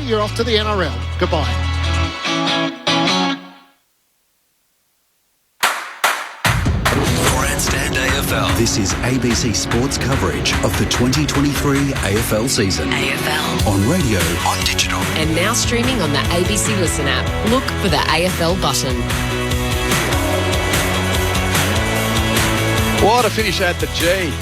you're off to the NRL. Goodbye. Grandstand AFL. This is ABC Sports coverage of the 2023 AFL season. AFL. On radio, on digital. And now streaming on the ABC Listen app. Look for the AFL button. What a finish at the G.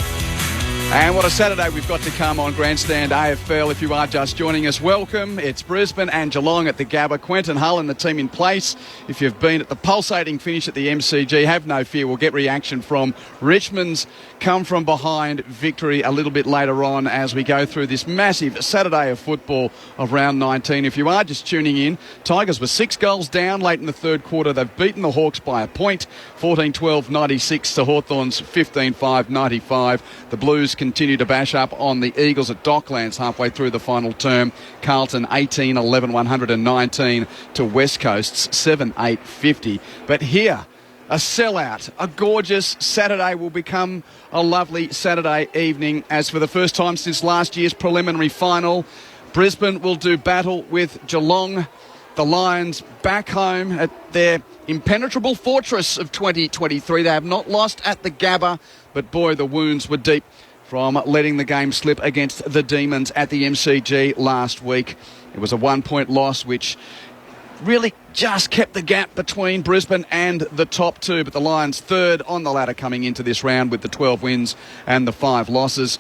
And what a Saturday we've got to come on Grandstand AFL. If you are just joining us, welcome. It's Brisbane and Geelong at the Gabba. Quentin Hull and the team in place. If you've been at the pulsating finish at the MCG, have no fear. We'll get reaction from Richmond's come from behind victory a little bit later on as we go through this massive Saturday of football of round 19. If you are just tuning in, Tigers were 6 goals down late in the third quarter. They've beaten the Hawks by a point, 14-12-96 to Hawthorns 15-5-95. The Blues continue to bash up on the Eagles at Docklands halfway through the final term. Carlton 18-11-119 to West Coast's 7-8-50. But here, a sellout, a gorgeous Saturday will become a lovely Saturday evening as for the first time since last year's preliminary final, Brisbane will do battle with Geelong. The Lions back home at their impenetrable fortress of 2023. They have not lost at the Gabba, but boy, the wounds were deep from letting the game slip against the Demons at the MCG last week. It was a 1-point loss, which really just kept the gap between Brisbane and the top two. But the Lions third on the ladder coming into this round with the 12 wins and the 5 losses.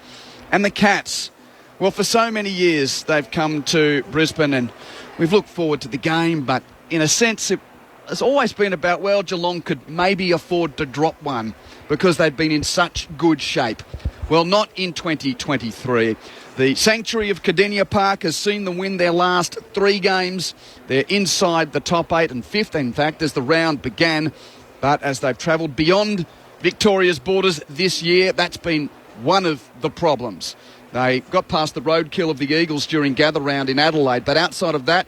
And the Cats, well, for so many years they've come to Brisbane and we've looked forward to the game, but in a sense it has always been about, well, Geelong could maybe afford to drop one because they've been in such good shape. Well, not in 2023. The sanctuary of Cardinia Park has seen them win their last 3 games. They're inside the top 8 and 5th, in fact, as the round began. But as they've travelled beyond Victoria's borders this year, that's been one of the problems. They got past the roadkill of the Eagles during gather round in Adelaide, but outside of that,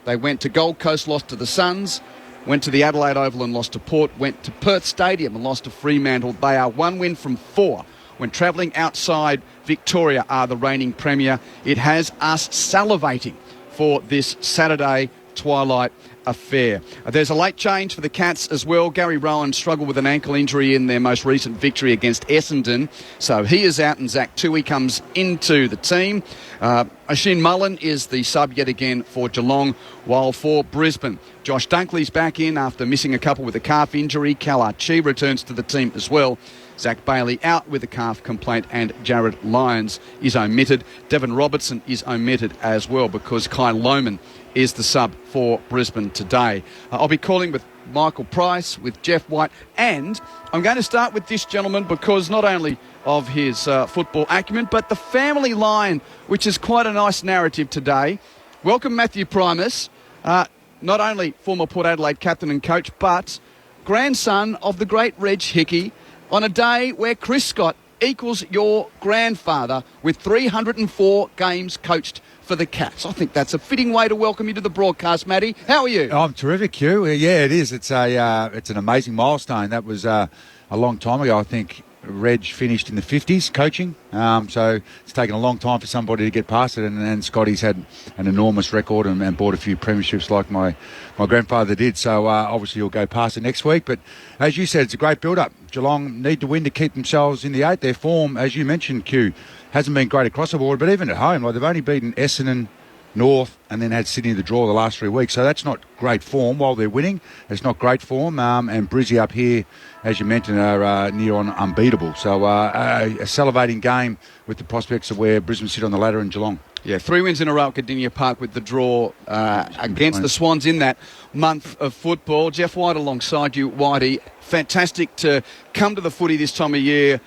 they went to Gold Coast, lost to the Suns, went to the Adelaide Oval and lost to Port, went to Perth Stadium and lost to Fremantle. They are 1 win from 4. When travelling outside Victoria are the reigning premier. It has us salivating for this Saturday twilight affair. There's a late change for the Cats as well. Gary Rowan struggled with an ankle injury in their most recent victory against Essendon, so he is out and Zach Toohey comes into the team. Oisin Mullen is the sub yet again for Geelong, while for Brisbane, Josh Dunkley's back in after missing a couple with a calf injury. Cal Archie returns to the team as well. Zach Bailey out with a calf complaint and Jared Lyons is omitted. Devon Robertson is omitted as well because Kai Lohman is the sub for Brisbane today. I'll be calling with Michael Price, with Jeff White, and I'm going to start with this gentleman because not only of his football acumen, but the family line, which is quite a nice narrative today. Welcome, Matthew Primus, not only former Port Adelaide captain and coach, but grandson of the great Reg Hickey, on a day where Chris Scott equals your grandfather with 304 games coached for the Cats. I think that's a fitting way to welcome you to the broadcast, Matty. How are you? I'm terrific, Hugh. Yeah, it is. It's an amazing milestone. That was a long time ago. I think Reg finished in the 50s coaching, so it's taken a long time for somebody to get past it, and Scotty's had an enormous record and bought a few premierships like my grandfather did, so obviously he'll go past it next week. But as you said, it's a great build-up. Geelong need to win to keep themselves in the 8. Their form, as you mentioned, Q, hasn't been great across the board, but even at home, like they've only beaten Essendon, North, and then had Sydney the draw the last 3 weeks. So that's not great form. While they're winning, it's not great form. And Brizzy up here, as you mentioned, are near on unbeatable. So a salivating game with the prospects of where Brisbane sit on the ladder in Geelong. Yeah, 3 wins in a row at Cardinia Park with the draw against the Swans in that month of football. Jeff White alongside you, Whitey. Fantastic to come to the footy this time of year.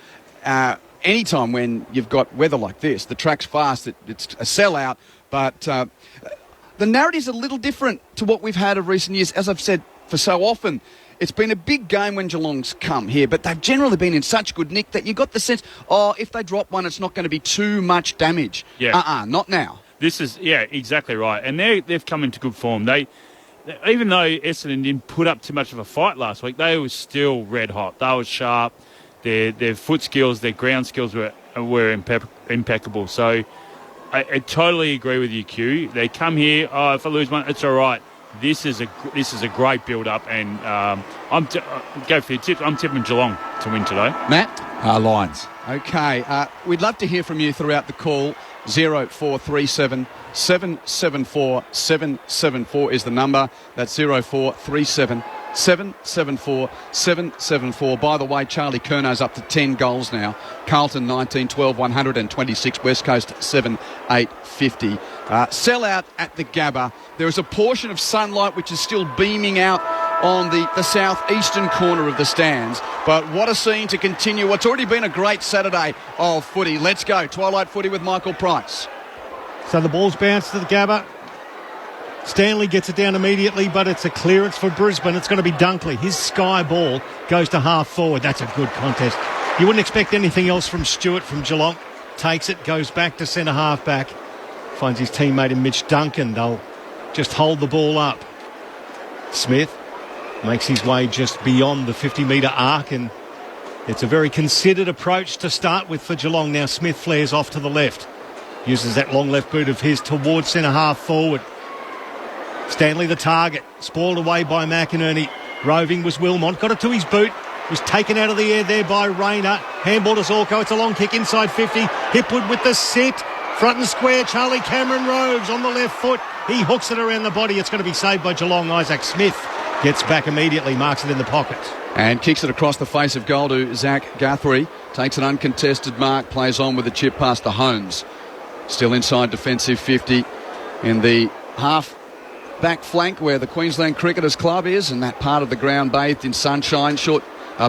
Anytime when you've got weather like this, the track's fast, it's a sellout. But the narrative's a little different to what we've had of recent years. As I've said for so often, it's been a big game when Geelong's come here, but they've generally been in such good nick that you got the sense, if they drop one, it's not going to be too much damage. Yeah. Not now. This is, exactly right. And they've come into good form. They even though Essendon didn't put up too much of a fight last week, they were still red hot. They were sharp. Their foot skills, their ground skills were impeccable. So I totally agree with you, Q. They come here. Oh, if I lose one, it's all right. This is a great build-up, and go for your tips. I'm tipping Geelong to win today. Matt? Lions. Okay. We'd love to hear from you throughout the call. 0437 774 774 is the number. That's 0437 774 774. By the way, Charlie Curnow's up to 10 goals now. Carlton 19, 12, 126. West Coast 7, 850. Sell out at the Gabba. There is a portion of sunlight which is still beaming out on the southeastern corner of the stands. But what a scene to continue what's already been a great Saturday of footy. Let's go. Twilight footy with Michael Price. So the ball's bounced to the Gabba. Stanley gets it down immediately, but it's a clearance for Brisbane. It's going to be Dunkley. His sky ball goes to half forward. That's a good contest. You wouldn't expect anything else from Stewart from Geelong. Takes it, goes back to centre half back. Finds his teammate in Mitch Duncan. They'll just hold the ball up. Smith makes his way just beyond the 50-metre arc, and it's a very considered approach to start with for Geelong. Now Smith flares off to the left. Uses that long left boot of his towards centre half forward. Stanley the target. Spoiled away by McInerney. Roving was Wilmot. Got it to his boot. Was taken out of the air there by Rayner. Handball to Zorko. It's a long kick inside 50. Hipwood with the sit. Front and square. Charlie Cameron Roves on the left foot. He hooks it around the body. It's going to be saved by Geelong. Isaac Smith gets back immediately. Marks it in the pocket. And kicks it across the face of goal to Zach Guthrie. Takes an uncontested mark. Plays on with a chip past the Hones. Still inside defensive 50 in the half back flank where the Queensland Cricketers Club is, and that part of the ground bathed in sunshine,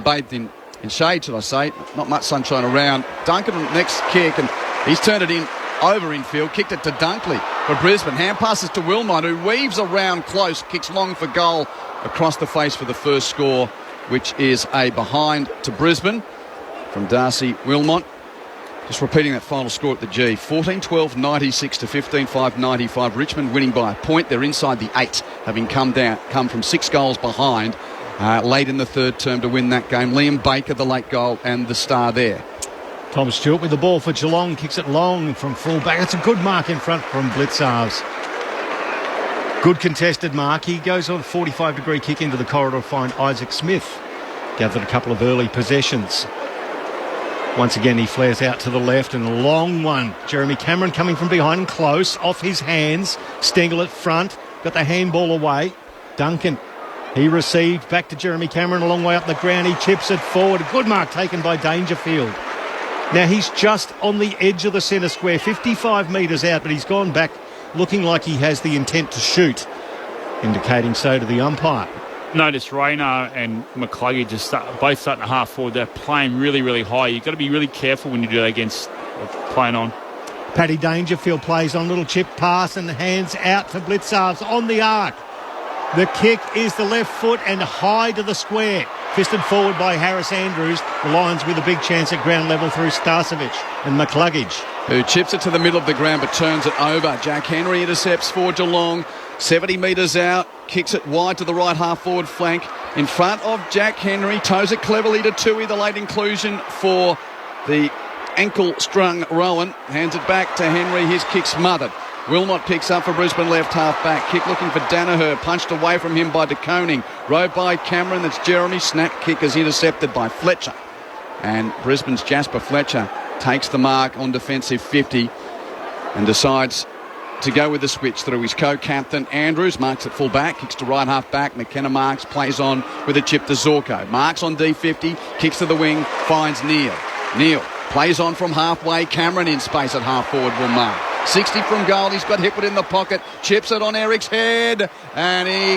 bathed in shade, should I say. Not much sunshine around. Duncan next kick, and he's turned it in over infield, kicked it to Dunkley for Brisbane. Hand passes to Wilmot, who weaves around close, kicks long for goal across the face for the first score, which is a behind to Brisbane from Darcy Wilmot. Just repeating that final score at the G. 14-12, 96 to 15-5, 95. Richmond winning by a point. They're inside the 8, having come from 6 goals behind late in the third term to win that game. Liam Baker, the late goal, and the star there. Tom Stewart with the ball for Geelong. Kicks it long from full back. That's a good mark in front from Blitzarves. Good contested mark. He goes on a 45-degree kick into the corridor to find Isaac Smith. Gathered a couple of early possessions. Once again, he flares out to the left and a long one. Jeremy Cameron coming from behind close, off his hands. Stengel at front, got the handball away. Duncan, he received back to Jeremy Cameron a long way up the ground. He chips it forward. A good mark taken by Dangerfield. Now he's just on the edge of the centre square, 55 metres out, but he's gone back looking like he has the intent to shoot, indicating so to the umpire. Notice Rayner and McCluggage just both starting to half forward. They're playing really, really high. You've got to be really careful when you do that against playing on. Paddy Dangerfield plays on, little chip pass and hands out to Blitzarves on the arc. The kick is the left foot and high to the square. Fisted forward by Harris Andrews. The Lions with a big chance at ground level through Starcevic and McCluggage, who chips it to the middle of the ground but turns it over. Jack Henry intercepts for Geelong. 70 metres out, kicks it wide to the right half forward flank. In front of Jack Henry, toes it cleverly to Tui, the late inclusion for the ankle-strung Rowan. Hands it back to Henry, his kick smothered. Wilmot picks up for Brisbane left half back. Kick looking for Danaher, punched away from him by De Koning. Rode by Cameron, that's Jeremy. Snap kick is intercepted by Fletcher. And Brisbane's Jasper Fletcher takes the mark on defensive 50 and decides to go with the switch through his co-captain Andrews. Marks at full back, kicks to right half back. McKenna Marks plays on with a chip to Zorko. Marks on D50, kicks to the wing, finds Neal. Neal plays on from halfway. Cameron in space at half forward will mark. 60 from goal, he's got Hipwood in the pocket, chips it on Eric's head, and he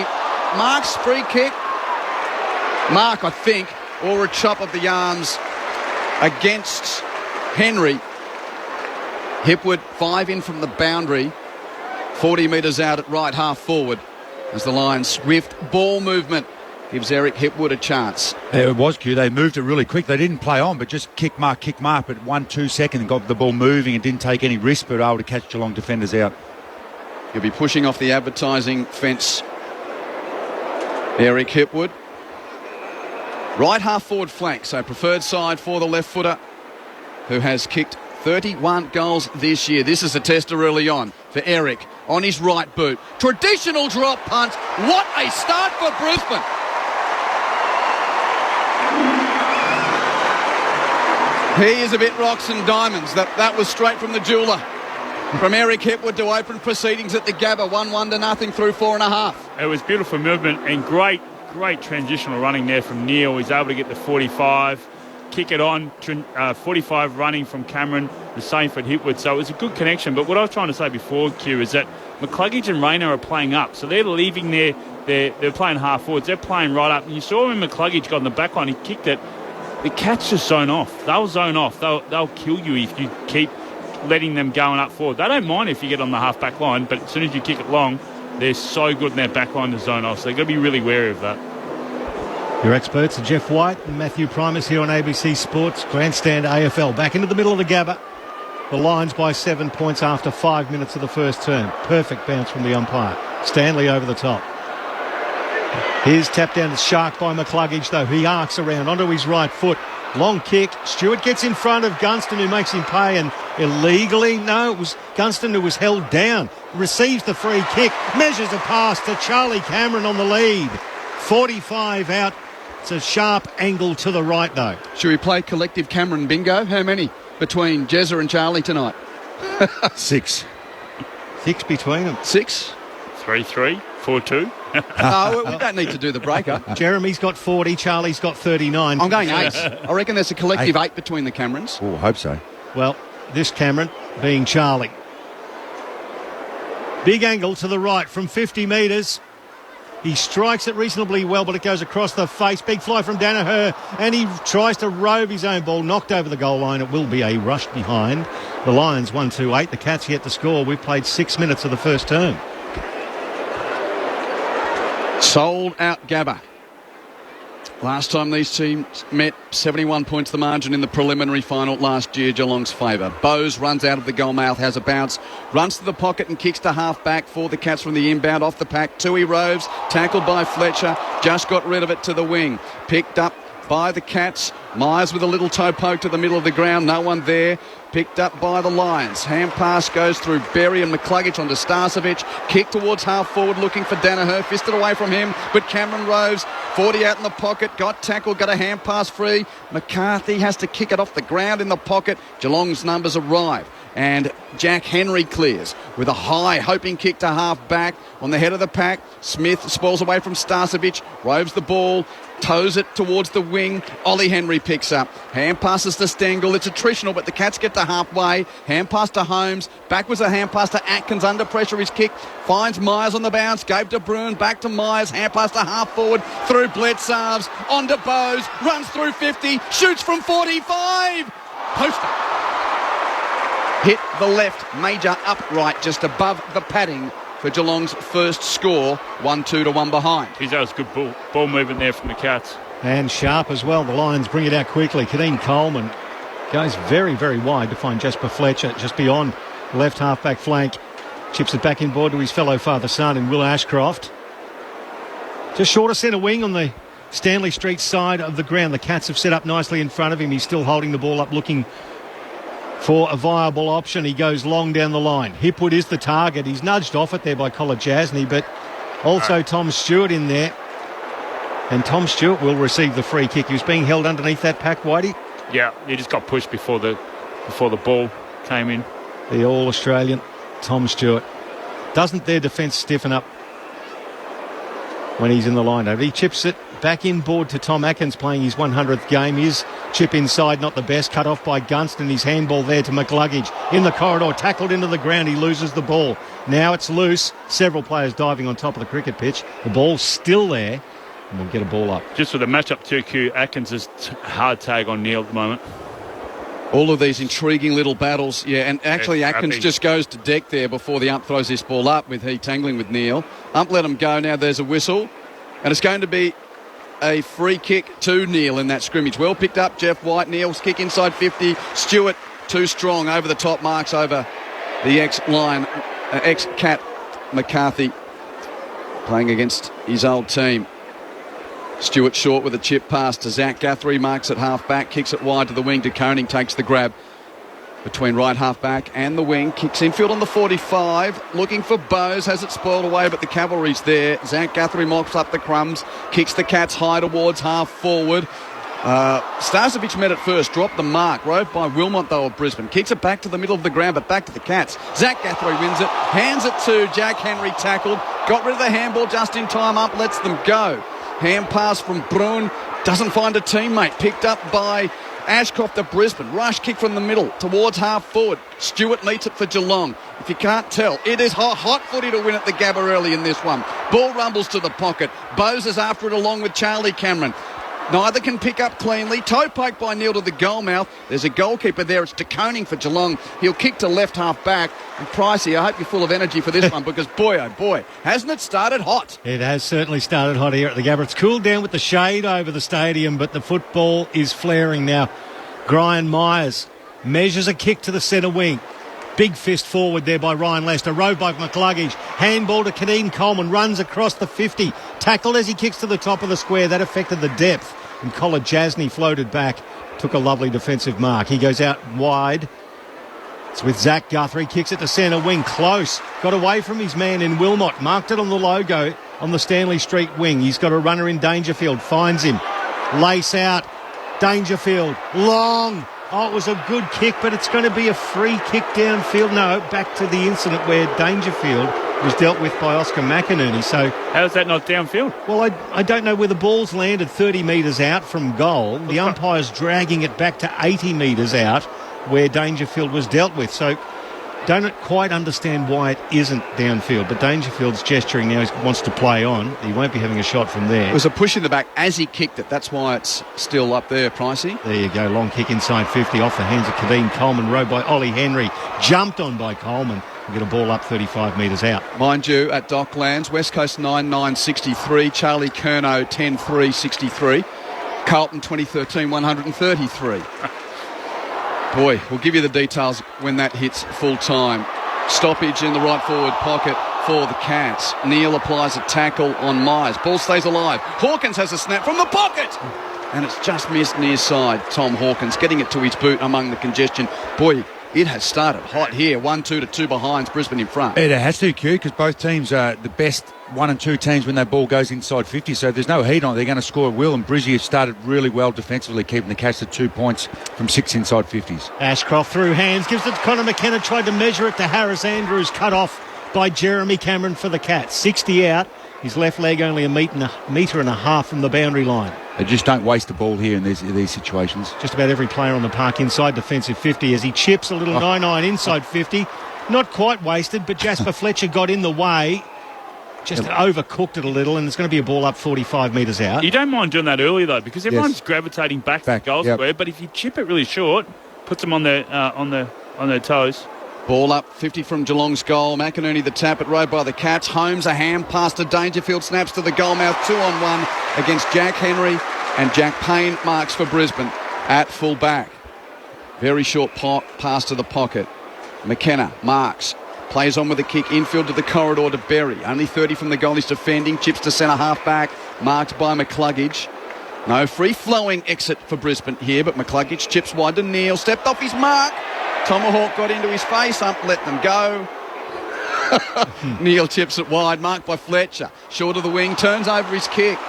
marks free kick. Mark, I think, or a chop of the arms against Henry. Hipwood 5 in from the boundary, 40 metres out at right half forward as the Lions' swift ball movement gives Eric Hipwood a chance. It was, Q. They moved it really quick. They didn't play on, but just kick mark, but 1-2 seconds and got the ball moving and didn't take any risk, but able to catch Geelong defenders out. He'll be pushing off the advertising fence, Eric Hipwood. Right half forward flank, so preferred side for the left footer, who has kicked 31 goals this year. This is a tester early on for Eric on his right boot. Traditional drop punt. What a start for Brisbane. He is a bit rocks and diamonds. That was straight from the jeweller. From Eric Hepwood to open proceedings at the Gabba, 1-0 through 4.5. It was beautiful movement and great transitional running there from Neil. He's able to get the 45, kick it on, 45 running from Cameron, the same for Hepwood. So it was a good connection. But what I was trying to say before, Q, is that McCluggage and Rayner are playing up. So they're leaving they're playing half forwards. They're playing right up. And you saw when McCluggage got on the back line, he kicked it. The Cats just zone off. They'll zone off. They'll kill you if you keep letting them going up forward. They don't mind if you get on the half-back line, but as soon as you kick it long, they're so good in their back line to zone off. So they've got to be really wary of that. Your experts are Jeff White and Matthew Primus here on ABC Sports. Grandstand AFL back into the middle of the Gabba. The Lions by 7 points after 5 minutes of the first term. Perfect bounce from the umpire. Stanley over the top. Here's tapped down to Shark by McCluggage, though. He arcs around onto his right foot. Long kick. Stewart gets in front of Gunston, who makes him pay, and illegally, no, it was Gunston who was held down. Receives the free kick. Measures a pass to Charlie Cameron on the lead. 45 out. It's a sharp angle to the right, though. Should we play collective Cameron bingo? How many between Jezza and Charlie tonight? 6. 6 between them. 6? 3-3, 4-2. No, we don't need to do the breaker. Jeremy's got 40, Charlie's got 39. I'm going 8. I reckon there's a collective 8 between the Camerons. Oh, I hope so. Well, this Cameron being Charlie. Big angle to the right from 50 metres. He strikes it reasonably well, but it goes across the face. Big fly from Danaher, and he tries to robe his own ball. Knocked over the goal line. It will be a rush behind. The Lions 1-2-8. The Cats yet to score. We've played 6 minutes of the first term. Sold out Gabba. Last time these teams met, 71 points the margin in the preliminary final last year, Geelong's favour. Bowes runs out of the goal mouth, has a bounce, runs to the pocket and kicks to half back for the Cats from the inbound off the pack. Tui roves, tackled by Fletcher, just got rid of it to the wing. Picked up by the Cats. Myers with a little toe poke to the middle of the ground, no one there. Picked up by the Lions. Hand pass goes through Berry and McCluggage onto Starcevic. Kick towards half forward looking for Danaher. Fisted away from him, but Cameron Rose, 40 out in the pocket, got tackled, got a hand pass free. McCarthy has to kick it off the ground in the pocket. Geelong's numbers arrive. And Jack Henry clears with a high hoping kick to half back on the head of the pack. Smith spoils away from Starcevic, roves the ball, toes it towards the wing. Ollie Henry picks up. Hand passes to Stengel. It's attritional, but the Cats get to halfway. Hand pass to Holmes. Backwards a hand pass to Atkins. Under pressure, his kick finds Myers on the bounce. Gave to Bruin. Back to Myers. Hand pass to half forward. Through Bledsoe's. On to Bowes. Runs through 50. Shoots from 45. Poster. Hit the left major upright just above the padding for Geelong's first score. 1-2 to 1 behind. That was good ball movement there from the Cats. And sharp as well. The Lions bring it out quickly. Kadeem Coleman goes very, very wide to find Jasper Fletcher just beyond left half-back flank. Chips it back inboard to his fellow father-son in Will Ashcroft. Just short of centre wing on the Stanley Street side of the ground. The Cats have set up nicely in front of him. He's still holding the ball up, looking for a viable option. He goes long down the line. Hipwood is the target. He's nudged off it there by Collar Jasney, but also Tom Stewart in there. And Tom Stewart will receive the free kick. He was being held underneath that pack, Whitey. Yeah, he just got pushed before the ball came in. The All-Australian Tom Stewart. Doesn't their defence stiffen up when he's in the line over? He chips it back inboard to Tom Atkins, playing his 100th game. His chip inside, not the best. Cut off by Gunston. His handball there to McCluggage. In the corridor, tackled into the ground. He loses the ball. Now it's loose. Several players diving on top of the cricket pitch. The ball's still there. And we'll get a ball up. Just for the matchup 2Q, Atkins is hard tag on Neil at the moment. All of these intriguing little battles. Yeah, and actually Atkins just goes to deck there before the ump throws this ball up with he tangling with Neil. Ump let him go. Now there's a whistle. And it's going to be a free kick to Neil in that scrimmage. Well picked up, Jeff White. Neil's kick inside 50. Stewart too strong over the top, marks over the ex-Cat McCarthy playing against his old team. Stewart short with a chip pass to Zach Guthrie, marks at half back, kicks it wide to the wing to Koenig, takes the grab. between right half-back and the wing. Kicks infield on the 45, looking for Bowes, has it spoiled away, but the cavalry's there. Zach Guthrie mops up the crumbs, kicks the Cats high towards half-forward. Starcevic met it first, dropped the mark, rode by Wilmot though of Brisbane, kicks it back to the middle of the ground, but back to the Cats. Zach Guthrie wins it, hands it to Jack Henry, tackled, got rid of the handball just in time, up lets them go. Hand pass from Bruin, doesn't find a teammate, picked up by Ashcroft of Brisbane. Rush kick from the middle towards half forward. Stewart meets it for Geelong. If you can't tell, it is hot footy to win at the Gabba early in this one. Ball rumbles to the pocket. Bowes is after it along with Charlie Cameron. Neither can pick up cleanly. Toe poke by Neil to the goal mouth. There's a goalkeeper there. It's DeConing for Geelong. He'll kick to left half back. And Pricey, I hope you're full of energy for this one because boy, oh boy, hasn't it started hot? It has certainly started hot here at the Gabba. It's cooled down with the shade over the stadium, but the football is flaring now. Brian Myers measures a kick to the centre wing. Big fist forward there by Ryan Lester. Rode by McCluggage. Handball to Kadeem Coleman. Runs across the 50. Tackled as he kicks to the top of the square. That affected the depth. And Colin Jasny floated back. Took a lovely defensive mark. He goes out wide. It's with Zach Guthrie. Kicks it to centre wing. Close. Got away from his man in Wilmot. Marked it on the logo on the Stanley Street wing. He's got a runner in Dangerfield. Finds him. Lace out. Dangerfield. Long. Oh, it was a good kick, but it's going to be a free kick downfield. No, back to the incident where Dangerfield was dealt with by Oscar McInerney. So, how's that not downfield? Well, I don't know where the ball's landed 30 metres out from goal. The umpire's dragging it back to 80 metres out where Dangerfield was dealt with. So, don't quite understand why it isn't downfield, but Dangerfield's gesturing now. He wants to play on. He won't be having a shot from there. It was a push in the back as he kicked it. That's why it's still up there, Pricey. There you go. Long kick inside 50 off the hands of Kadeem Coleman. Rode by Ollie Henry. Jumped on by Coleman. We'll get a ball up 35 metres out. Mind you, at Docklands, West Coast 9-9-63, Charlie Curnow 10-3-63, Carlton 2013 133. Boy, we'll give you the details when that hits full time. Stoppage in the right forward pocket for the Cats. Neil applies a tackle on Myers. Ball stays alive. Hawkins has a snap from the pocket. And it's just missed near side. Tom Hawkins getting it to his boot among the congestion. Boy, it has started hot here. 1-2 to 2 behinds, Brisbane in front. It has to, Q, because both teams are the best 1 and 2 teams when that ball goes inside 50. So if there's no heat on it, they're going to score at will. And Brizzy has started really well defensively, keeping the Cats at 2 points from 6 inside 50s. Ashcroft through hands, gives it to Connor McKenna, tried to measure it to Harris Andrews, cut off by Jeremy Cameron for the Cats. 60 out, his left leg only a metre and a half from the boundary line. They just don't waste the ball here in these situations. Just about every player on the park inside defensive 50 as he chips a little 9-9 inside 50. Not quite wasted, but Jasper Fletcher got in the way. Just overcooked it a little, and there's going to be a ball up 45 metres out. You don't mind doing that early, though, because everyone's gravitating back to the goal square, but if you chip it really short, puts them on their toes. Ball up 50 from Geelong's goal. McInerney the tap, it rode by the Cats. Holmes a hand pass to Dangerfield, snaps to the goal mouth. 2-on-1 against Jack Henry, and Jack Payne marks for Brisbane at full back. Very short pass to the pocket. McKenna marks. Plays on with a kick, infield to the corridor to Berry. Only 30 from the goal, he's defending. Chips to centre half-back, marked by McCluggage. No free-flowing exit for Brisbane here, but McCluggage chips wide to Neil. Stepped off his mark. Tomahawk got into his face, let them go. Neil chips it wide, marked by Fletcher. Short of the wing, turns over his kick.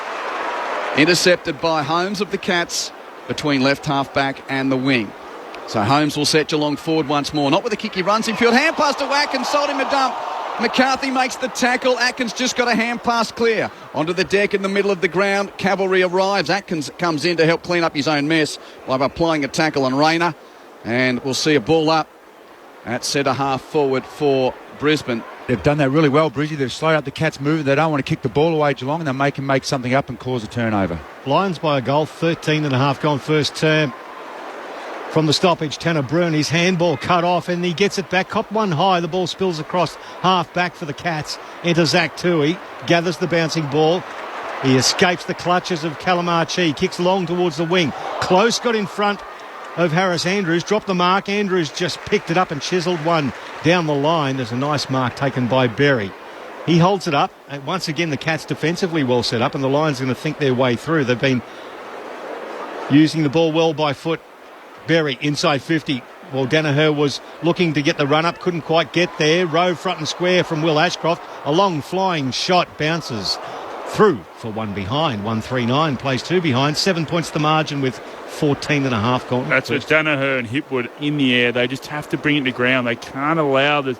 Intercepted by Holmes of the Cats between left half-back and the wing. So Holmes will set Geelong forward once more. Not with a kick, he runs infield. Hand pass to Atkins, sold him a dump. McCarthy makes the tackle. Atkins just got a hand pass clear. Onto the deck in the middle of the ground. Cavalry arrives. Atkins comes in to help clean up his own mess by applying a tackle on Rayner. And we'll see a ball up at centre half forward for Brisbane. They've done that really well, Brizzy. They've slowed up the Cats' movement. They don't want to kick the ball away Geelong, and they make him make something up and cause a turnover. Lions by a goal, 13.5 gone first term. From the stoppage, Tanner Bruin, his handball cut off, and he gets it back. Cop one high, the ball spills across half back for the Cats. Enter Zach Tui, gathers the bouncing ball. He escapes the clutches of Calamarchi, kicks long towards the wing. Close got in front of Harris Andrews, dropped the mark. Andrews just picked it up and chiselled one down the line. There's a nice mark taken by Berry. He holds it up. And once again, the Cats defensively well set up, and the Lions are going to think their way through. They've been using the ball well by foot. Berry inside 50. Well, Danaher was looking to get the run up, couldn't quite get there. Rowe front and square from Will Ashcroft. A long flying shot bounces through for one behind. 139 plays two behind. 7 points the margin with 14 and a half gone. That's what Danaher and Hipwood in the air. They just have to bring it to ground. They can't allow the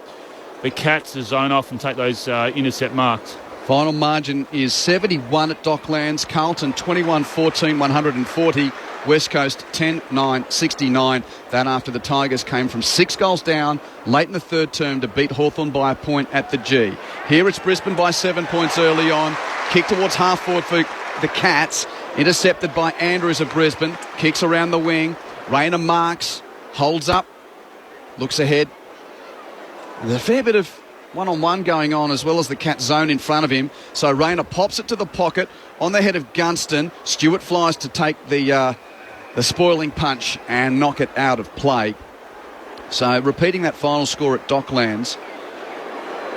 Cats to zone off and take those intercept marks. Final margin is 71 at Docklands. Carlton 21-14, 140. West Coast 10-9, 69. That after the Tigers came from 6 goals down late in the third term to beat Hawthorn by a point at the G. Here it's Brisbane by 7 points early on. Kick towards half forward for the Cats. Intercepted by Andrews of Brisbane. Kicks around the wing. Rayner marks. Holds up. Looks ahead. There's a fair bit of one-on-one going on as well as the Cat zone in front of him. So Rayner pops it to the pocket on the head of Gunston. Stewart flies to take the spoiling punch and knock it out of play. So repeating that final score at Docklands.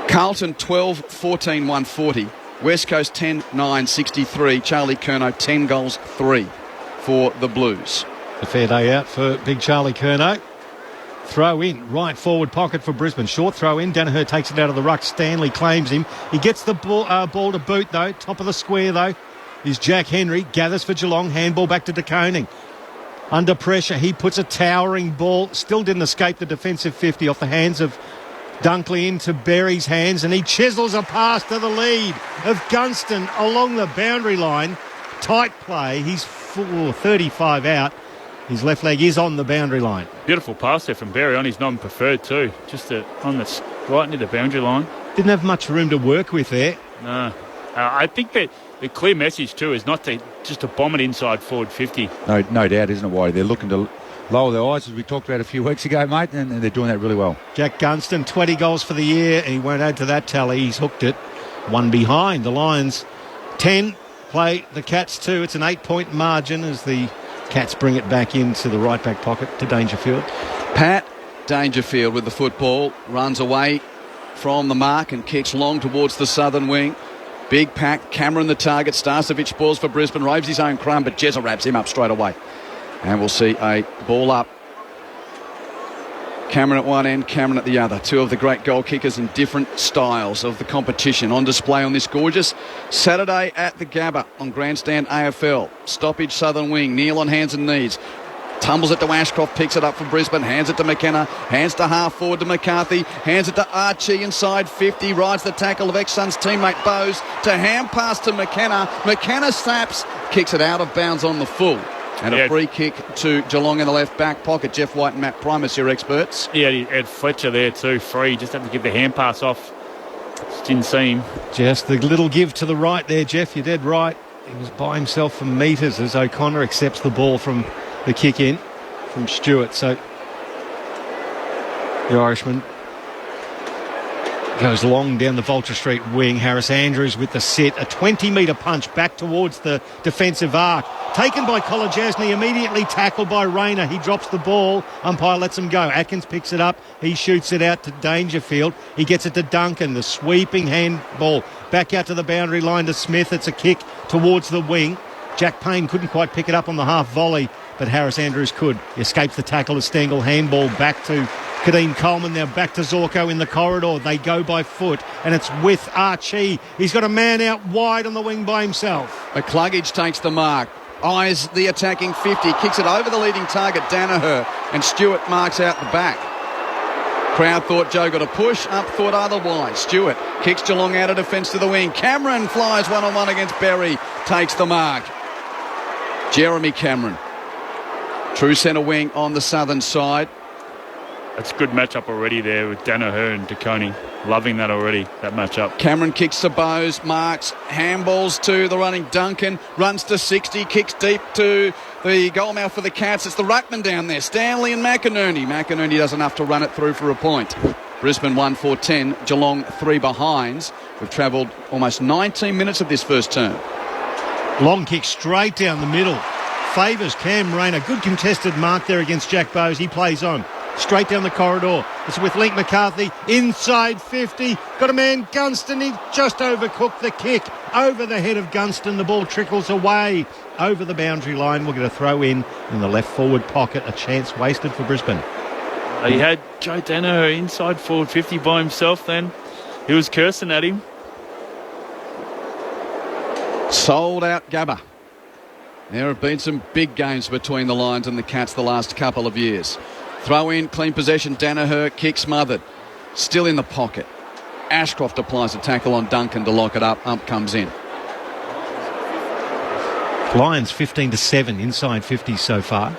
Carlton 12-14, 140. West Coast 10-9, 63. Charlie Curnow 10 goals, 3 for the Blues. A fair day out for big Charlie Curnow. Throw in, right forward pocket for Brisbane. Short throw in. Danaher takes it out of the ruck. Stanley claims him. He gets the ball to boot, though. Top of the square, though, is Jack Henry. Gathers for Geelong. Handball back to De Koning. Under pressure, he puts a towering ball. Still didn't escape the defensive 50 off the hands of Dunkley into Berry's hands, and he chisels a pass to the lead of Gunston along the boundary line. Tight play. He's 35 out. His left leg is on the boundary line. Beautiful pass there from Berry on his non-preferred too. Just on the right near the boundary line. Didn't have much room to work with there. No. I think that the clear message too is not to just to bomb it inside forward 50. No doubt, isn't it, Whitey? They're looking to lower their eyes, as we talked about a few weeks ago, mate, and they're doing that really well. Jack Gunston, 20 goals for the year. He won't add to that tally. He's hooked it. One behind. The Lions 10 play the Cats 2. It's an 8-point margin as the Cats bring it back into the right back pocket to Dangerfield. Pat Dangerfield with the football, runs away from the mark and kicks long towards the southern wing. Big pack, Cameron the target. Starcevic balls for Brisbane, raves his own crumb, but Jezza wraps him up straight away. And we'll see a ball up. Cameron at one end, Cameron at the other. Two of the great goal kickers in different styles of the competition on display on this gorgeous Saturday at the Gabba on Grandstand AFL. Stoppage southern wing, Neil on hands and knees. Tumbles it to Ashcroft, picks it up for Brisbane, hands it to McKenna, hands to half forward to McCarthy, hands it to Archie inside 50, rides the tackle of ex-Suns teammate Bowes to hand pass to McKenna. McKenna snaps, kicks it out of bounds on the full. And a free kick to Geelong in the left back pocket. Jeff White and Matt Primus, your experts. Yeah, he had Fletcher there too, free. Just had to give the hand pass off. Just didn't see him. Just the little give to the right there, Jeff. You're dead right. He was by himself for metres as O'Connor accepts the ball from the kick in from Stewart. So the Irishman goes long down the Vulture Street wing. Harris Andrews with the sit. A 20-metre punch back towards the defensive arc. Taken by Kolajasny, immediately tackled by Rayner. He drops the ball. Umpire lets him go. Atkins picks it up. He shoots it out to Dangerfield. He gets it to Duncan. The sweeping handball back out to the boundary line to Smith. It's a kick towards the wing. Jack Payne couldn't quite pick it up on the half volley, but Harris Andrews could. He escapes the tackle of Stengel. Handball back to Kadeem Coleman. Now back to Zorko in the corridor. They go by foot, and it's with Archie. He's got a man out wide on the wing by himself. McCluggage takes the mark. Eyes the attacking 50. Kicks it over the leading target, Danaher, and Stewart marks out the back. Crowd thought Joe got a push. Up thought otherwise. Stewart kicks Geelong out of defence to the wing. Cameron flies one-on-one against Berry. Takes the mark. Jeremy Cameron. True centre wing on the southern side. It's a good matchup already there with Danaher and De Koning. Loving that already, that matchup. Cameron kicks to Bowes, marks, handballs to the running Duncan, runs to 60, kicks deep to the goal mouth for the Cats. It's the ruckman down there, Stanley and McInerney. McInerney does enough to run it through for a point. Brisbane 1-4-10, Geelong 3 behinds. We've travelled almost 19 minutes of this first term. Long kick straight down the middle. Favours Cam Rayner. Good contested mark there against Jack Bowes. He plays on. Straight down the corridor. It's with Link McCarthy. Inside 50. Got a man, Gunston. He just overcooked the kick. Over the head of Gunston. The ball trickles away over the boundary line. We'll get a throw in the left forward pocket. A chance wasted for Brisbane. He had Joe Danaher inside forward 50 by himself then. He was cursing at him. Sold out Gabba. There have been some big games between the Lions and the Cats the last couple of years. Throw in, clean possession, Danaher, kick smothered. Still in the pocket. Ashcroft applies a tackle on Duncan to lock it up. Ump comes in. Lions 15-7 inside 50 so far.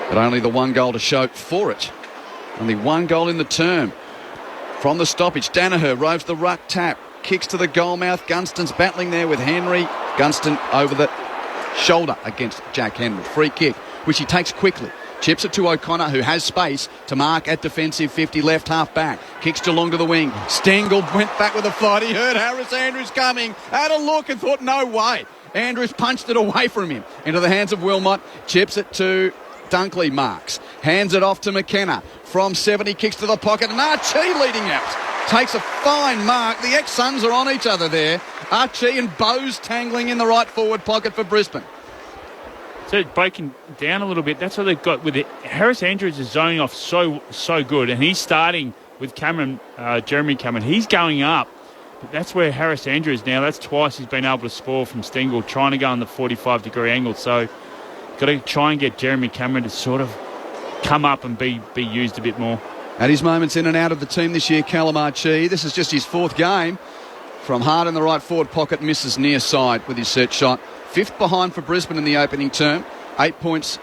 But only the one goal to show for it. Only one goal in the term. From the stoppage, Danaher roves the ruck tap. Kicks to the goal mouth. Gunston's battling there with Henry. Gunston over the shoulder against Jack Henry. Free kick, which he takes quickly. Chips it to O'Connor, who has space to mark at defensive 50, left half back. Kicks Geelong to the wing. Stengel went back with a flight. He heard Harris Andrews coming. Had a look and thought, no way. Andrews punched it away from him. Into the hands of Wilmot. Chips it to Dunkley, marks. Hands it off to McKenna. From 70, kicks to the pocket. And Archie leading out. Takes a fine mark. The ex-Suns are on each other there. Archie and Bowes tangling in the right forward pocket for Brisbane. So breaking down a little bit. That's what they've got with it. Harris Andrews is zoning off so good, and he's starting with Cameron, Jeremy Cameron. He's going up, but that's where Harris Andrews now. That's twice he's been able to score from Stengel, trying to go on the 45-degree angle. So got to try and get Jeremy Cameron to sort of come up and be used a bit more. At his moments in and out of the team this year, Callum Archie. This is just his fourth game. From hard in the right forward pocket, misses near side with his set shot. Fifth behind for Brisbane in the opening term. 8 points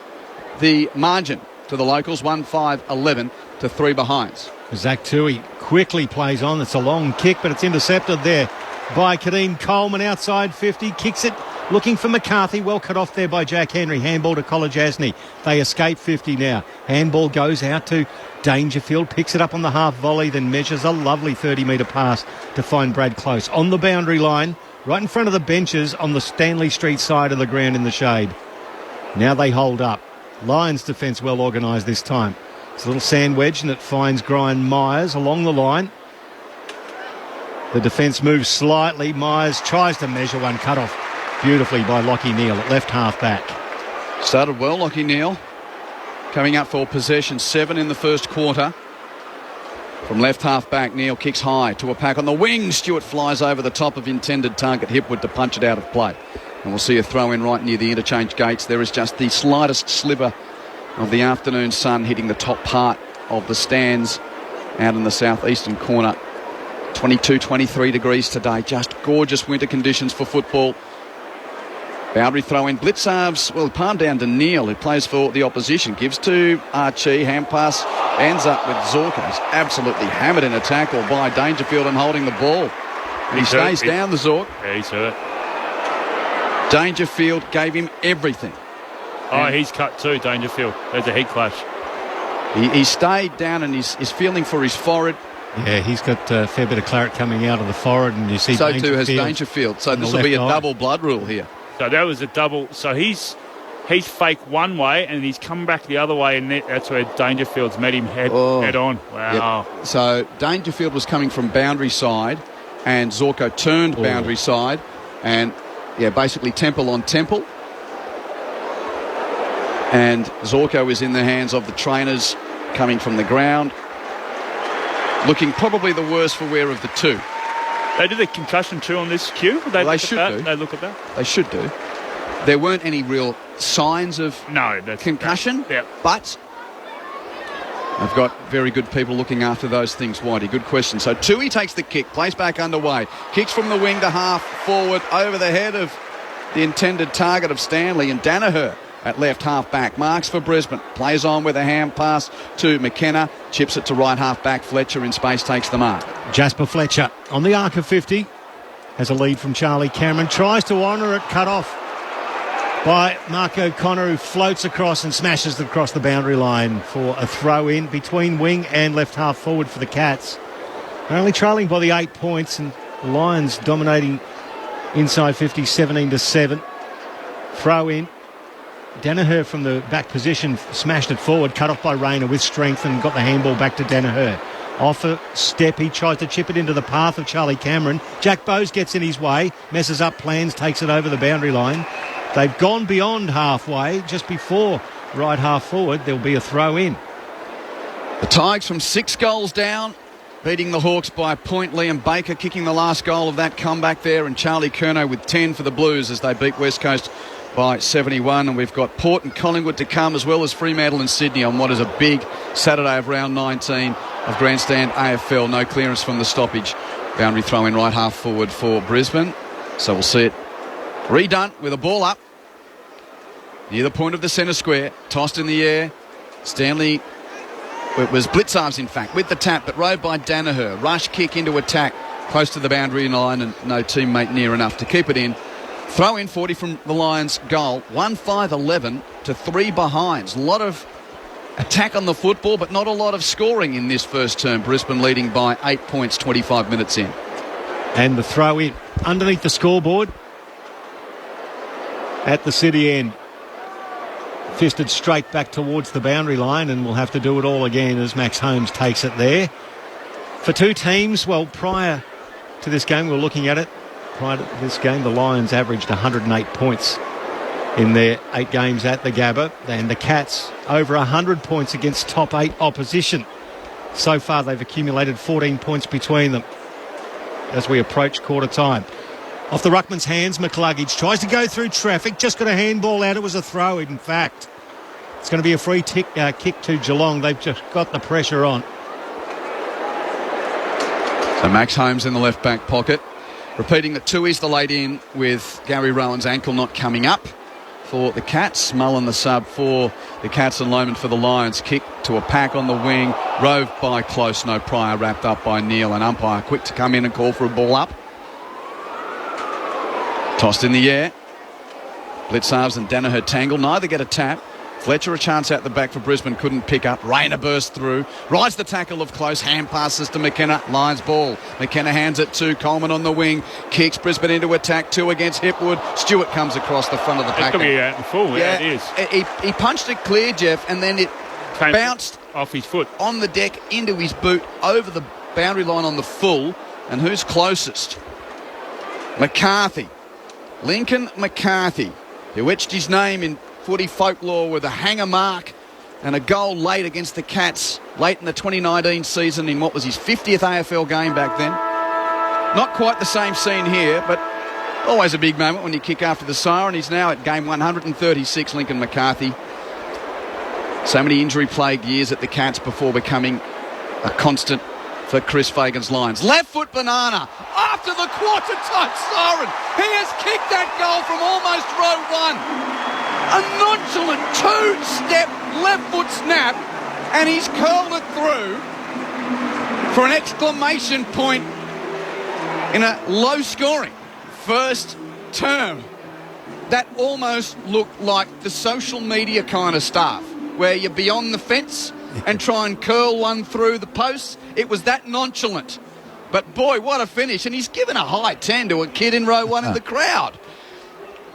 the margin to the locals. 1-5-11 to 3 behinds. Zach Tui quickly plays on. It's a long kick, but it's intercepted there by Kadeem Coleman outside 50. Kicks it, looking for McCarthy. Well cut off there by Jack Henry. Handball to Kolajasny. They escape 50 now. Handball goes out to Dangerfield. Picks it up on the half volley, then measures a lovely 30-metre pass to find Brad Close. On the boundary line, right in front of the benches on the Stanley Street side of the ground in the shade. Now they hold up. Lions defence well organised this time. It's a little sand wedge and it finds Brian Myers along the line. The defence moves slightly. Myers tries to measure one, cut off beautifully by Lockie Neal at left half back. Started well, Lockie Neal. Coming up for possession, 7 in the first quarter. From left half back, Neal kicks high to a pack on the wing. Stewart flies over the top of intended target Hipwood to punch it out of play. And we'll see a throw in right near the interchange gates. There is just the slightest sliver of the afternoon sun hitting the top part of the stands out in the southeastern corner. 22-23 degrees today. Just gorgeous winter conditions for football. Boundary throw in. Blitzarves, well, palm down to Neal, who plays for the opposition. Gives to Archie. Hand pass ends up with Zorka. He's absolutely hammered in a tackle by Dangerfield and holding the ball. And he stays down, the Zork. Yeah, he's hurt. Dangerfield gave him everything. Oh, he's cut too, Dangerfield. There's a head clash. He stayed down and is feeling for his forehead. Yeah, he's got a fair bit of claret coming out of the forehead, and you see so too has Dangerfield. So this will be a double blood rule here. So that was a double. So he's fake one way and he's come back the other way, and that's where Dangerfield's met him head on. Wow. Yep. So Dangerfield was coming from boundary side and Zorko turned boundary side, and basically temple on temple. And Zorko is in the hands of the trainers coming from the ground, looking probably the worst for wear of the two. They did a concussion too on this cue. They should do. They look at that. They should do. There weren't any real signs of concussion, but I've got very good people looking after those things, Whitey. Good question. So Tui takes the kick, plays back underway, kicks from the wing to half forward over the head of the intended target of Stanley, and Danaher at left half back. Marks for Brisbane. Plays on with a hand pass to McKenna. Chips it to right half back. Fletcher in space takes the mark. Jasper Fletcher on the arc of 50. Has a lead from Charlie Cameron. Tries to honour it. Cut off by Mark O'Connor, who floats across and smashes across the boundary line for a throw in between wing and left half forward for the Cats. They're only trailing by the 8 points, and the Lions dominating inside 50, 17-7. Throw in. Danaher from the back position smashed it forward, cut off by Rayner with strength and got the handball back to Danaher. Off a step, he tries to chip it into the path of Charlie Cameron. Jack Bowes gets in his way, messes up plans, takes it over the boundary line. They've gone beyond halfway. Just before right half forward, there'll be a throw in. The Tigers from 6 goals down, beating the Hawks by a point. Liam Baker kicking the last goal of that comeback there, and Charlie Curnow with 10 for the Blues as they beat West Coast by 71. And we've got Port and Collingwood to come, as well as Fremantle and Sydney on what is a big Saturday of round 19 of Grandstand AFL. No clearance from the stoppage. Boundary throw in right half forward for Brisbane. So we'll see it redone with a ball up near the point of the centre square. Tossed in the air. Stanley, it was Blitzarves in fact, with the tap, but rode by Danaher. Rush kick into attack close to the boundary line, and no teammate near enough to keep it in. Throw in 40 from the Lions goal. 1-5-11 to 3 behinds. A lot of attack on the football, but not a lot of scoring in this first term. Brisbane leading by 8 points 25 minutes in. And the throw in underneath the scoreboard at the city end. Fisted straight back towards the boundary line, and we'll have to do it all again as Max Holmes takes it there. For two teams, well, prior to this game, we were looking at it. Prior to this game, the Lions averaged 108 points in their 8 games at the Gabba, and the Cats over 100 points against top 8 opposition. So far, they've accumulated 14 points between them as we approach quarter time. Off the ruckman's hands, McCluggage tries to go through traffic, just got a handball out. It was a throw, in fact. It's going to be a free kick to Geelong. They've just got the pressure on. So Max Holmes in the left back pocket. Repeating that Tui's the late in, with Gary Rowan's ankle not coming up for the Cats. Mullen the sub for the Cats, and Lohman for the Lions. Kick to a pack on the wing. Rove by close, no prior, wrapped up by Neil. And umpire quick to come in and call for a ball up. Tossed in the air. Blitzarves and Danaher tangle. Neither get a tap. Fletcher a chance out the back for Brisbane. Couldn't pick up. Rayner burst through. Rides the tackle of close. Hand passes to McKenna. Lions ball. McKenna hands it to Coleman on the wing. Kicks Brisbane into attack. 2 against Hipwood. Stewart comes across the front of the pack. It's going to be out in full. Yeah, it is. He punched it clear, Jeff, and then it bounced off his foot on the deck into his boot over the boundary line on the full. And who's closest? McCarthy. Lincoln McCarthy, who etched his name in footy folklore with a hanger mark and a goal late against the Cats late in the 2019 season in what was his 50th AFL game back then. Not quite the same scene here, but always a big moment when you kick after the siren. He's now at game 136, Lincoln McCarthy. So many injury-plagued years at the Cats before becoming a constant for Chris Fagan's Lions. Left foot banana after the quarter-time siren. He has kicked that goal from almost row 1. A nonchalant 2-step left foot snap, and he's curled it through for an exclamation point in a low-scoring first term. That almost looked like the social media kind of stuff, where you're beyond the fence and try and curl one through the posts. It was that nonchalant. But boy, what a finish. And he's given a high 10 to a kid in row 1 in the crowd.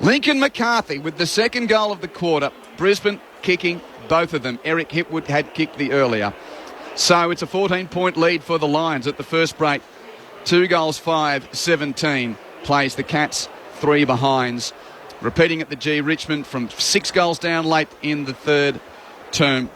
Lincoln McCarthy with the second goal of the quarter. Brisbane kicking both of them. Eric Hipwood had kicked the earlier. So it's a 14-point lead for the Lions at the first break. 2 goals, 5-17 plays the Cats, 3 behinds. Repeating at the G, Richmond from 6 goals down late in the third term.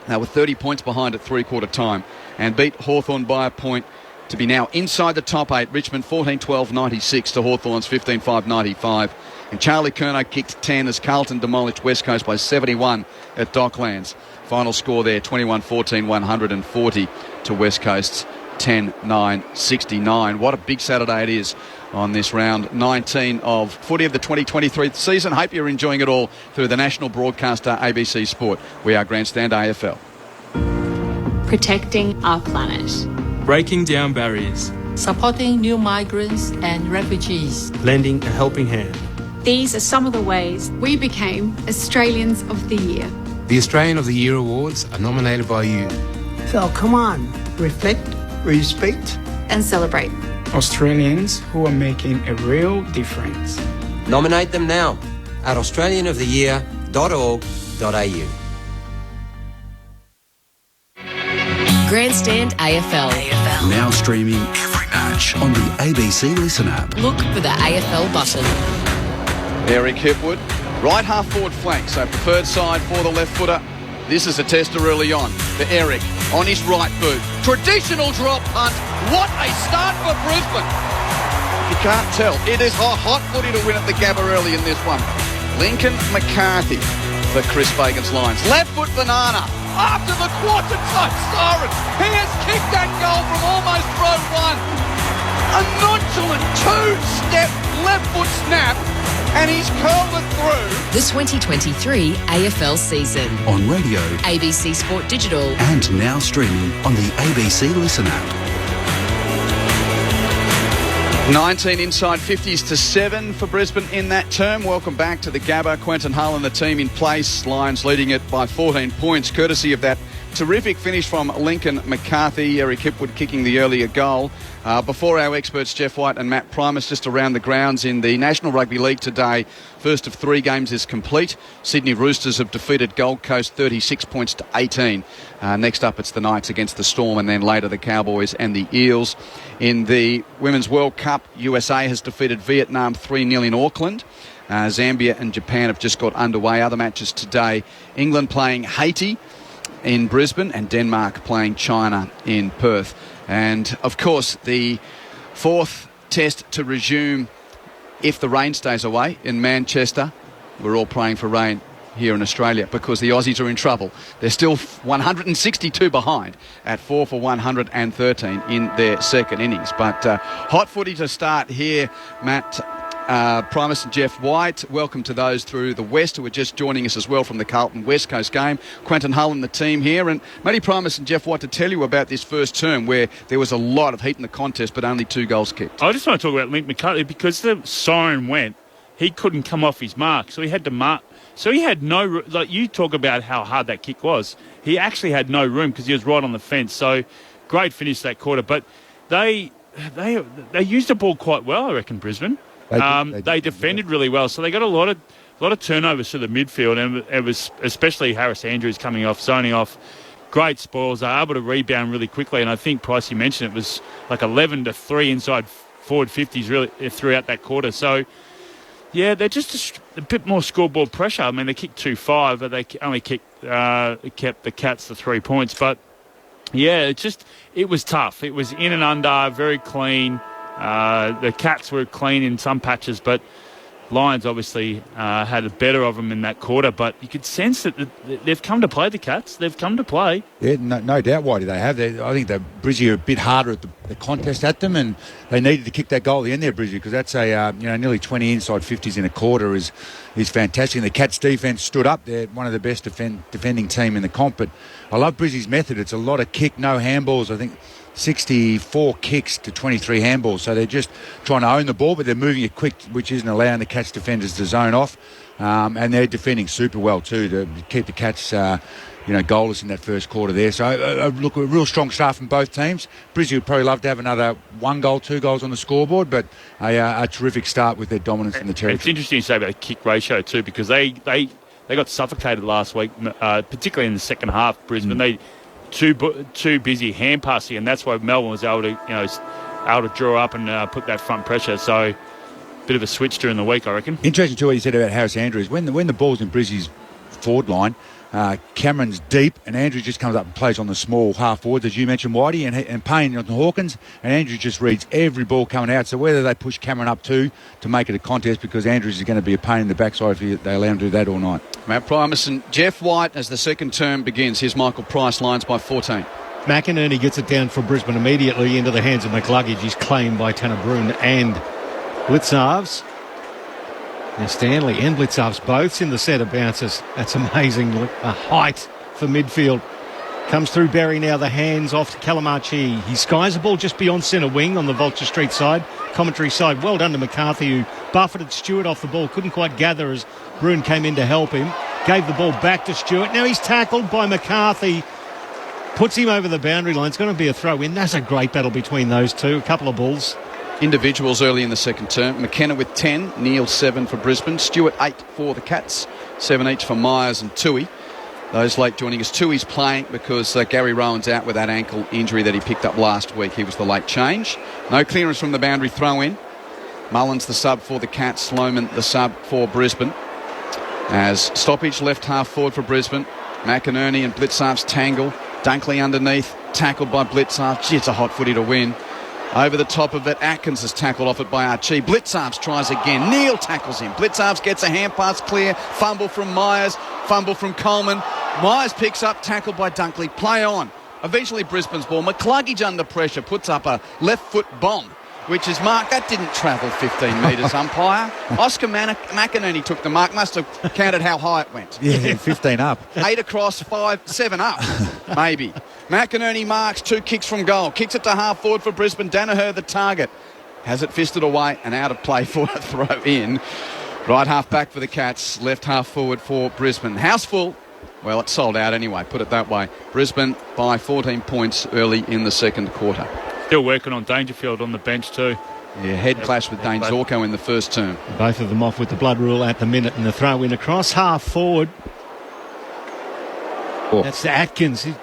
They were 30 points behind at three-quarter time and beat Hawthorn by a point to be now inside the top 8. Richmond 14-12-96 to Hawthorn's 15-5-95. And Charlie Curnow kicked 10 as Carlton demolished West Coast by 71 at Docklands. Final score there, 21-14, 140 to West Coast's 10-9-69. What a big Saturday it is on this round 19 of footy of the 2023 season. Hope you're enjoying it all through the national broadcaster ABC Sport. We are Grandstand AFL. Protecting our planet. Breaking down barriers. Supporting new migrants and refugees. Lending a helping hand. These are some of the ways we became Australians of the Year. The Australian of the Year awards are nominated by you. So come on, reflect, respect, and celebrate Australians who are making a real difference. Nominate them now at australianoftheyear.org.au. Grandstand AFL. Now streaming every match on the ABC Listen app. Look for the AFL button. Eric Hipwood, right half forward flank, so preferred side for the left footer. This is a tester early on for Eric. on his right boot. Traditional drop punt. What a start for Brisbane. You can't tell. It is a hot footy to win at the Gabba early in this one. Lincoln McCarthy for Chris Fagan's Lions. Left foot banana. After the quarter-time siren, he has kicked that goal from almost row one. A nonchalant two-step left foot snap, and he's curled it through. The 2023 AFL season. On radio, ABC Sport Digital. and now streaming on the ABC Listen app. 19 inside 50s to 7 for Brisbane in that term. Welcome back to the Gabba. Quentin Hull and the team in place. Lions leading it by 14 points, courtesy of that terrific finish from Lincoln McCarthy. Eric Hipwood kicking the earlier goal. Before our experts Jeff White and Matt Primus just around the grounds in the National Rugby League today. First of three games is complete. Sydney Roosters have defeated Gold Coast 36 points to 18. Next up it's the Knights against the Storm, and then later the Cowboys and the Eels. In the Women's World Cup, USA has defeated Vietnam 3-0 in Auckland. Zambia and Japan have just got underway. Other matches today, England playing Haiti in Brisbane and Denmark playing China in Perth. And, of course, the fourth test to resume if the rain stays away in Manchester. We're all praying for rain here in Australia because the Aussies are in trouble. They're still 162 behind at 4 for 113 in their second innings. But hot footy to start here, Matt Primus and Jeff White. Welcome to those through the West who are just joining us as well from the Carlton West Coast game. Quentin Hull and the team here. And Matty Primus and Jeff White to tell you about this first term where there was a lot of heat in the contest but only 2 goals kicked. I just want to talk about Link McCarthy because the siren went. He couldn't come off his mark, so he had to mark. So he had no, like you talk about how hard that kick was. He actually had no room because he was right on the fence. So great finish that quarter. But they used the ball quite well, I reckon, Brisbane. They defended really well, so they got a lot of turnovers to the midfield, and it was especially Harris Andrews coming off, zoning off. Great spoils. They're able to rebound really quickly, and I think Pricey mentioned it was like 11-3 inside forward 50s really throughout that quarter. So yeah, they're just a bit more scoreboard pressure. I mean, they kicked 2-5, but they only kept the Cats to 3 points. But yeah, it was tough. It was in and under, very clean. The Cats were clean in some patches, but Lions obviously had a better of them in that quarter. But you could sense that they've come to play, the Cats. They've come to play. Yeah, no doubt. Why do they have? I think the Brizzy are a bit harder at the contest at them, and they needed to kick that goal at the end there, Brizzy, because that's a nearly 20 inside 50s in a quarter is fantastic. And the Cats defence stood up. They're one of the best defending team in the comp. But I love Brizzy's method. It's a lot of kick, no handballs. I think 64 kicks to 23 handballs. So they're just trying to own the ball, but they're moving it quick, which isn't allowing the Cats defenders to zone off. And they're defending super well too to keep the Cats, goalless in that first quarter there. So look, a real strong start from both teams. Brisbane would probably love to have another 1 goal, 2 goals on the scoreboard, but a terrific start with their dominance in the territory. It's interesting you say about the kick ratio too, because they got suffocated last week, particularly in the second half. Brisbane they too busy hand passing, and that's why Melbourne was able to draw up and put that front pressure. So bit of a switch during the week, I reckon. Interesting too what you said about Harris Andrews. When the ball's in Brizzy's forward line, Cameron's deep, and Andrews just comes up and plays on the small half forwards, as you mentioned, Whitey, and Payne on Hawkins, and Andrews just reads every ball coming out. So whether they push Cameron up to make it a contest, because Andrews is going to be a pain in the backside if they allow him to do that all night. Matt Primus and Jeff White as the second term begins. Here's Michael Price, Lions by 14. McInerney gets it down for Brisbane immediately into the hands of McLuggage. He's claimed by Tanner Bruhn and Blitzarves. Now Stanley and Blitzarves both in the set of bounces. That's amazing. A height for midfield. Comes through Berry now, the hands off to Calamachi. He skies the ball just beyond centre wing on the Vulture Street side. Commentary side, well done to McCarthy, who buffeted Stewart off the ball. Couldn't quite gather as Bruhn came in to help him. Gave the ball back to Stewart. Now he's tackled by McCarthy. Puts him over the boundary line. It's going to be a throw in. That's a great battle between those two. A couple of balls. Individuals early in the second term. McKenna with 10, Neil 7 for Brisbane, Stewart 8 for the Cats, 7 each for Myers and Toohey. Those late joining us. Toohey's playing because Gary Rowan's out with that ankle injury that he picked up last week. He was the late change. No clearance from the boundary throw in. Mullins the sub for the Cats, Sloman the sub for Brisbane. As stoppage left half forward for Brisbane. McInerney and Blitzarves tangle. Dunkley underneath, tackled by Blitzarves. Gee, it's a hot footy to win. Over the top of it, Atkins is tackled off it by Archie. Blitzarves tries again. Neal tackles him. Blitzarves gets a hand pass clear. Fumble from Myers. Fumble from Coleman. Myers picks up, tackled by Dunkley. Play on. Eventually Brisbane's ball. McCluggage under pressure puts up a left foot bomb, which is marked. That didn't travel 15 metres, umpire. Oscar McInerney took the mark. Must have counted how high it went. Yeah, 15 up. 8 across, 5, 7 up, maybe. McInerney marks 2 kicks from goal. Kicks it to half forward for Brisbane. Danaher the target. Has it fisted away and out of play for a throw in. Right half back for the Cats. Left half forward for Brisbane. House full. Well, it's sold out anyway, put it that way. Brisbane by 14 points early in the second quarter. Still working on Dangerfield on the bench too. Yeah, head clash with Dane Zorko in the first term. Both of them off with the blood rule at the minute, and the throw in across half forward. Oh. That's Atkins. He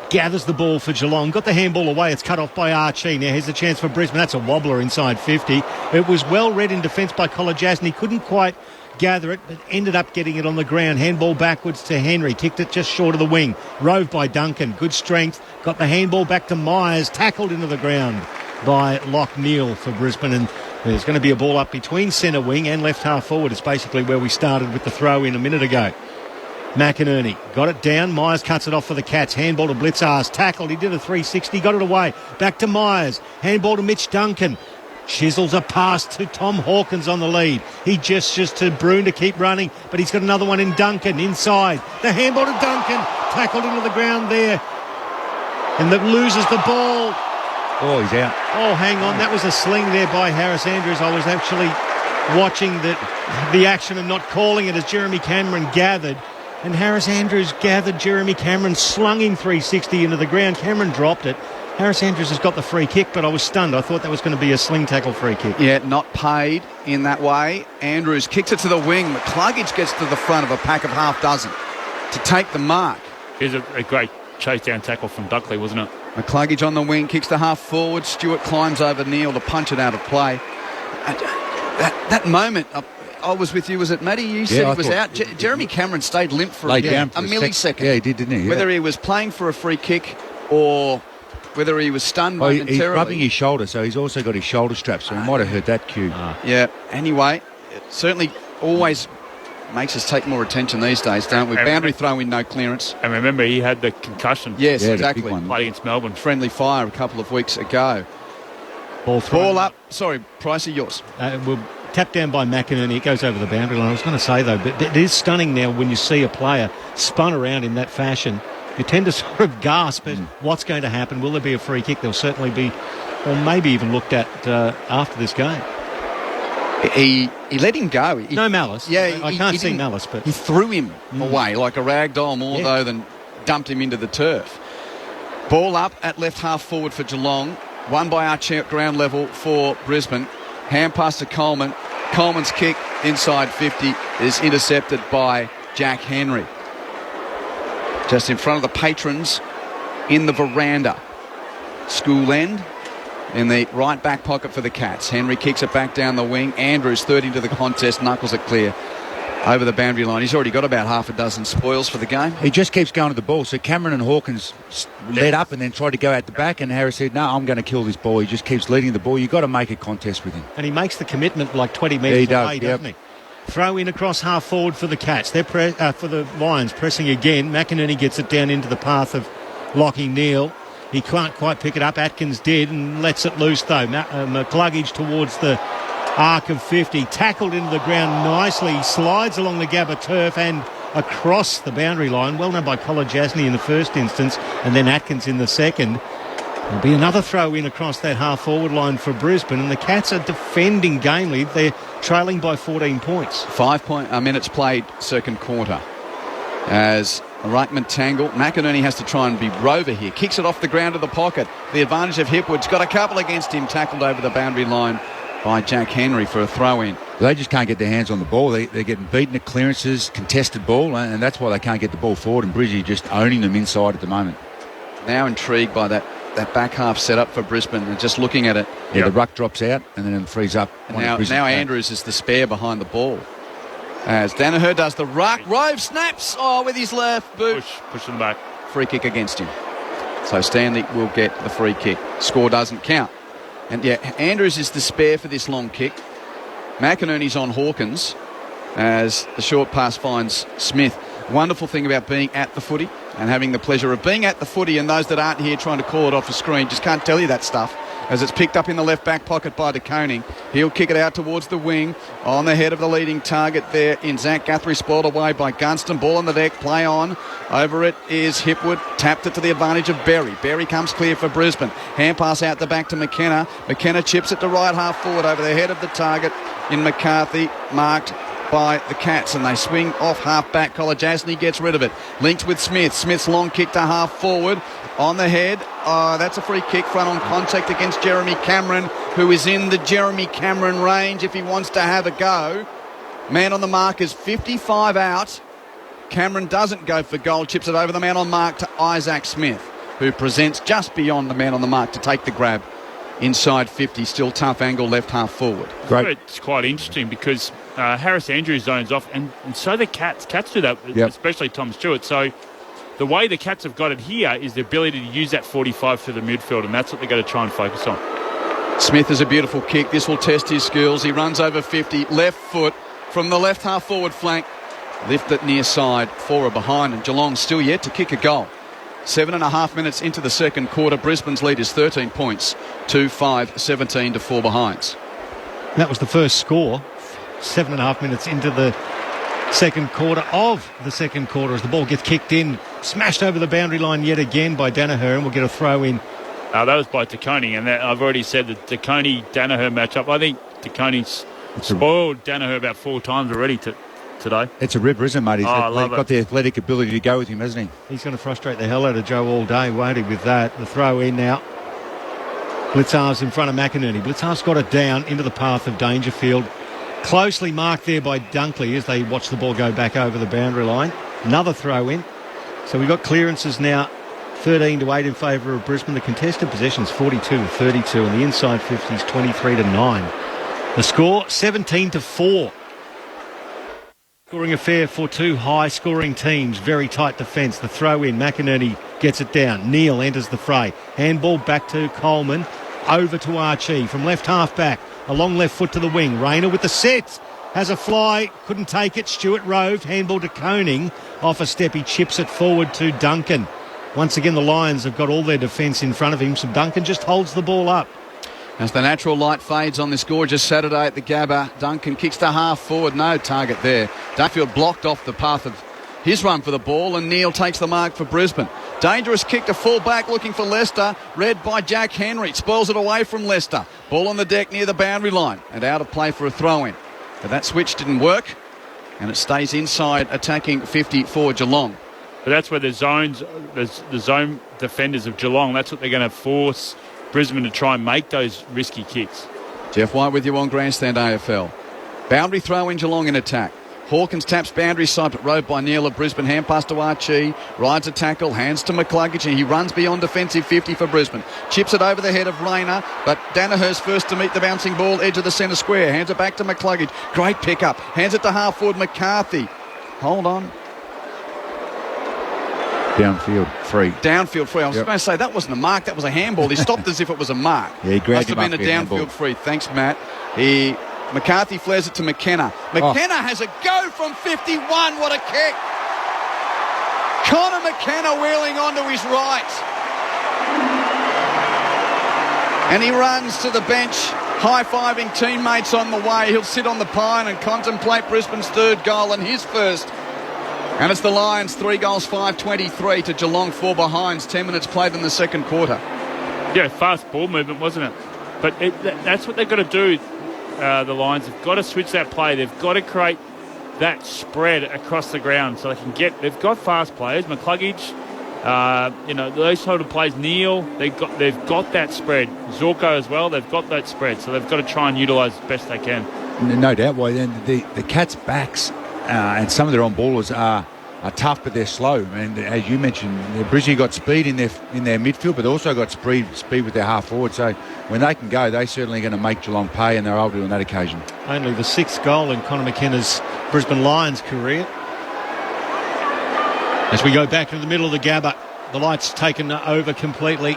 gathers the ball for Geelong. Got the handball away. It's cut off by Archie. Now here's the chance for Brisbane. That's a wobbler inside 50. It was well read in defence by Kolajasny. Couldn't quite gather it, but ended up getting it on the ground. Handball backwards to Henry. Kicked it just short of the wing. Rove by Duncan. Good strength. Got the handball back to Myers. Tackled into the ground by Locke Neal for Brisbane. And there's going to be a ball up between centre wing and left half forward. It's basically where we started with the throw in a minute ago. McInerney got it down. Myers cuts it off for the Cats. Handball to Blitzarves. Tackled. He did a 360. Got it away. Back to Myers. Handball to Mitch Duncan. Chisels a pass to Tom Hawkins on the lead. He gestures to Broome to keep running, but he's got another one in Duncan inside. The handball to Duncan. Tackled into the ground there. And that loses the ball. Oh, he's out. Oh, hang on. That was a sling there by Harris Andrews. I was actually watching the action and not calling it as Jeremy Cameron gathered. And Harris Andrews gathered Jeremy Cameron, slung him 360 into the ground. Cameron dropped it. Harris Andrews has got the free kick, but I was stunned. I thought that was going to be a sling tackle free kick. Yeah, not paid in that way. Andrews kicks it to the wing. McCluggage gets to the front of a pack of half dozen to take the mark. It was a great chase down tackle from Dunkley, wasn't it? McCluggage on the wing, kicks to half forward. Stewart climbs over Neal to punch it out of play. That moment, I was with you, was it Matty? You said he was out. Jeremy Cameron stayed limp for a millisecond. Yeah, he did, didn't he? Yeah. Whether he was playing for a free kick or whether he was stunned momentarily. He's rubbing his shoulder, so he's also got his shoulder strap, so he might have heard that cue. Yeah, anyway, it certainly always makes us take more attention these days, don't we? Boundary throw in, no clearance. And remember, he had the concussion. Yes, exactly. Played against Melbourne. Friendly fire a couple of weeks ago. Ball up. Sorry, Pricey, yours. We'll tap down by McInerney. It goes over the boundary line. I was going to say, though, but it is stunning now when you see a player spun around in that fashion. You tend to sort of gasp at what's going to happen. Will there be a free kick? There'll certainly be, or maybe even looked at after this game. He let him go. No malice. Yeah, I can't see malice, but he threw him away like a rag doll more though than dumped him into the turf. Ball up at left half forward for Geelong. Won by Archie at ground level for Brisbane. Hand pass to Coleman. Coleman's kick inside 50 is intercepted by Jack Henry. Just in front of the patrons in the veranda. School end. In the right back pocket for the Cats. Henry kicks it back down the wing. Andrews, third into the contest, knuckles it clear over the boundary line. He's already got about half a dozen spoils for the game. He just keeps going to the ball. So Cameron and Hawkins led up and then tried to go out the back, and Harris said, no, I'm going to kill this ball. He just keeps leading the ball. You've got to make a contest with him. And he makes the commitment like 20 metres away, doesn't he? Throw in across half forward for the Cats. They're for the Lions, pressing again. McInerney gets it down into the path of Lockie Neal. He can't quite pick it up. Atkins did and lets it loose, though. McCluggage towards the arc of 50. Tackled into the ground nicely. He slides along the Gabba turf and across the boundary line. Well done by Kolajasny in the first instance, and then Atkins in the second. There'll be another throw in across that half-forward line for Brisbane, and the Cats are defending gamely. They're trailing by 14 points. 5 minutes played, second quarter. As a ruckman tangle, McInerney has to try and be Rover here. Kicks it off the ground to the pocket. The advantage of Hipwood's got a couple against him, tackled over the boundary line by Jack Henry for a throw-in. They just can't get their hands on the ball. They're getting beaten at clearances, contested ball, and that's why they can't get the ball forward, and Brizzy just owning them inside at the moment. Now intrigued by that back half set up for Brisbane, and just looking at it. Yeah, the ruck drops out and then it frees up. And now Andrews is the spare behind the ball. As Danaher does the ruck. Rove snaps with his left boot. Push them back. Free kick against him. So Stanley will get the free kick. Score doesn't count. And yeah, Andrews is the spare for this long kick. McInerney's on Hawkins as the short pass finds Smith. Wonderful thing about being at the footy and having the pleasure of being at the footy, and those that aren't here trying to call it off the screen just can't tell you that stuff, as it's picked up in the left back pocket by de Koning. He'll kick it out towards the wing on the head of the leading target there in Zach Guthrie, spoiled away by Gunston. Ball on the deck, play on. Over it is Hipwood, tapped it to the advantage of Berry. Berry comes clear for Brisbane. Hand pass out the back to McKenna. McKenna chips it to right half forward over the head of the target in McCarthy, marked by the Cats, and they swing off half back. Kolajasny gets rid of it. Linked with Smith. Smith's long kick to half forward. On the head. That's a free kick. Front on contact against Jeremy Cameron, who is in the Jeremy Cameron range if he wants to have a go. Man on the mark is 55 out. Cameron doesn't go for goal. Chips it over the man on mark to Isaac Smith, who presents just beyond the man on the mark to take the grab. Inside 50. Still tough angle left half forward. Great. It's quite interesting because Harris Andrews zones off, and so the Cats do that, especially Tom Stewart. So the way the Cats have got it here is the ability to use that 45 through the midfield, and that's what they've got to try and focus on. Smith is a beautiful kick. This will test his skills. He runs over 50, left foot from the left half forward flank. Lift it near side, 4 are behind, and Geelong still yet to kick a goal. 7.5 minutes into the second quarter. Brisbane's lead is 13 points, 2-5, 17 to 4 behinds. That was the first score. 7.5 minutes into the second quarter as the ball gets kicked in, smashed over the boundary line yet again by Danaher, and we'll get a throw in. That was by de Koning, and I've already said the de Koning-Danaher matchup. I think de Koning's spoiled Danaher about 4 times already today. It's a ripper, isn't it, mate? He's got the athletic ability to go with him, hasn't he? He's going to frustrate the hell out of Joe all day, won't he, with that? The throw in now. Blitzar's in front of McInerney. Blitzar's got it down into the path of Dangerfield. Closely marked there by Dunkley as they watch the ball go back over the boundary line. Another throw in. So we've got clearances now, 13-8 in favour of Brisbane. The contested possession's 42-32, and the inside 50's 23-9. The score, 17-4. Scoring affair for two high-scoring teams. Very tight defence. The throw-in. McInerney gets it down. Neal enters the fray. Handball back to Coleman. Over to Archie from left half-back. A long left foot to the wing. Rayner with the set. Has a fly. Couldn't take it. Stewart roved. Handball to Koning. Off a step. He chips it forward to Duncan. Once again, the Lions have got all their defence in front of him, so Duncan just holds the ball up. As the natural light fades on this gorgeous Saturday at the Gabba, Duncan kicks to half forward. No target there. Duffield blocked off the path of his run for the ball, and Neal takes the mark for Brisbane. Dangerous kick to full back looking for Leicester. Read by Jack Henry. Spoils it away from Leicester. Ball on the deck near the boundary line and out of play for a throw-in. But that switch didn't work, and it stays inside attacking 50 for Geelong. But that's where the zone defenders of Geelong, that's what they're going to force Brisbane to try and make those risky kicks. Jeff White with you on Grandstand AFL. Boundary throw in Geelong in attack. Hawkins taps boundary side, but rode by Neal of Brisbane. Hand pass to Archie. Rides a tackle. Hands to McCluggage, and he runs beyond defensive 50 for Brisbane. Chips it over the head of Rayner, but Danaher's first to meet the bouncing ball, edge of the centre square. Hands it back to McCluggage. Great pick-up. Hands it to half-forward McCarthy. Hold on. Downfield free. Downfield free. I was going to say that wasn't a mark, that was a handball. He stopped as if it was a mark. Yeah, he grabbed him up. Must have been a downfield free. Thanks, Matt. McCarthy flares it to McKenna. McKenna has a go from 51. What a kick. Connor McKenna wheeling onto his right. And he runs to the bench, high-fiving teammates on the way. He'll sit on the pine and contemplate Brisbane's third goal and his first. And it's the Lions, 3 goals, 5-23 to Geelong, 4 behinds, 10 minutes played in the second quarter. Yeah, fast ball movement, wasn't it? But that's what they've got to do, the Lions. They've got to switch that play. They've got to create that spread across the ground so they can get... They've got fast players, McCluggage, those sort of plays, Neal, they've got that spread. Zorko as well, they've got that spread. So they've got to try and utilise as best they can. No doubt. Why then the Cats' backs... and some of their on-ballers are tough, but they're slow. And as you mentioned, Brisbane got speed in their midfield, but they also got speed with their half-forward. So when they can go, they're certainly going to make Geelong pay, and they're able to on that occasion. Only the 6th goal in Connor McKenna's Brisbane Lions career. As we go back to the middle of the Gabba, The light's taken over completely.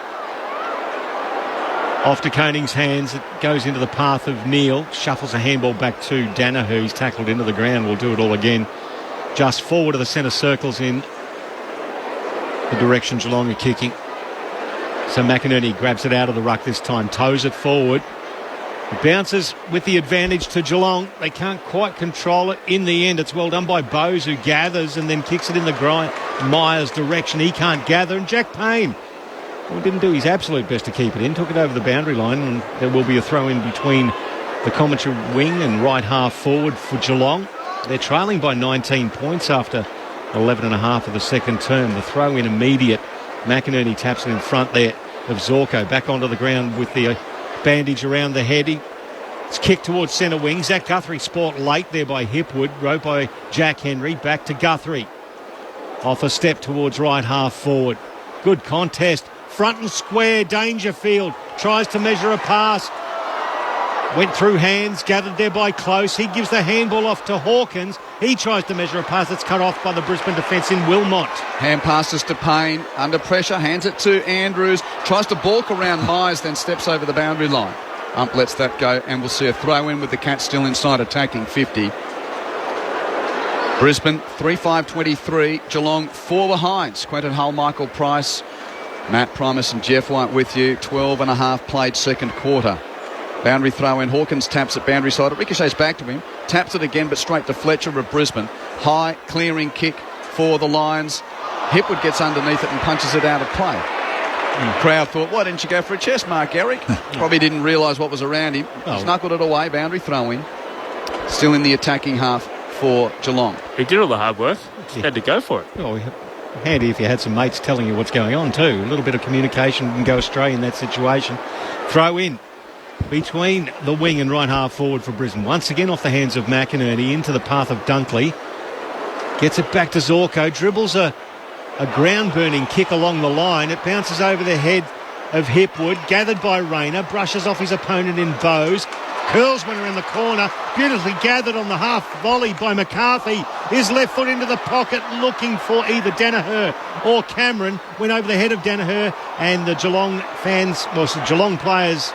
Off to Koenig's hands. It goes into the path of Neil. Shuffles a handball back to Danaher. He's tackled into the ground. We'll do it all again. Just forward of the centre circles in the direction Geelong are kicking. So McInerney grabs it out of the ruck this time. Toes it forward. It bounces with the advantage to Geelong. They can't quite control it. In the end, it's well done by Bowes, who gathers and then kicks it in the grind. Myers' direction. He can't gather. And Jack Payne, well, didn't do his absolute best to keep it in. Took it over the boundary line, and there will be a throw in between the commentary wing and right half forward for Geelong. They're trailing by 19 points after 11 and a half of the second term. The throw in immediate. McInerney taps it in front there of Zorko. Back onto the ground with the bandage around the head. It's kicked towards centre wing. Zach Guthrie sport late there by Hipwood. Rowed by Jack Henry. Back to Guthrie. Off a step towards right half forward. Good contest. Front and square. Dangerfield tries to measure a pass. Went through hands. Gathered there by Close. He gives the handball off to Hawkins. He tries to measure a pass that's cut off by the Brisbane defence in Wilmot. Hand passes to Payne. Under pressure. Hands it to Andrews. Tries to balk around Myers, then steps over the boundary line. Ump lets that go, and we'll see a throw in with the Cats still inside attacking 50. Brisbane 3-5-23. Geelong 4 behinds. Quentin Hull, Michael Price, Matt Primus and Jeff White with you. 12 and a half played second quarter. Boundary throw in. Hawkins taps it boundary side. It ricochets back to him. Taps it again, but straight to Fletcher of Brisbane. High clearing kick for the Lions. Hipwood gets underneath it and punches it out of play. Crowd thought, why didn't you go for a chest mark, Eric? Probably didn't realise what was around him. He's knuckled it away. Boundary throw in. Still in the attacking half for Geelong. He did all the hard work. He had to go for it. Oh, handy if you had some mates telling you what's going on too. A little bit of communication can go astray in that situation. Throw in between the wing and right half forward for Brisbane. Once again off the hands of McInerney into the path of Dunkley. Gets it back to Zorko. Dribbles a ground-burning kick along the line. It bounces over the head of Hipwood. Gathered by Rayner. Brushes off his opponent in Bowes. Curls one around the corner. Beautifully gathered on the half volley by McCarthy. His left foot into the pocket, looking for either Danaher or Cameron. Went over the head of Danaher, and the Geelong fans, well, Geelong players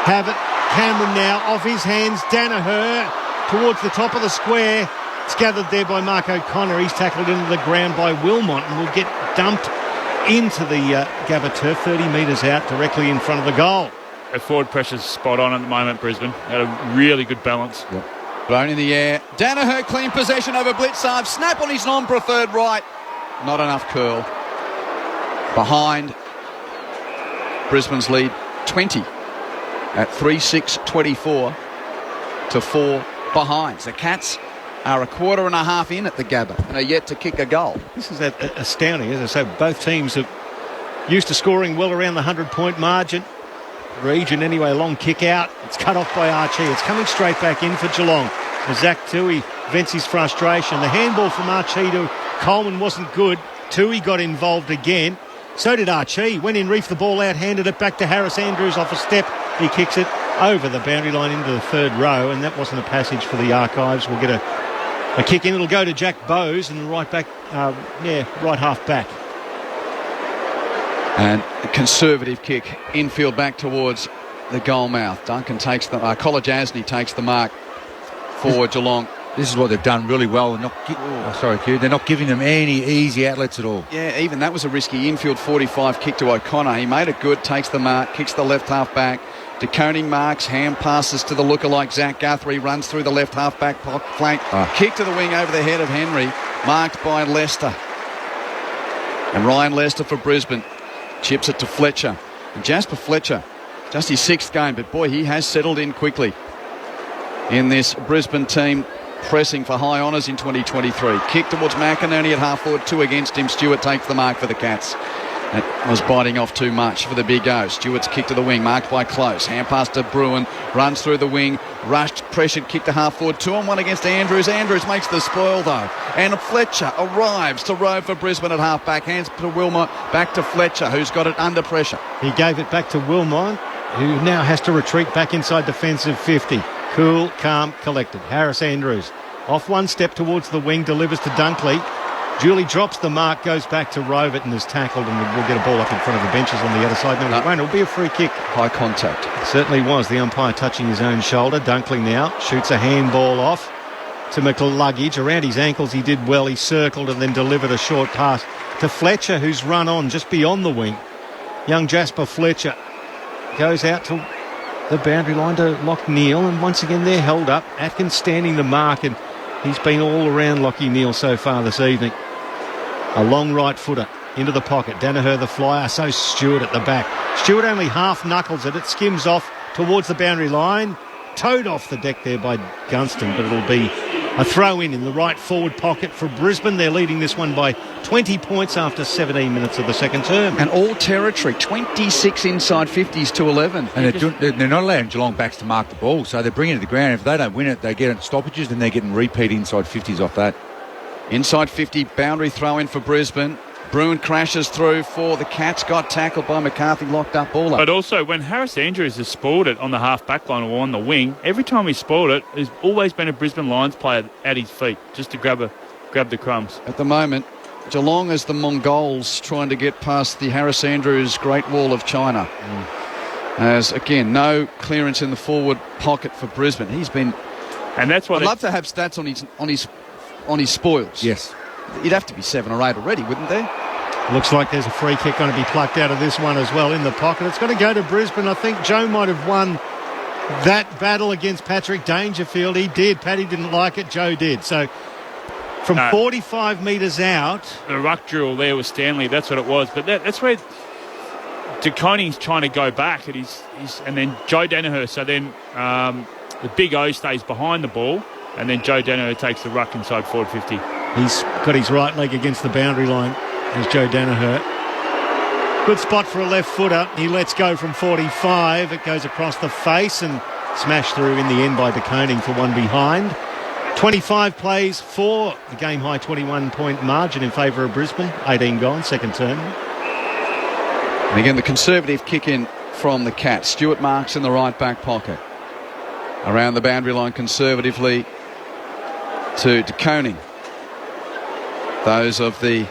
have it. Cameron now off his hands. Danaher towards the top of the square. It's gathered there by Mark O'Connor. He's tackled into the ground by Wilmot and will get dumped into the Gabba turf 30 metres out directly in front of the goal. Their forward pressure's spot on at the moment, Brisbane. Had a really good balance. Yep. Blown in the air. Danaher clean possession over Blitzarve. Snap on his non-preferred right. Not enough curl. Behind. Brisbane's lead 20 at 3-6-24 to 4 behinds. The Cats are a quarter and a half in at the Gabba and are yet to kick a goal. This is astounding, as I say. Both teams are used to scoring well around the 100-point margin. Region anyway, long kick out. It's cut off by Archie. It's coming straight back in for Geelong. As Zach Tui vents his frustration. The handball from Archie to Coleman wasn't good. Tui got involved again. So did Archie. Went in, reefed the ball out, handed it back to Harris Andrews off a step. He kicks it over the boundary line into the third row, and that wasn't a passage for the archives. We'll get a kick in. It'll go to Jack Bowes and right back, right half back. And a conservative kick infield back towards the goal mouth. Duncan takes the Kolajasny takes the mark for Geelong. This is what they've done really well. They're not giving them any easy outlets at all. Yeah, even that was a risky infield 45 kick to O'Connor. He made it good, takes the mark, kicks the left half back. DeConing marks, hand passes to the lookalike Zach Guthrie, runs through the left half back flank. Kick to the wing over the head of Henry, marked by Lester. And Ryan Lester for Brisbane. Chips it to Fletcher. And Jasper Fletcher, just his 6th game, but boy, he has settled in quickly in this Brisbane team, pressing for high honours in 2023. Kick towards McInerney at half forward, 2 against him. Stewart takes the mark for the Cats. That was biting off too much for the Big O. Stewart's kick to the wing, marked by Close. Hand pass to Bruin, runs through the wing, rushed, pressured, kick to half forward, 2-on-1 against Andrews. Andrews makes the spoil though. And Fletcher arrives to row for Brisbane at half back. Hands to Wilmot, back to Fletcher, who's got it under pressure. He gave it back to Wilmot, who now has to retreat back inside defensive 50. Cool, calm, collected. Harris Andrews off one step towards the wing, delivers to Dunkley. Julie drops the mark, goes back to Rovett and is tackled, and we'll get a ball up in front of the benches on the other side. No, it won't. It'll be a free kick. High contact. It certainly was. The umpire touching his own shoulder. Dunkley now shoots a handball off to McLuggage. Around his ankles he did well. He circled and then delivered a short pass to Fletcher, who's run on just beyond the wing. Young Jasper Fletcher goes out to the boundary line to Lockneil, and once again they're held up. Atkins standing the mark, and he's been all around Lockie Neal so far this evening. A long right footer into the pocket. Danaher the flyer, so Stewart at the back. Stewart only half knuckles it. It skims off towards the boundary line. Towed off the deck there by Gunston, but it'll be a throw in the right forward pocket for Brisbane. They're leading this one by 20 points after 17 minutes of the second term. And all territory, 26 inside 50s to 11. And they're not allowing Geelong backs to mark the ball, so they're bringing it to the ground. If they don't win it, they get it stoppages, and they're getting repeat inside 50s off that. Inside 50, boundary throw in for Brisbane. Bruin crashes through for the Cats, got tackled by McCarthy, locked up ball up. But also, when Harris Andrews has spoiled it on the half-back line or on the wing, every time he's spoiled it, there's always been a Brisbane Lions player at his feet just to grab the crumbs. At the moment, Geelong is the Mongols trying to get past the Harris Andrews Great Wall of China. As, again, no clearance in the forward pocket for Brisbane. He's been... And that's what I'd love to have stats on his spoils. Yes. You'd have to be 7 or 8 already, wouldn't there? Looks like there's a free kick going to be plucked out of this one as well in the pocket. It's going to go to Brisbane. I think Joe might have won that battle against Patrick Dangerfield. He did. Paddy didn't like it. Joe did. So from 45 metres out... The ruck drill there was Stanley. That's what it was. But that's where De Koning's trying to go back. And then Joe Danaher. So then the big O stays behind the ball. And then Joe Danaher takes the ruck inside forward 50. He's got his right leg against the boundary line. There's Joe Danaher. Good spot for a left footer. He lets go from 45. It goes across the face and smashed through in the end by De Koning for one behind. 25 plays for the game-high 21-point margin in favour of Brisbane. 18 gone, second term. And again, the conservative kick in from the Cats. Stewart marks in the right back pocket. Around the boundary line conservatively to De Koning. Those of the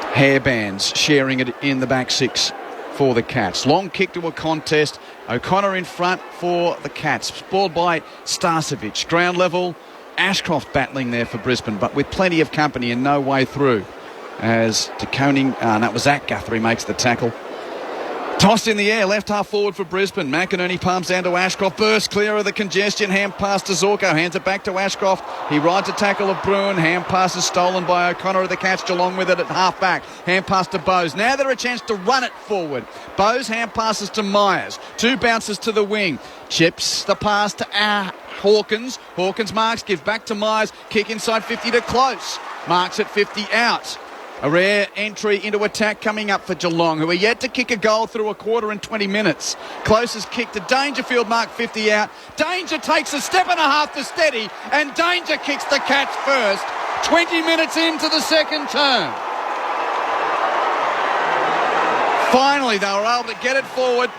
hairbands sharing it in the back six for the Cats. Long kick to a contest. O'Connor in front for the Cats. Ball by Starcevic. Ground level. Ashcroft battling there for Brisbane, but with plenty of company and no way through. As De Koning, that was Zach Guthrie makes the tackle. Tossed in the air, left half forward for Brisbane. McInerney palms down to Ashcroft. Burst clear of the congestion. Hand pass to Zorko. Hands it back to Ashcroft. He rides a tackle of Bruin. Hand pass is stolen by O'Connor of the Cats. Geelong with it at half back. Hand pass to Bowes. Now they're a chance to run it forward. Bowes hand passes to Myers. 2 bounces to the wing. Chips the pass to Hawkins. Hawkins marks, gives back to Myers. Kick inside 50 to Close. Marks at 50 out. A rare entry into attack coming up for Geelong, who are yet to kick a goal through a quarter in 20 minutes. Closest kick to Dangerfield, mark 50 out. Danger takes a step and a half to steady, and Danger kicks the Cats first. 20 minutes into the second term. Finally, they were able to get it forward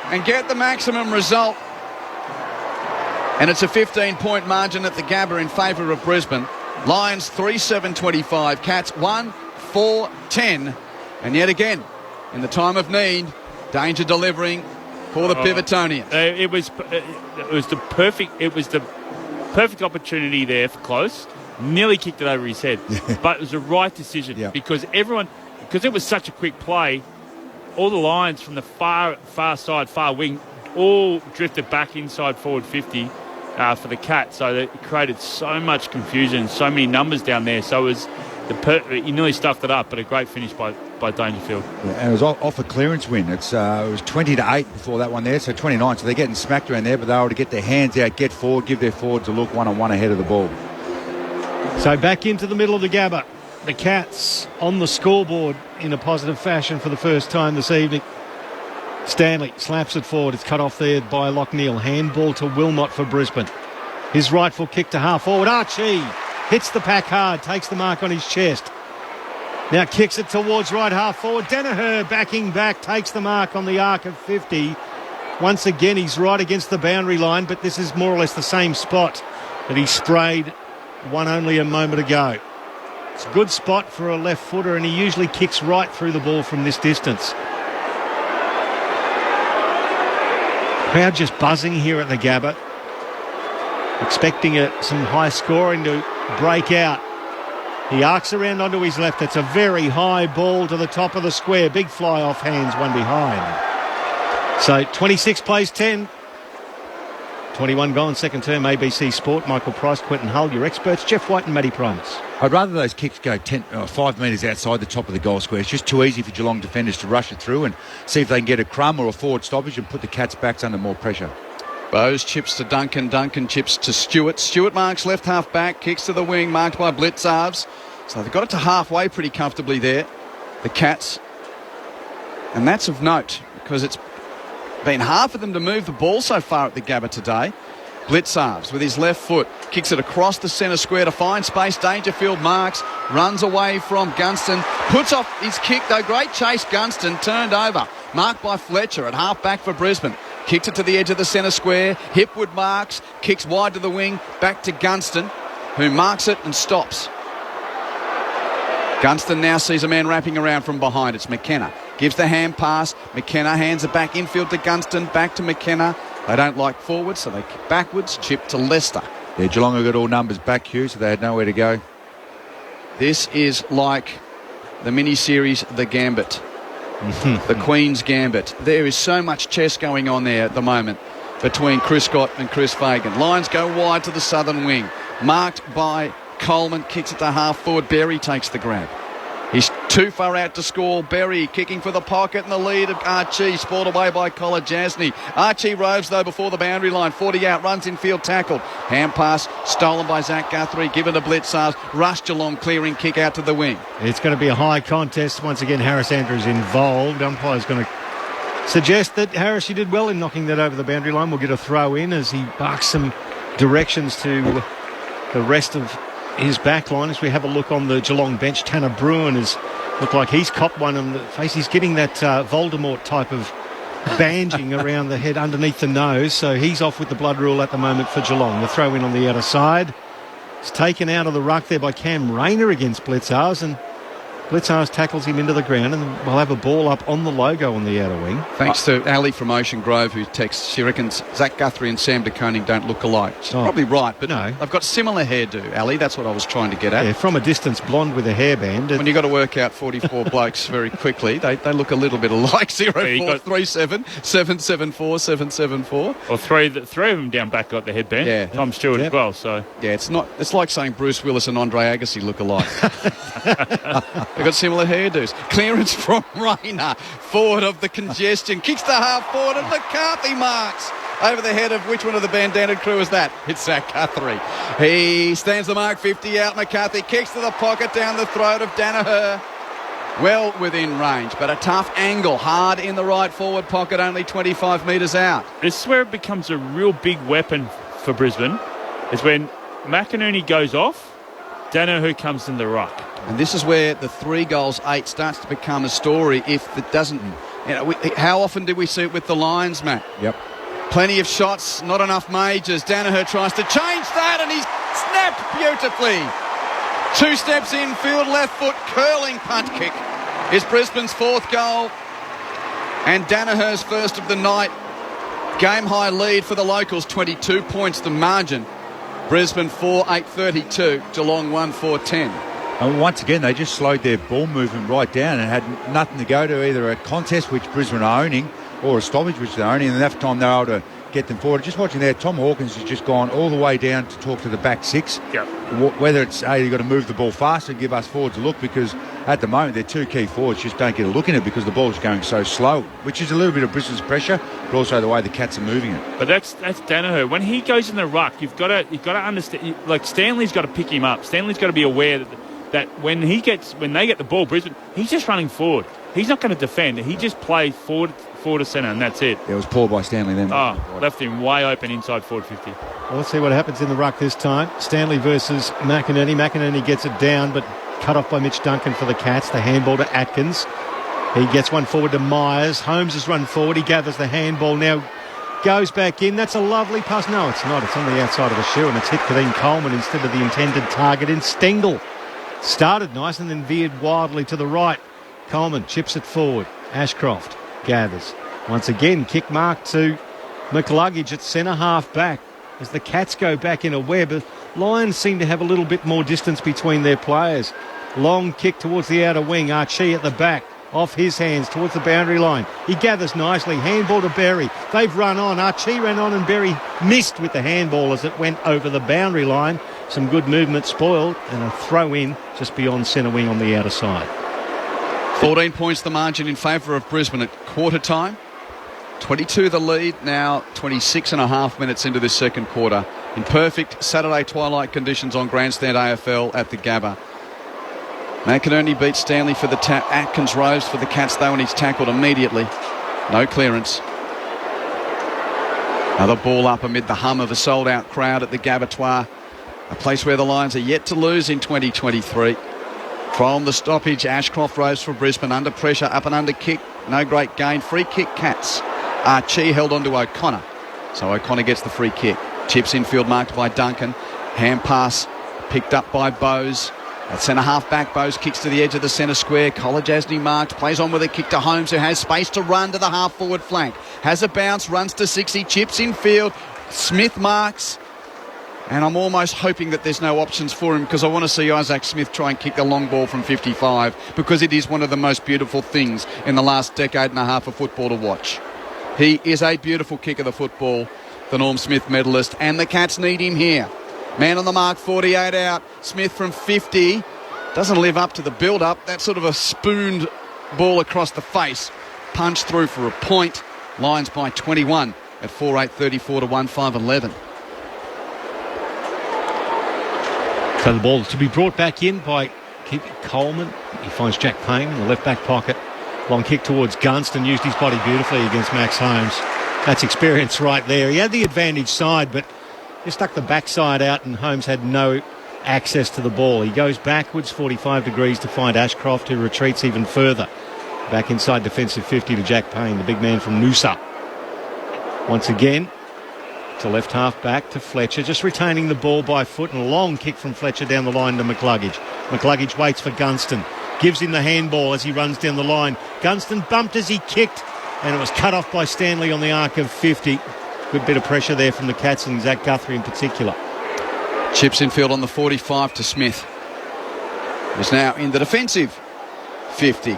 and get the maximum result. And it's a 15-point margin at the Gabba in favour of Brisbane. Lions 3-7-25, Cats 1-4-10, and yet again, in the time of need, Danger delivering for the Pivotonians. It was the perfect opportunity there for Close. Nearly kicked it over his head, but it was the right decision because it was such a quick play. All the Lions from the far side, far wing, all drifted back inside forward 50. For the Cats, so that it created so much confusion, so many numbers down there. So it was he nearly stuffed it up, but a great finish by Dangerfield. Yeah, and it was off a clearance win. It was 20-8 before that one there, so 29. So they're getting smacked around there, but they were able to get their hands out, get forward, give their forwards a look one-on-one ahead of the ball. So back into the middle of the Gabba, the Cats on the scoreboard in a positive fashion for the first time this evening. Stanley slaps it forward. It's cut off there by Lockneil. Handball to Wilmot for Brisbane. His rightful kick to half forward. Archie hits the pack hard, takes the mark on his chest. Now kicks it towards right half forward. Danaher backing back, takes the mark on the arc of 50. Once again, he's right against the boundary line, but this is more or less the same spot that he sprayed one only a moment ago. It's a good spot for a left footer, and he usually kicks right through the ball from this distance. Crowd just buzzing here at the Gabba, expecting some high scoring to break out. He arcs around onto his left. It's a very high ball to the top of the square. Big fly off hands, one behind. So 26 plays 10. 21 gone, second term, ABC Sport. Michael Price, Quentin Hull, your experts. Jeff White and Matty Primus. I'd rather those kicks go 5 metres outside the top of the goal square. It's just too easy for Geelong defenders to rush it through and see if they can get a crumb or a forward stoppage and put the Cats' backs under more pressure. Bowes chips to Duncan. Duncan chips to Stewart. Stewart marks left half back. Kicks to the wing, marked by Blitzarves. So they've got it to halfway pretty comfortably there, the Cats. And that's of note because it's been hard for them to move the ball so far at the Gabba today. Blitzarves with his left foot kicks it across the centre square to find space. Dangerfield marks, runs away from Gunston, puts off his kick though. Great chase, Gunston turned over, marked by Fletcher at half back for Brisbane. Kicked it to the edge of the centre square. Hipwood marks, kicks wide to the wing, back to Gunston, who marks it and stops. Gunston now sees a man wrapping around from behind. It's McKenna. Gives the hand pass. McKenna hands it back infield to Gunston. Back to McKenna. They don't like forward, so they kick backwards. Chip to Leicester. Yeah, Geelong have got all numbers back, Hugh, so they had nowhere to go. This is like the mini-series The Gambit. The Queen's Gambit. There is so much chess going on there at the moment between Chris Scott and Chris Fagan. Lines go wide to the southern wing. Marked by Coleman, kicks it to half forward. Berry takes the grab. He's too far out to score. Berry kicking for the pocket and the lead of Archie. Spoiled away by Collar Jasny. Archie roves though before the boundary line. 40 out, runs in field, tackled. Hand pass stolen by Zach Guthrie. Given to Blitzarves. Rush Geelong, clearing kick out to the wing. It's going to be a high contest. Once again, Harris Andrews involved. Umpire's going to suggest that Harris, you did well in knocking that over the boundary line. We'll get a throw in as he barks some directions to the rest of his back line. As we have a look on the Geelong bench, Tanner Bruin has looked like he's copped one on the face. He's getting that Voldemort type of bandaging around the head underneath the nose, so he's off with the blood rule at the moment for Geelong. The throw in on the outer side. It's taken out of the ruck there by Cam Rayner against Blitzarves, and Blitzarves tackles him into the ground, and we'll have a ball up on the logo on the outer wing. Thanks to Ali from Ocean Grove, who texts, she reckons Zach Guthrie and Sam De Koning don't look alike. She's probably right, but no, they've got similar hairdo, Ali. That's what I was trying to get at. Yeah, from a distance, blonde with a hairband. When you've got to work out 44 blokes very quickly, they look a little bit alike. 0437 774 774. Or three of them down back got the headband. Yeah. Tom Stewart as well. So yeah, it's like saying Bruce Willis and Andre Agassi look alike. They've got similar hairdos. Clearance from Rayner, forward of the congestion, kicks the half forward, and McCarthy marks over the head of which one of the bandana crew is that? It's Zach Guthrie. He stands the mark, 50 out. McCarthy kicks to the pocket down the throat of Danaher. Well within range, but a tough angle, hard in the right forward pocket, only 25 metres out. This is where it becomes a real big weapon for Brisbane, is when McInerney goes off, Danaher comes in the ruck. And this is where the 3 goals 8 starts to become a story if it doesn't. You know, how often did we see it with the Lions, Matt? Yep. Plenty of shots, not enough majors. Danaher tries to change that and he's snapped beautifully. 2 steps in, field left foot, curling punt kick is Brisbane's 4th goal. And Danaher's first of the night. Game high lead for the locals, 22 points the margin. Brisbane 4-8-32, Geelong 1-4-10. And once again, they just slowed their ball movement right down and had nothing to go to, either a contest, which Brisbane are owning, or a stoppage, which they're owning, and enough time they're able to get them forward. Just watching there, Tom Hawkins has just gone all the way down to talk to the back 6. Yep. Whether it's, you've got to move the ball faster and give us forwards a look, because at the moment, their 2 key forwards just don't get a look in it because the ball's going so slow, which is a little bit of Brisbane's pressure, but also the way the Cats are moving it. But that's Danaher. When he goes in the ruck, you've got to understand, like Stanley's got to pick him up. Stanley's got to be aware that when they get the ball, Brisbane, he's just running forward. He's not going to defend. He just plays forward to centre, and that's it. It was poor by Stanley then. Left him way open inside forward 50. Well, let's see what happens in the ruck this time. Stanley versus McInerney. McInerney gets it down, but cut off by Mitch Duncan for the Cats. The handball to Atkins. He gets one forward to Myers. Holmes has run forward. He gathers the handball now. Goes back in. That's a lovely pass. No, it's not. It's on the outside of the shoe, and it's hit Kadeem Coleman instead of the intended target in Stengel. Started nice and then veered wildly to the right. Coleman chips it forward. Ashcroft gathers. Once again, kick mark to McLuggage at centre half back. As the Cats go back in a web, Lions seem to have a little bit more distance between their players. Long kick towards the outer wing. Archie at the back. Off his hands towards the boundary line. He gathers nicely. Handball to Berry. They've run on. Archie ran on and Berry missed with the handball as it went over the boundary line. Some good movement spoiled and a throw in just beyond centre wing on the outer side. 14 points the margin in favour of Brisbane at quarter time. 22 the lead, now 26 and a half minutes into this second quarter. In perfect Saturday twilight conditions on Grandstand AFL at the Gabba. McInerney beats Stanley for the tap. Atkins rose for the Cats though, and he's tackled immediately. No clearance. Another ball up amid the hum of a sold-out crowd at the Gabatoir, a place where the Lions are yet to lose in 2023. From the stoppage, Ashcroft rose for Brisbane. Under pressure, up and under kick. No great gain. Free kick, Cats. Archie held on to O'Connor. So O'Connor gets the free kick. Chips infield marked by Duncan. Hand pass picked up by Bowes. At centre half back, Bowes kicks to the edge of the centre square. Kolodjasny marked, plays on with a kick to Holmes, who has space to run to the half forward flank. Has a bounce, runs to 60, chips infield. Smith marks. And I'm almost hoping that there's no options for him, because I want to see Isaac Smith try and kick the long ball from 55, because it is one of the most beautiful things in the last decade and a half of football to watch. He is a beautiful kick of the football, the Norm Smith medalist, and the Cats need him here. Man on the mark, 48 out. Smith from 50. Doesn't live up to the build-up. That's sort of a spooned ball across the face. Punch through for a point. Lions by 21 at 4-8-34 to 1-5-11. So the ball to be brought back in by Coleman. He finds Jack Payne in the left back pocket. Long kick towards Gunston. Used his body beautifully against Max Holmes. That's experience right there. He had the advantage side, but he stuck the backside out and Holmes had no access to the ball. He goes backwards 45 degrees to find Ashcroft, who retreats even further. Back inside defensive 50 to Jack Payne, the big man from Noosa. Once again, to left half back to Fletcher, just retaining the ball by foot, and a long kick from Fletcher down the line to McLuggage. McLuggage waits for Gunston, gives him the handball as he runs down the line. Gunston bumped as he kicked, and it was cut off by Stanley on the arc of 50. Good bit of pressure there from the Cats and Zach Guthrie in particular. Chips infield on the 45 to Smith. Is now in the defensive 50.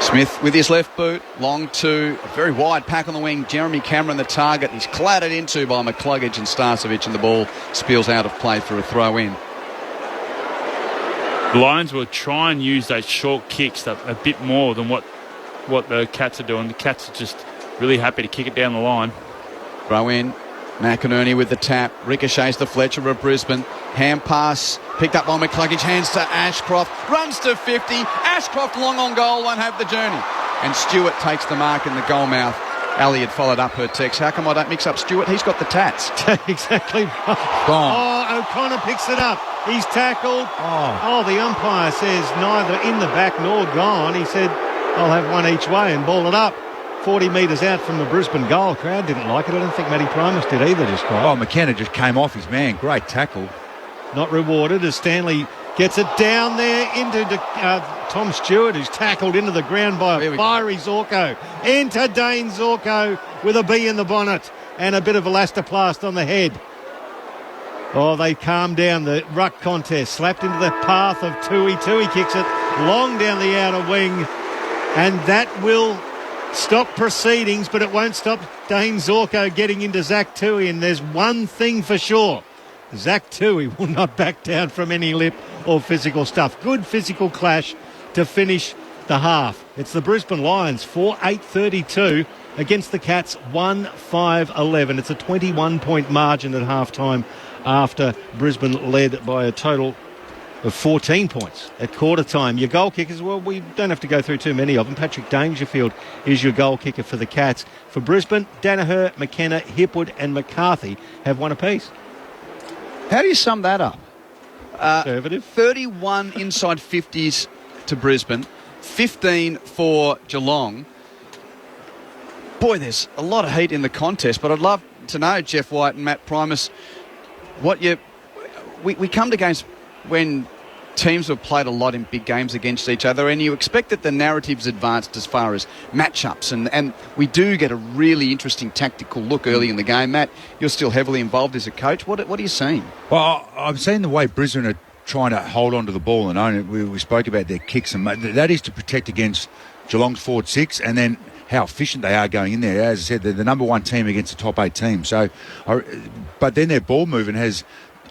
Smith with his left boot, long to a very wide pack on the wing. Jeremy Cameron the target. He's clattered into by McCluggage and Starcevic, and the ball spills out of play for a throw in. The Lions will try and use those short kicks a bit more than what the Cats are doing. The Cats are just really happy to kick it down the line. Throw in. McInerney with the tap. Ricochets to Fletcher of Brisbane. Hand pass picked up by McCluggage. Hands to Ashcroft. Runs to 50. Ashcroft long on goal. Won't have the journey. And Stewart takes the mark in the goal mouth. Ali had followed up her text. How come I don't mix up Stewart? He's got the tats. Exactly right. Gone. Oh, O'Connor picks it up. He's tackled. Oh, the umpire says neither in the back nor gone. He said, I'll have one each way and ball it up. 40 metres out from the Brisbane goal. Crowd didn't like it. I don't think Matty Primus did either just quite. Oh, McKenna just came off his man. Great tackle. Not rewarded as Stanley gets it down there into Tom Stewart, who's tackled into the ground by a fiery Zorko. Enter Dane Zorko with a bee in the bonnet and a bit of elastoplast on the head. Oh, they calm down the ruck contest. Slapped into the path of Tui. Tui kicks it long down the outer wing, and that will stop proceedings, but it won't stop Dane Zorko getting into Zach Tui. And there's one thing for sure. Zach Tui will not back down from any lip or physical stuff. Good physical clash to finish the half. It's the Brisbane Lions 4-8-32 against the Cats 1-5-11. It's a 21-point margin at halftime after Brisbane led by a total of 14 points at quarter time. Your goal kickers, well, we don't have to go through too many of them. Patrick Dangerfield is your goal kicker for the Cats. For Brisbane, Danaher, McKenna, Hipwood and McCarthy have one apiece. How do you sum that up? Conservative. 31 inside 50s to Brisbane, 15 for Geelong. Boy, there's a lot of heat in the contest, but I'd love to know, Jeff White and Matt Primus, what we come to games when teams have played a lot in big games against each other, and you expect that the narrative's advanced as far as matchups, and we do get a really interesting tactical look early in the game. Matt, you're still heavily involved as a coach. What are you seeing? Well, I've seen the way Brisbane are trying to hold on to the ball and own it. We spoke about their kicks, and that is to protect against Geelong's forward six, and then how efficient they are going in there. As I said, they're the number one team against the top 8 teams. But then their ball movement has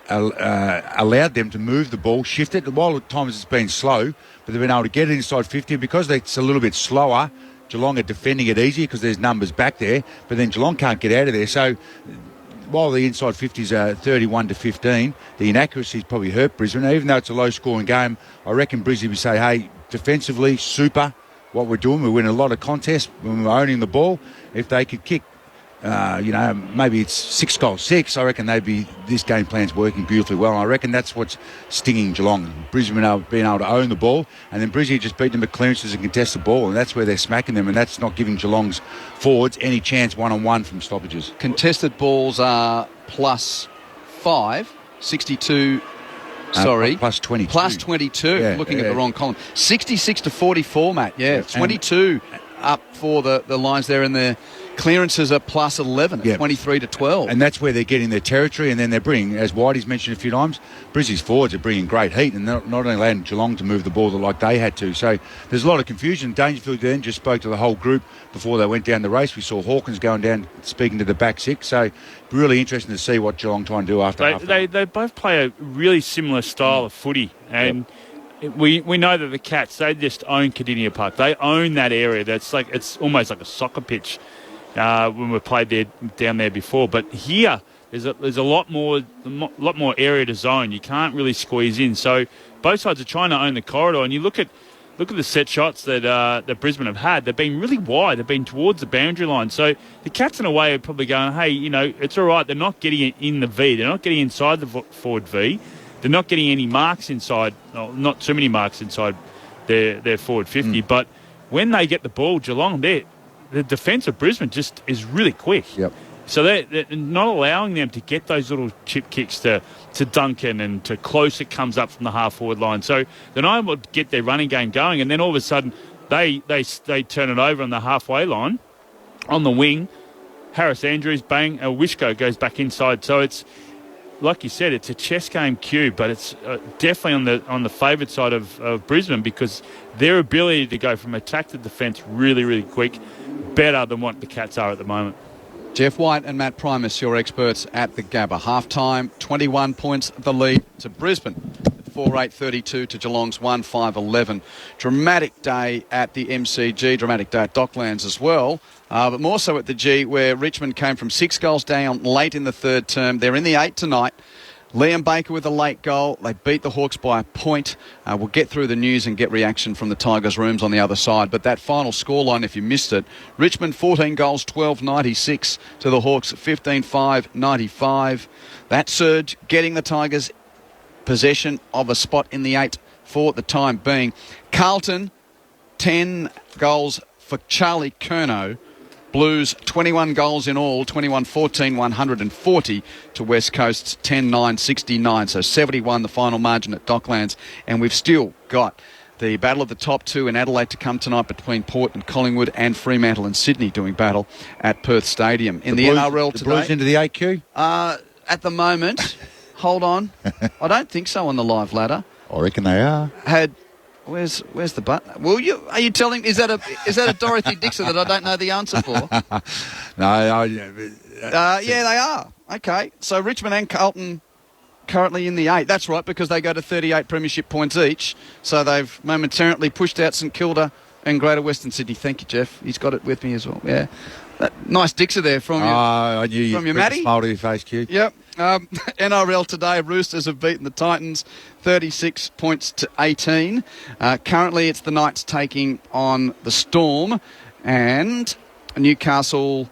allowed them to move the ball, shift it. While at times it's been slow, but they've been able to get it inside 50. Because it's a little bit slower, Geelong are defending it easier because there's numbers back there, but then Geelong can't get out of there. So while the inside 50s are 31-15, the inaccuracies probably hurt Brisbane. Even though it's a low-scoring game, I reckon Brisbane would say, hey, defensively, super, what we're doing. We win a lot of contests when we're owning the ball. If they could kick, maybe it's 6-6, I reckon this game plan's working beautifully well. And I reckon that's what's stinging Geelong. Brisbane are being able to own the ball, and then Brisbane just beat them at clearances and contest the ball, and that's where they're smacking them, and that's not giving Geelong's forwards any chance one-on-one from stoppages. Contested balls are +5, 62... plus 22. Plus 22, looking at the wrong column. 66-44, Matt. Yeah, 22 up for the Lions there, and the clearances are +11 at 23-12. And that's where they're getting their territory, and then they're bringing, as Whitey's mentioned a few times, Brisbane's forwards are bringing great heat, and not only allowing Geelong to move the ball like they had to. So there's a lot of confusion. Dangerfield then just spoke to the whole group before they went down the race. We saw Hawkins going down, speaking to the back six. So really interesting to see what Geelong try and do after half. They both play a really similar style of footy, and we know that the Cats, they just own Cardinia Park. They own that area. It's almost like a soccer pitch when we played down there before. But here, there's a lot more area to zone. You can't really squeeze in. So both sides are trying to own the corridor. And you look at the set shots that Brisbane have had. They've been really wide. They've been towards the boundary line. So the Cats, in a way, are probably going, hey, it's all right. They're not getting it in the V. They're not getting inside the forward V. They're not getting any marks inside, not too many marks inside their forward 50. But when they get the ball, Geelong, the defence of Brisbane just is really quick. Yep. So they're not allowing them to get those little chip kicks to Duncan and to Close. It comes up from the half-forward line. So they're not able to get their running game going, and then all of a sudden they turn it over on the halfway line, on the wing. Harris Andrews, bang, Wishko goes back inside. So it's, like you said, it's a chess game, Q, but it's definitely on the favoured side of Brisbane, because their ability to go from attack to defence really, really quick, better than what the Cats are at the moment. Jeff White and Matt Primus, your experts at the Gabba. Half-time, 21 points the lead to Brisbane. 4-8-32 to Geelong's 1-5-11. Dramatic day at the MCG, dramatic day at Docklands as well, but more so at the G, where Richmond came from 6 goals down late in the third term. They're in the 8 tonight. Liam Baker with a late goal. They beat the Hawks by a point. We'll get through the news and get reaction from the Tigers' rooms on the other side. But that final scoreline, if you missed it, Richmond 14 goals, 12-96 to the Hawks 15-5-95. That surge getting the Tigers possession of a spot in the 8 for the time being. Carlton, 10 goals for Charlie Curnow. Blues, 21 goals in all, 21-14, 140 to West Coast's 10-9-69. So 71 the final margin at Docklands. And we've still got the battle of the top 2 in Adelaide to come tonight between Port and Collingwood, and Fremantle and Sydney doing battle at Perth Stadium. In the Blues, NRL today... The Blues into the 8Q? At the moment, hold on. I don't think so on the live ladder. I reckon they are. Where's the button? Are you telling? Is that a Dorothy Dixon that I don't know the answer for? No. Yeah, they are. Okay, so Richmond and Carlton currently in the 8. That's right, because they go to 38 premiership points each. So they've momentarily pushed out St Kilda and Greater Western Sydney. Thank you, Jeff. He's got it with me as well. Yeah, nice Dixer there from you. I knew from your Matty. Smile to your face, Q. Yep. NRL today, Roosters have beaten the Titans 36 points to 18. Currently, it's the Knights taking on the Storm, and Newcastle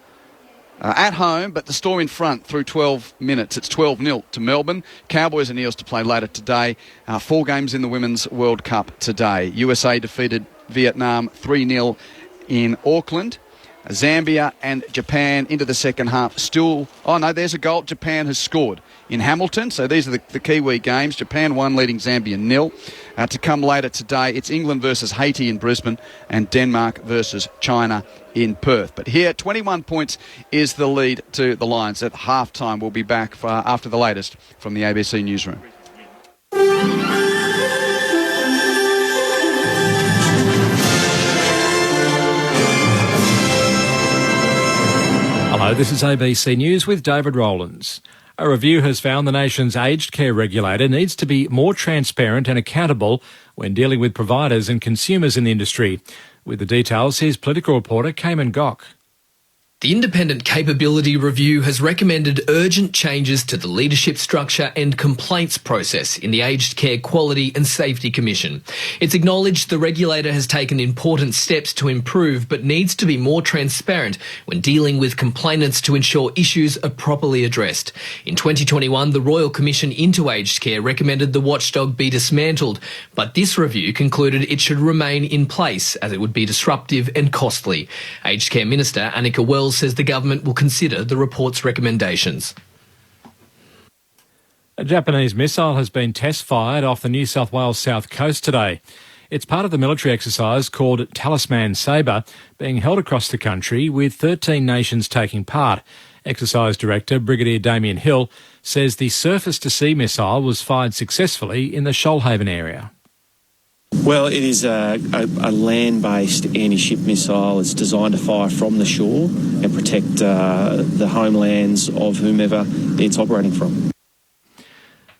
at home, but the Storm in front through 12 minutes. It's 12-0 to Melbourne. Cowboys and Eels to play later today. 4 games in the Women's World Cup today. USA defeated Vietnam 3-0 in Auckland. Zambia and Japan into the second half. Still, there's a goal. Japan has scored in Hamilton. So these are the Kiwi games. Japan 1 leading Zambia 0. To come later today, it's England versus Haiti in Brisbane and Denmark versus China in Perth. But here, 21 points is the lead to the Lions at half-time. We'll be back after the latest from the ABC Newsroom. Hello, this is ABC News with David Rowlands. A review has found the nation's aged care regulator needs to be more transparent and accountable when dealing with providers and consumers in the industry. With the details, here's political reporter Cayman Gock. The Independent Capability Review has recommended urgent changes to the leadership structure and complaints process in the Aged Care Quality and Safety Commission. It's acknowledged the regulator has taken important steps to improve but needs to be more transparent when dealing with complainants to ensure issues are properly addressed. In 2021, the Royal Commission into Aged Care recommended the watchdog be dismantled, but this review concluded it should remain in place as it would be disruptive and costly. Aged Care Minister Annika Wells says the government will consider the report's recommendations. A Japanese missile has been test-fired off the New South Wales south coast today. It's part of the military exercise called Talisman Sabre, being held across the country with 13 nations taking part. Exercise Director Brigadier Damien Hill says the surface-to-sea missile was fired successfully in the Shoalhaven area. Well, it is a land-based anti-ship missile. It's designed to fire from the shore and protect the homelands of whomever it's operating from.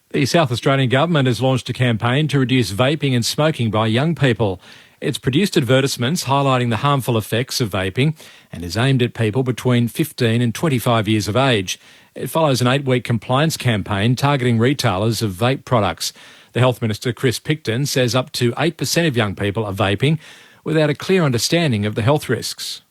The South Australian Government has launched a campaign to reduce vaping and smoking by young people. It's produced advertisements highlighting the harmful effects of vaping and is aimed at people between 15 and 25 years of age. It follows an 8-week compliance campaign targeting retailers of vape products. The Health Minister, Chris Picton, says up to 8% of young people are vaping without a clear understanding of the health risks.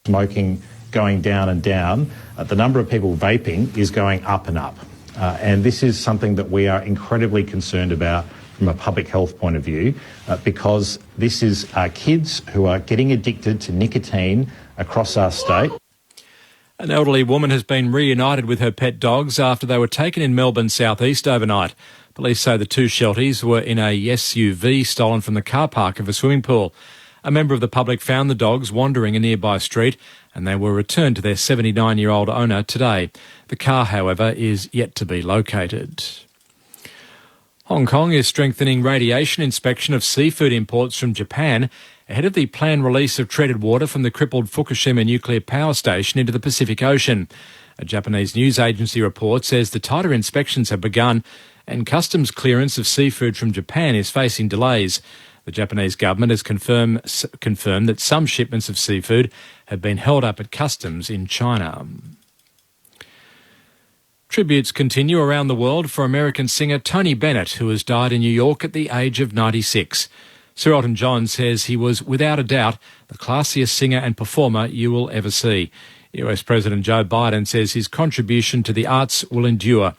Smoking going down and down, the number of people vaping is going up and up. And this is something that we are incredibly concerned about from a public health point of view, because this is kids who are getting addicted to nicotine across our state. An elderly woman has been reunited with her pet dogs after they were taken in Melbourne's southeast overnight. Police say the two Shelties were in a SUV stolen from the car park of a swimming pool. A member of the public found the dogs wandering a nearby street and they were returned to their 79-year-old owner today. The car, however, is yet to be located. Hong Kong is strengthening radiation inspection of seafood imports from Japan ahead of the planned release of treated water from the crippled Fukushima nuclear power station into the Pacific Ocean. A Japanese news agency report says the tighter inspections have begun and customs clearance of seafood from Japan is facing delays. The Japanese government has confirmed that some shipments of seafood have been held up at customs in China. Tributes continue around the world for American singer Tony Bennett, who has died in New York at the age of 96. Sir Elton John says he was, without a doubt, the classiest singer and performer you will ever see. US President Joe Biden says his contribution to the arts will endure.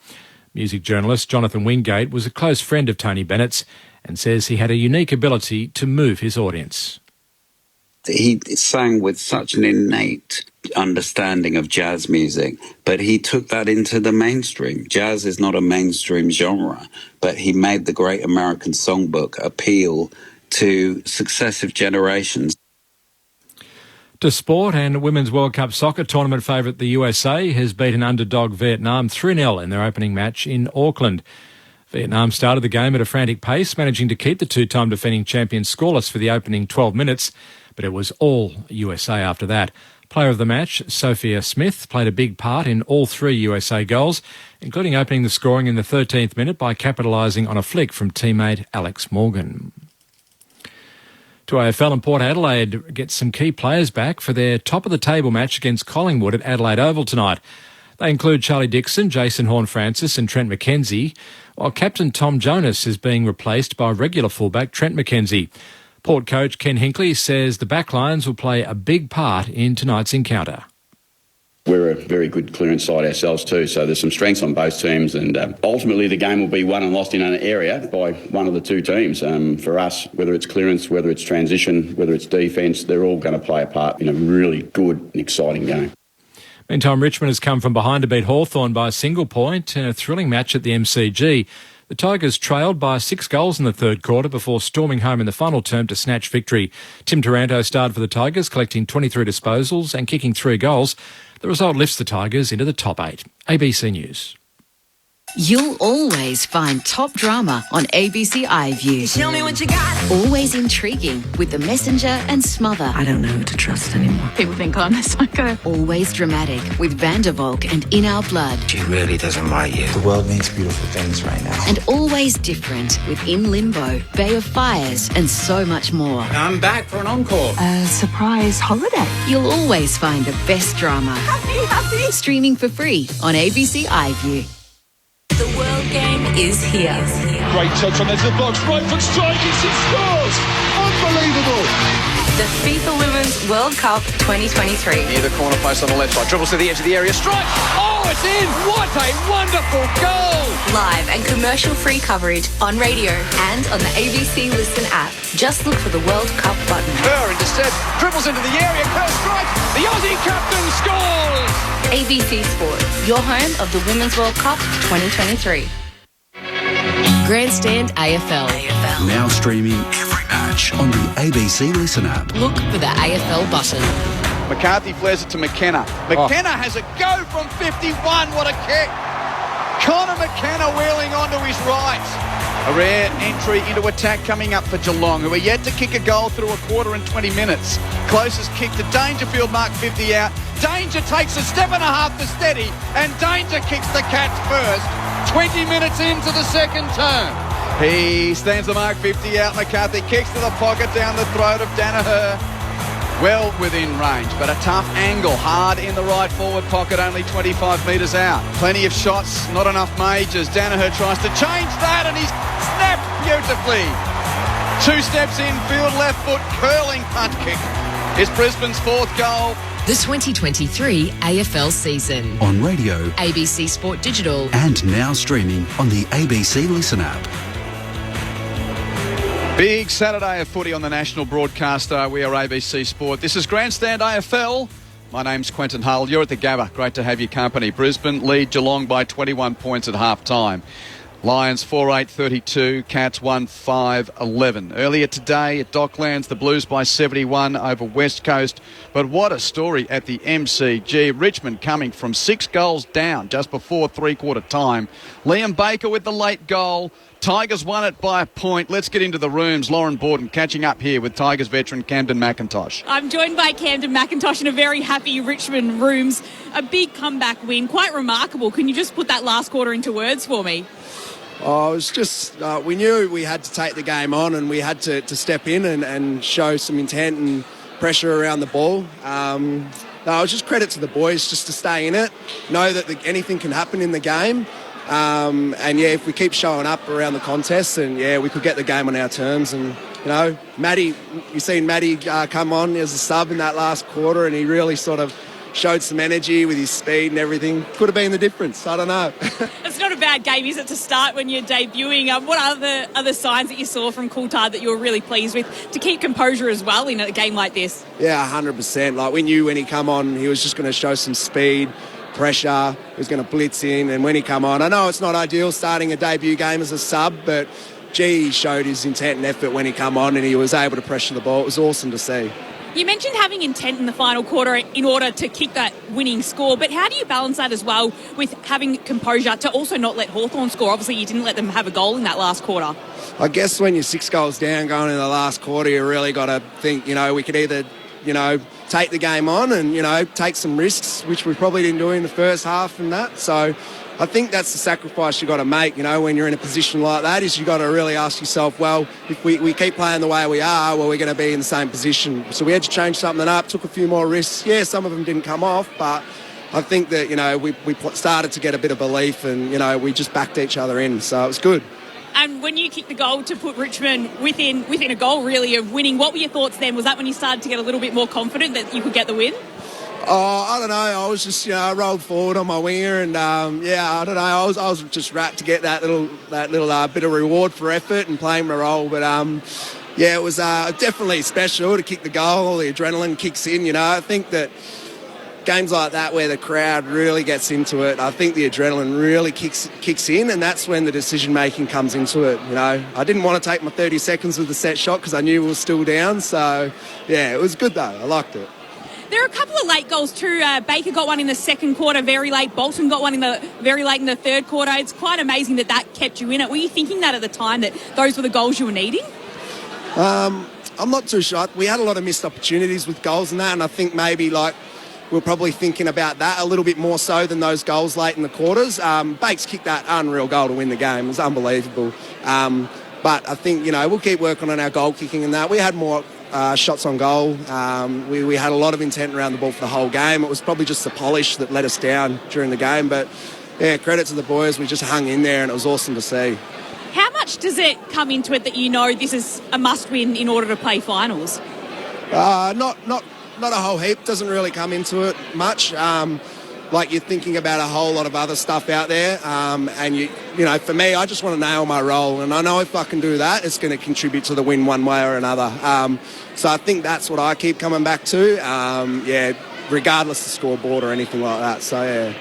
Music journalist Jonathan Wingate was a close friend of Tony Bennett's and says he had a unique ability to move his audience. He sang with such an innate understanding of jazz music, but he took that into the mainstream. Jazz is not a mainstream genre, but he made the Great American Songbook appeal to successive generations. To sport, and Women's World Cup soccer tournament favourite the USA has beaten underdog Vietnam 3-0 in their opening match in Auckland. Vietnam started the game at a frantic pace, managing to keep the two-time defending champions scoreless for the opening 12 minutes, but it was all USA after that. Player of the match, Sophia Smith, played a big part in all 3 USA goals, including opening the scoring in the 13th minute by capitalising on a flick from teammate Alex Morgan. To AFL, and Port Adelaide get some key players back for their top-of-the-table match against Collingwood at Adelaide Oval tonight. They include Charlie Dixon, Jason Horne-Francis and Trent McKenzie, while captain Tom Jonas is being replaced by regular fullback Trent McKenzie. Port coach Ken Hinkley says the backlines will play a big part in tonight's encounter. We're a very good clearance side ourselves too, so there's some strengths on both teams, and ultimately the game will be won and lost in an area by one of the two teams. For us, whether it's clearance, whether it's transition, whether it's defence, they're all going to play a part in a really good and exciting game. Meantime, Richmond has come from behind to beat Hawthorn by a single point in a thrilling match at the MCG. The Tigers trailed by 6 goals in the third quarter before storming home in the final term to snatch victory. Tim Taranto starred for the Tigers, collecting 23 disposals and kicking 3 goals. The result lifts the Tigers into the top 8. ABC News. You'll always find top drama on ABC iView. Tell me what you got. Always intriguing with The Messenger and Smother. I don't know who to trust anymore. People think I'm a psycho. Always dramatic with Vandervalk and In Our Blood. She really doesn't like you. The world needs beautiful things right now. And always different with In Limbo, Bay of Fires, and so much more. I'm back for an encore. A surprise holiday. You'll always find the best drama. Happy. Streaming for free on ABC iView. The World Game is here. Great touch on the box, right foot strike, it scores! Unbelievable! The FIFA Women's World Cup 2023. Near the corner post on the left side, dribbles to the edge of the area, strike! Oh, it's in! What a wonderful goal! Live and commercial-free coverage on radio and on the ABC Listen app. Just look for the World Cup button. Kerr intercepts, dribbles into the area, Kerr strikes, the Aussie captain scores! ABC Sport, your home of the Women's World Cup 2023. Grandstand AFL. Now streaming every match on the ABC Listen app. Look for the AFL button. McCarthy flares it to McKenna. McKenna has a go from 51. What a kick. Connor McKenna wheeling onto his right. A rare entry into attack coming up for Geelong, who are yet to kick a goal through a quarter and 20 minutes. Closest kick to Dangerfield, mark 50 out. Danger takes a step and a half to steady, and Danger kicks the Cats first. 20 minutes into the second term. He stands the mark 50 out. McCarthy kicks to the pocket down the throat of Danaher. Well within range, but a tough angle, hard in the right forward pocket, only 25 metres out. Plenty of shots, not enough majors. Danaher tries to change that, and he's snapped beautifully. 2 steps in, field left foot, curling punt kick. Is Brisbane's 4th goal. The 2023 AFL season. On radio, ABC Sport Digital. And now streaming on the ABC Listen app. Big Saturday of footy on the national broadcaster. We are ABC Sport. This is Grandstand AFL. My name's Quentin Hull. You're at the Gabba. Great to have your company. Brisbane lead Geelong by 21 points at half-time. Lions 4-8-32, Cats 1-5-11. Earlier today at Docklands, the Blues by 71 over West Coast. But what a story at the MCG. Richmond coming from 6 goals down just before three-quarter time. Liam Baker with the late goal. Tigers won it by a point. Let's get into the rooms. Lauren Borden catching up here with Tigers veteran Camden McIntosh. I'm joined by Camden McIntosh in a very happy Richmond rooms. A big comeback win, quite remarkable. Can you just put that last quarter into words for me? Oh, it was just, we knew we had to take the game on and we had to step in and show some intent and pressure around the ball. No, it was just credit to the boys just to stay in it, know that anything can happen in the game. And yeah, if we keep showing up around the contest, and yeah, we could get the game on our terms. And you know, Matty, you've seen Matty come on as a sub in that last quarter, and he really sort of showed some energy with his speed and everything. Could have been the difference. I don't know. It's not a bad game, is it, to start when you're debuting? What are the other signs that you saw from Coulthard that you were really pleased with to keep composure as well in a game like this? Yeah, 100%. Like, we knew when he come on, he was just going to show some speed, pressure. He was going to blitz in, and when he come on, I know it's not ideal starting a debut game as a sub, but gee, he showed his intent and effort when he come on, and he was able to pressure the ball. It was awesome to see. You mentioned having intent in the final quarter in order to kick that winning score, but how do you balance that as well with having composure to also not let Hawthorn score? Obviously, you didn't let them have a goal in that last quarter. I guess when you're 6 goals down going into the last quarter, you really got to think, you know, we could either, you know, take the game on and, you know, take some risks, which we probably didn't do in the first half and that. So I think that's the sacrifice you got to make, you know, when you're in a position like that, is you got to really ask yourself, well, if we keep playing the way we are, well, we're going to be in the same position. So we had to change something up, took a few more risks. Yeah, some of them didn't come off, but I think that, you know, we started to get a bit of belief and, you know, we just backed each other in. So it was good. And when you kicked the goal to put Richmond within a goal, really, of winning, what were your thoughts then? Was that when you started to get a little bit more confident that you could get the win? Oh, I don't know. I was just, I rolled forward on my winger, and I don't know. I was just rapt to get that little bit of reward for effort and playing my role. But it was definitely special to kick the goal. The adrenaline kicks in. I think that games like that where the crowd really gets into it, I think the adrenaline really kicks in, and that's when the decision making comes into it. I didn't want to take my 30 seconds with the set shot because I knew we were still down. So yeah, it was good though. I liked it. There are a couple of late goals too. Baker got one in the second quarter very late. Bolton got one very late in the third quarter. It's quite amazing that kept you in it. Were you thinking that at the time, that those were the goals you were needing? I'm not too sure. We had a lot of missed opportunities with goals and that, and I think maybe we're probably thinking about that a little bit more so than those goals late in the quarters. Bakes kicked that unreal goal to win the game. It was unbelievable. But I think, we'll keep working on our goal kicking and that. We had more shots on goal. We had a lot of intent around the ball for the whole game. It was probably just the polish that let us down during the game. But, yeah, credit to the boys. We just hung in there and it was awesome to see. How much does it come into it that this is a must-win in order to play finals? Not a whole heap. Doesn't really come into it much. You're thinking about a whole lot of other stuff out there. And for me, I just want to nail my role. And I know if I can do that, it's going to contribute to the win one way or another. So I think that's what I keep coming back to. Regardless of scoreboard or anything like that. So, yeah.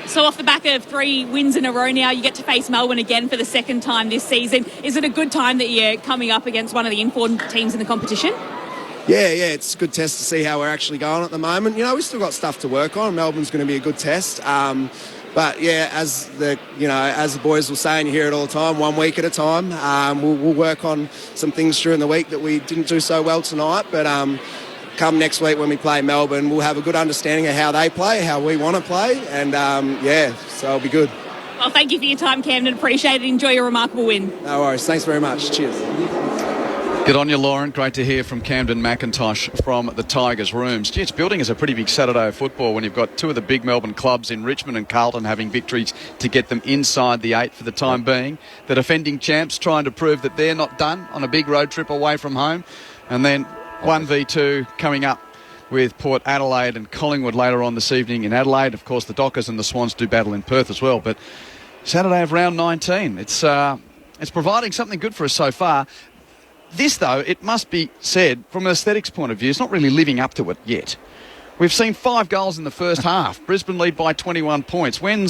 So off the back of 3 wins in a row now, you get to face Melbourne again for the second time this season. Is it a good time that you're coming up against one of the important teams in the competition? Yeah, it's a good test to see how we're actually going at the moment. We've still got stuff to work on. Melbourne's going to be a good test. But yeah, as the boys will say, and you hear it all the time, 1 week at a time. We'll work on some things during the week that we didn't do so well tonight. But come next week when we play Melbourne, we'll have a good understanding of how they play, how we want to play, and so it'll be good. Well, thank you for your time, Camden. Appreciate it. Enjoy your remarkable win. No worries. Thanks very much. Cheers. Good on you, Lauren. Great to hear from Camden McIntosh from the Tigers' rooms. It's building as a pretty big Saturday of football when you've got 2 of the big Melbourne clubs in Richmond and Carlton having victories to get them inside the 8 for the time being. The defending champs trying to prove that they're not done on a big road trip away from home. And then 1v2 coming up with Port Adelaide and Collingwood later on this evening in Adelaide. Of course, the Dockers and the Swans do battle in Perth as well. But Saturday of round 19, it's providing something good for us so far. This, though, it must be said, from an aesthetics point of view, it's not really living up to it yet. We've seen 5 goals in the first half. Brisbane lead by 21 points. When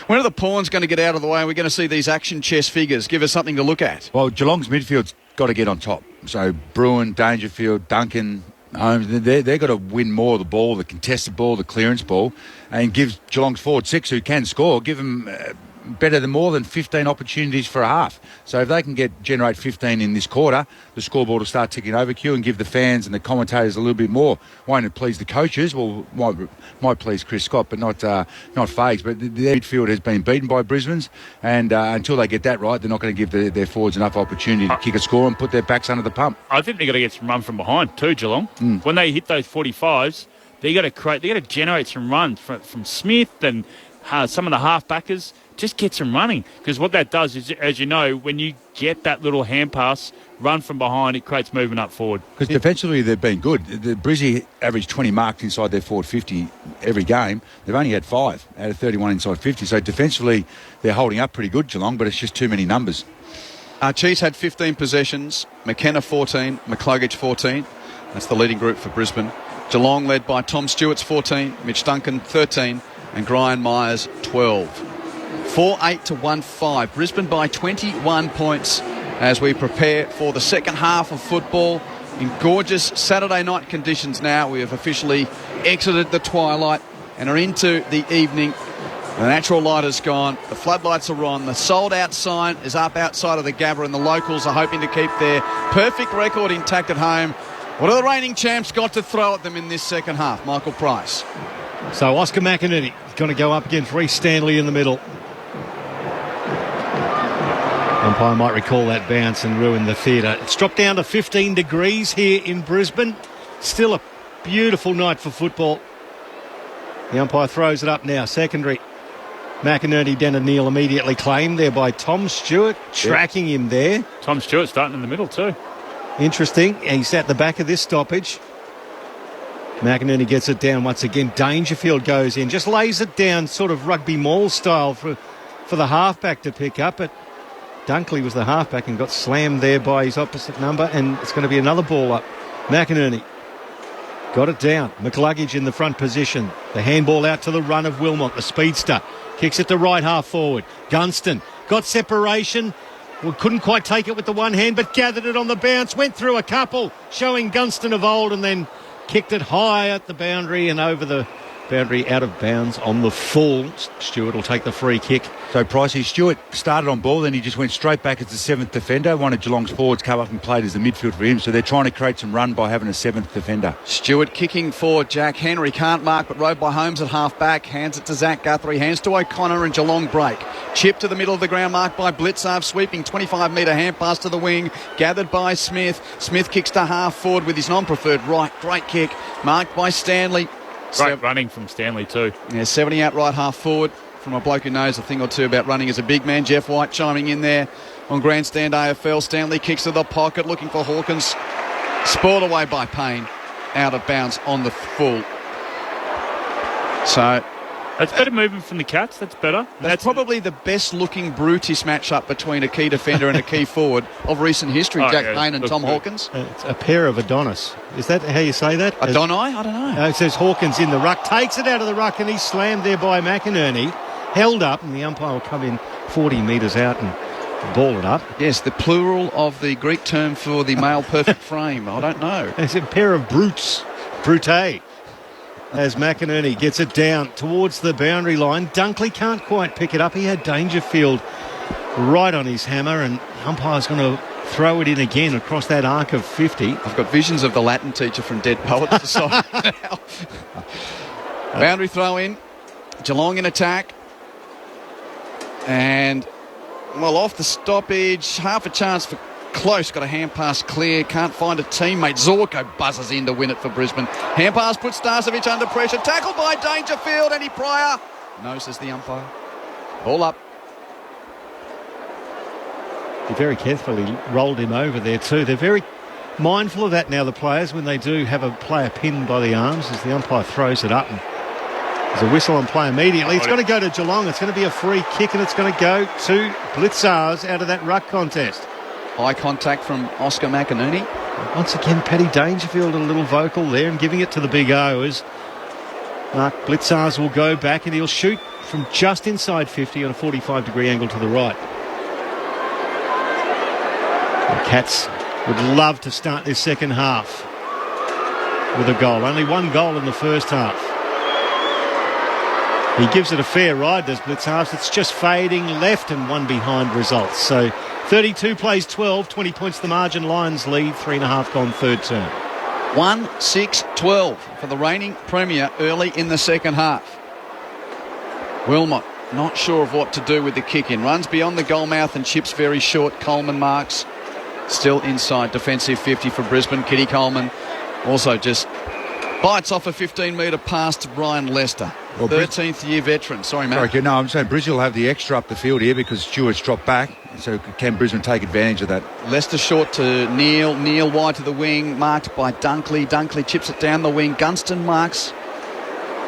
are the pawns going to get out of the way and we're going to see these action chess figures give us something to look at? Well, Geelong's midfield's got to get on top. So Bruin, Dangerfield, Duncan, Holmes, they've got to win more of the ball, the contested ball, the clearance ball, and give Geelong's forward 6 who can score, give them more than 15 opportunities for a half. So if they can generate 15 in this quarter, the scoreboard will start ticking over, Q, and give the fans and the commentators a little bit more. Won't it please the coaches? Well, might please Chris Scott, but not Fags. But their midfield has been beaten by Brisbane's, and until they get that right, they're not going to give their forwards enough opportunity to kick a score and put their backs under the pump. I think they've got to get some run from behind too, Geelong. When they hit those 45s, they've got to generate some runs from Smith and some of the half-backers. Just get some running, because what that does is, as you know, when you get that little hand pass, run from behind, it creates movement up forward. Because defensively they've been good. The Brizzy averaged 20 marks inside their forward 50 every game. They've only had 5 out of 31 inside 50. So defensively they're holding up pretty good, Geelong, but it's just too many numbers. Archie's had 15 possessions, McKenna 14, McCluggage 14. That's the leading group for Brisbane. Geelong led by Tom Stewart's 14, Mitch Duncan 13, and Brian Myers 12. 4-8 to 1-5. Brisbane by 21 points as we prepare for the second half of football in gorgeous Saturday night conditions now. We have officially exited the twilight and are into the evening. The natural light is gone. The floodlights are on. The sold-out sign is up outside of the Gabba, and the locals are hoping to keep their perfect record intact at home. What have the reigning champs got to throw at them in this second half? Michael Price. So Oscar McInerney is going to go up against Reece Stanley in the middle. Umpire might recall that bounce and ruin the theatre. It's dropped down to 15 degrees here in Brisbane. Still a beautiful night for football. The umpire throws it up now. Secondary. McInerney, Den and Neal immediately claimed there by Tom Stewart, tracking him there. Tom Stewart starting in the middle too. Interesting. He's at the back of this stoppage. McInerney gets it down once again. Dangerfield goes in, just lays it down sort of rugby maul style for the halfback to pick up. But Dunkley was the halfback and got slammed there by his opposite number, and it's going to be another ball up. McInerney got it down. McLuggage in the front position. The handball out to the run of Wilmot, the speedster. Kicks it to right half forward. Gunston got separation. Well, couldn't quite take it with the one hand, but gathered it on the bounce. Went through a couple, showing Gunston of old, and then kicked it high at the boundary and over the boundary, out of bounds on the full. Stewart will take the free kick. So, Pricey, Stewart started on ball, then he just went straight back as the seventh defender. One of Geelong's forwards come up and played as the midfield for him, so they're trying to create some run by having a seventh defender. Stewart kicking for Jack Henry. Can't mark, but rode by Holmes at half back. Hands it to Zach Guthrie. Hands to O'Connor, and Geelong break. Chip to the middle of the ground, marked by Blitzarv. Sweeping 25-metre hand pass to the wing. Gathered by Smith. Smith kicks to half forward with his non-preferred right. Great kick. Marked by Stanley. Great running from Stanley too. Yeah, 70 out right half forward from a bloke who knows a thing or two about running as a big man. Jeff White chiming in there on Grandstand AFL. Stanley kicks to the pocket looking for Hawkins. Spoiled away by Payne. Out of bounds on the full. So that's better movement from the Cats. That's better. That's probably the best looking Brutus matchup between a key defender and a key forward of recent history. Jack Payne and Tom Hawkins. It's a pair of Adonis. Is that how you say that? Adonai? I don't know. It says Hawkins in the ruck. Takes it out of the ruck and he's slammed there by McInerney. Held up, and the umpire will come in 40 metres out and ball it up. Yes, the plural of the Greek term for the male perfect frame. I don't know. It's a pair of brutes. Brute. As McInerney gets it down towards the boundary line. Dunkley can't quite pick it up. He had Dangerfield right on his hammer, and the umpire's going to throw it in again across that arc of 50. I've got visions of the Latin teacher from Dead Poets Society now. Boundary throw in. Geelong in attack. And, well, off the stoppage, half a chance for Close. Got a hand pass clear. Can't find a teammate. Zorko buzzes in to win it for Brisbane. Hand pass puts Starcevic under pressure. Tackled by Dangerfield. Eddie Pryor. No, says the umpire. Ball up. He very carefully rolled him over there too. They're very mindful of that now, the players, when they do have a player pinned by the arms as the umpire throws it up. And there's a whistle on play immediately. It's going to go to Geelong. It's going to be a free kick, and it's going to go to Blitzars out of that ruck contest. Eye contact from Oscar McInerney. Once again, Paddy Dangerfield a little vocal there and giving it to the big O as Mark Blitzars will go back and he'll shoot from just inside 50 on a 45-degree angle to the right. The Cats would love to start this second half with a goal. Only one goal in the first half. He gives it a fair ride, does Blitzars. It's just fading left and one behind results. So 32 plays 12, 20 points the margin. Lions lead, 3.5 gone third term. 1-6-12 for the reigning premier early in the second half. Wilmot not sure of what to do with the kick in. Runs beyond the goal mouth and chips very short. Coleman marks. Still inside defensive 50 for Brisbane. Kitty Coleman also just bites off a 15-metre pass to Brian Lester. Well, 13th year veteran. Sorry, Matt. Sorry, no, I'm saying Brisbane will have the extra up the field here because Stewart's dropped back. So can Brisbane take advantage of that? Lester short to Neil. Neil wide to the wing. Marked by Dunkley. Dunkley chips it down the wing. Gunston marks.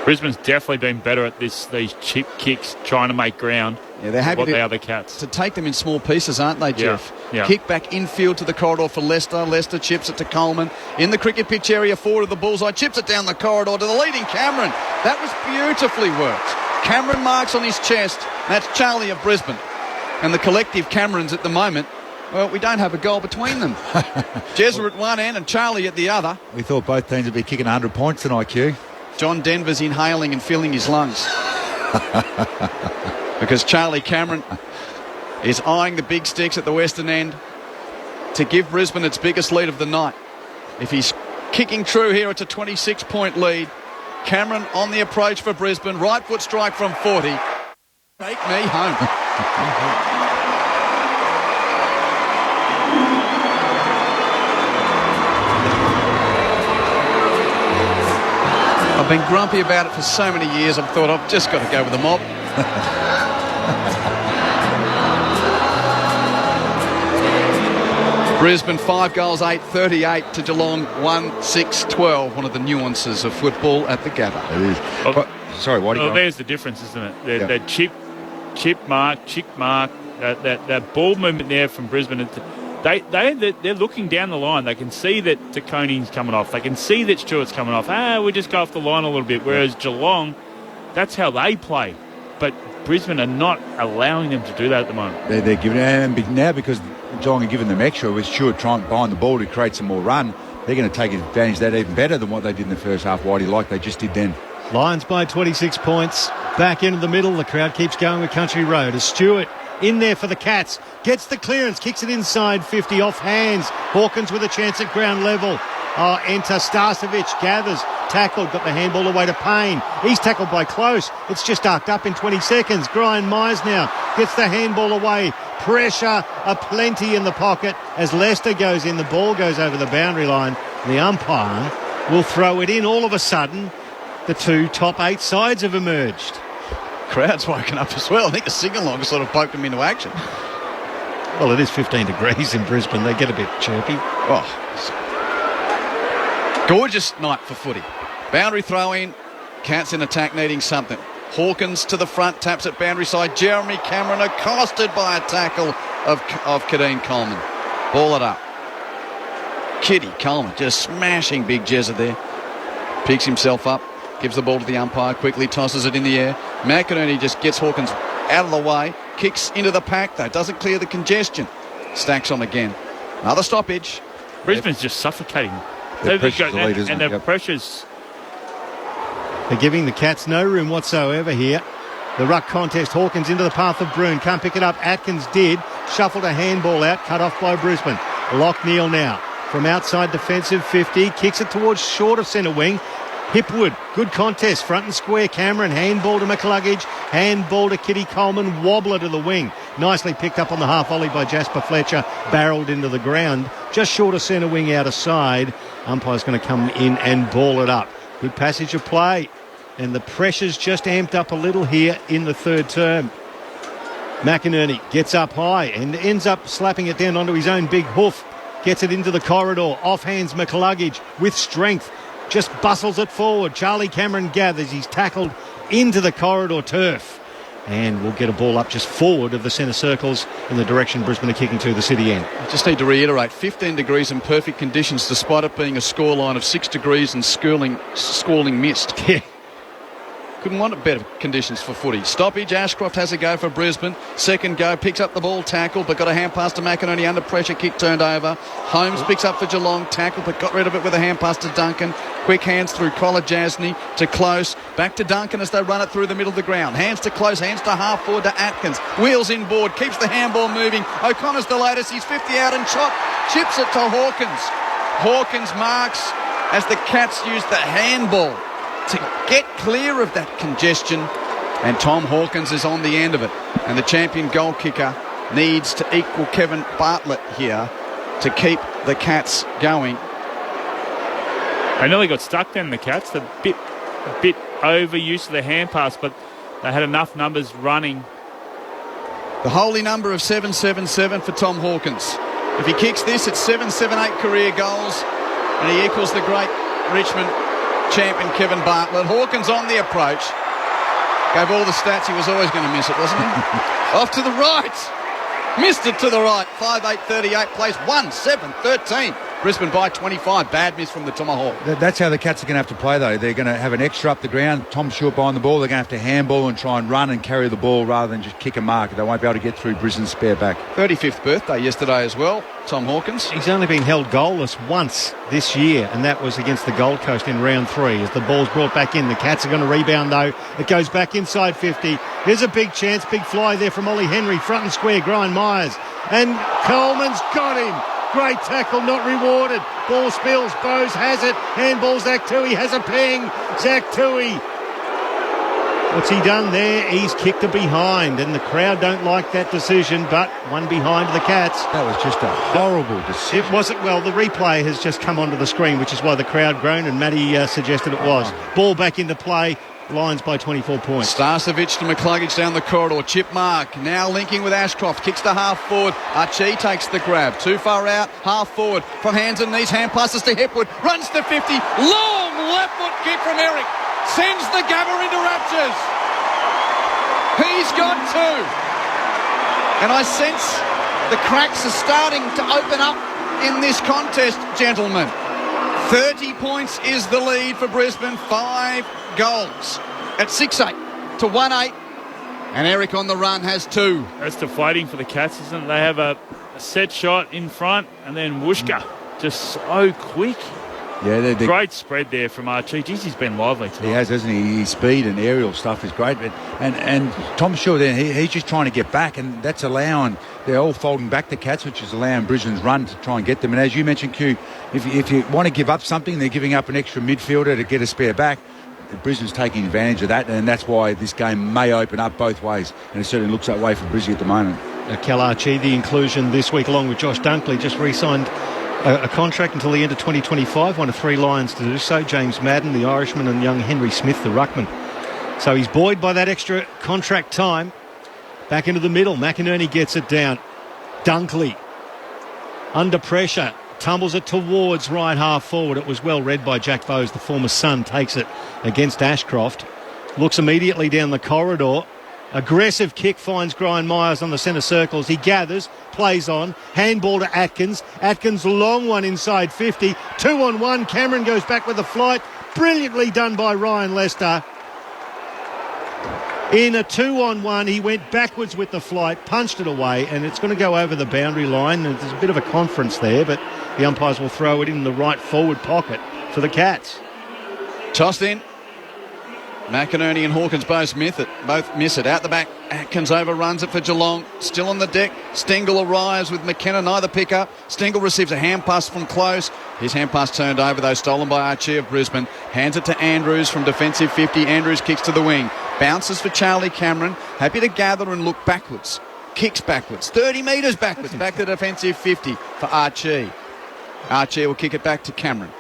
Brisbane's definitely been better at these chip kicks, trying to make ground. Yeah, they're happy the other Cats to take them in small pieces, aren't they, Jeff? Yeah. Kick back infield to the corridor for Lester. Lester chips it to Coleman. In the cricket pitch area forward of the bullseye. Chips it down the corridor to the leading Cameron. That was beautifully worked. Cameron marks on his chest. That's Charlie of Brisbane. And the collective Camerons at the moment, well, we don't have a goal between them. Jezza at one end and Charlie at the other. We thought both teams would be kicking 100 points tonight, Q. John Denver's inhaling and filling his lungs. Because Charlie Cameron is eyeing the big sticks at the western end to give Brisbane its biggest lead of the night. If he's kicking true here, it's a 26-point lead. Cameron on the approach for Brisbane. Right foot strike from 40. Take me home. I've been grumpy about it for so many years. I've thought I've just got to go with the mob. Brisbane 5 goals, 8-38 to Geelong 1-6-12. One of the nuances of football at the Gabba. It is. Sorry, why do you Well, there's the difference, isn't it? That chick mark, that ball movement there from Brisbane. They're looking down the line. They can see that Tacconi's coming off. They can see that Stewart's coming off. We just go off the line a little bit. Whereas Geelong, that's how they play. But Brisbane are not allowing them to do that at the moment. They're giving, and now because Geelong are giving them extra with Stewart trying behind the ball to create some more run, they're going to take advantage of that even better than what they did in the first half, Whitey, like they just did then. Lions by 26 points. Back into the middle. The crowd keeps going with Country Road. As Stewart in there for the Cats. Gets the clearance. Kicks it inside 50 off hands. Hawkins with a chance at ground level. Enter Starcevic. Gathers. Tackled. Got the handball away to Payne. He's tackled by Close. It's just arced up in 20 seconds. Brian Myers now gets the handball away. Pressure aplenty in the pocket as Leicester goes in. The ball goes over the boundary line. The umpire will throw it in. All of a sudden, the two top 8 sides have emerged. Crowd's woken up as well. I think the sing-along sort of poked them into action. Well, it is 15 degrees in Brisbane. They get a bit chirpy. Gorgeous night for footy. Boundary throw-in. Cats in attack needing something. Hawkins to the front, taps at boundary side. Jeremy Cameron accosted by a tackle of Kadeem Coleman. Ball it up. Kitty Coleman just smashing Big Jezza there. Picks himself up. Gives the ball to the umpire, quickly tosses it in the air. McInerney just gets Hawkins out of the way, kicks into the pack though, doesn't clear the congestion. Stacks on again. Another stoppage. Brisbane's just suffocating. Their pressures. They're giving the Cats no room whatsoever here. The ruck contest, Hawkins into the path of Bruin. Can't pick it up. Atkins did. Shuffled a handball out, cut off by Brisbane. Lockneil now from outside defensive 50. Kicks it towards short of centre wing. Hipwood, good contest, front and square. Cameron, handball to McCluggage, handball to Kitty Coleman, wobbler to the wing. Nicely picked up on the half volley by Jasper Fletcher, barrelled into the ground, just short of centre wing out of side. Umpire's going to come in and ball it up. Good passage of play, and the pressure's just amped up a little here in the third term. McInerney gets up high and ends up slapping it down onto his own big hoof. Gets it into the corridor, off hands McCluggage with strength. Just bustles it forward. Charlie Cameron gathers. He's tackled into the corridor turf. And we'll get a ball up just forward of the centre circles in the direction Brisbane are kicking to the city end. I just need to reiterate, 15 degrees in perfect conditions despite it being a scoreline of 6 degrees and squalling mist. Yeah. Couldn't want better conditions for footy. Stoppage, Ashcroft has a go for Brisbane. Second go, picks up the ball, tackle, but got a hand pass to McInerney under pressure, kick turned over. Holmes picks up for Geelong, tackle, but got rid of it with a hand pass to Duncan. Quick hands through Collar Jasny to Close. Back to Duncan as they run it through the middle of the ground. Hands to Close, hands to half forward to Atkins. Wheels inboard, keeps the handball moving. O'Connor's the latest, he's 50 out and chips it to Hawkins. Hawkins marks as the Cats use the handball to get clear of that congestion, and Tom Hawkins is on the end of it, and the champion goal kicker needs to equal Kevin Bartlett here to keep the Cats going. They nearly got stuck then, the Cats, a bit overuse of the hand pass, but they had enough numbers running. The holy number of 777 for Tom Hawkins. If he kicks this, it's 778 career goals, and he equals the great Richmond champion Kevin Bartlett. Hawkins on the approach. Gave all the stats. He was always going to miss it, wasn't he? Off to the right. Missed it to the right. 5-8-38 plays 1-7-13. Brisbane by 25. Bad miss from the Tomahawk. That's how the Cats are going to have to play, though. They're going to have an extra up the ground. Tom Stewart behind the ball. They're going to have to handball and try and run and carry the ball rather than just kick a mark. They won't be able to get through Brisbane's spare back. 35th birthday yesterday as well, Tom Hawkins. He's only been held goalless once this year, and that was against the Gold Coast in round 3. As the ball's brought back in, the Cats are going to rebound, though. It goes back inside 50. There's a big chance. Big fly there from Ollie Henry. Front and square, Brian Myers. And Coleman's got him. Great tackle, not rewarded. Ball spills, Bose has it. Handball, Zach Toohey has a ping. Zach Toohey. What's he done there? He's kicked a behind, and the crowd don't like that decision, but one behind the Cats. That was just a horrible decision. It wasn't, well, the replay has just come onto the screen, which is why the crowd groaned, and Matty suggested it was. Ball back into play. Lions by 24 points. Starcevic to McCluggage down the corridor. Chip Mark now linking with Ashcroft. Kicks to half forward. Archie takes the grab. Too far out. Half forward from hands and knees. Hand passes to Hipwood. Runs to 50. Long left foot kick from Eric. Sends the Gabba into raptures. He's got two. And I sense the cracks are starting to open up in this contest, gentlemen. 30 points is the lead for Brisbane. 5 goals at 6-8 to 1-8. And Eric on the run has 2. That's deflating for the Cats, isn't it? They have a set shot in front and then Wooshka just so quick. Yeah, great spread there from Archie. Jeez, he's been lively tonight. He has, hasn't he? His speed and aerial stuff is great. But, and Tom Shaw, then he's just trying to get back, and that's allowing, they're all folding back the Cats, which is allowing Brisbane's run to try and get them. And as you mentioned, Q, if you want to give up something, they're giving up an extra midfielder to get a spare back. Brisbane's taking advantage of that, and that's why this game may open up both ways. And it certainly looks that way for Brisbane at the moment. Cal Archie, the inclusion this week, along with Josh Dunkley, just re-signed a contract until the end of 2025. One of 3 Lions to do so. James Madden, the Irishman, and young Henry Smith, the ruckman. So he's buoyed by that extra contract time. Back into the middle. McInerney gets it down. Dunkley, under pressure, tumbles it towards right half forward. It was well read by Jack Bowes, the former Sun, takes it against Ashcroft. Looks immediately down the corridor. Aggressive kick finds Brian Myers on the centre circles. He gathers, plays on, handball to Atkins. Atkins, long one inside 50. 2-on-1. Cameron goes back with the flight. Brilliantly done by Ryan Lester. In a 2-on-1, he went backwards with the flight, punched it away, and it's going to go over the boundary line. And there's a bit of a conference there, but the umpires will throw it in the right forward pocket for the Cats. Tossed in. McInerney and Hawkins both miss it. Out the back, Atkins overruns it for Geelong. Still on the deck. Stengel arrives with McKenna, neither pick up. Stengel receives a hand pass from close. His hand pass turned over, though, stolen by Archie of Brisbane. Hands it to Andrews from defensive 50. Andrews kicks to the wing. Bounces for Charlie Cameron. Happy to gather and look backwards. Kicks backwards. 30 metres backwards. Back to defensive 50 for Archie. Archie will kick it back to Cameron,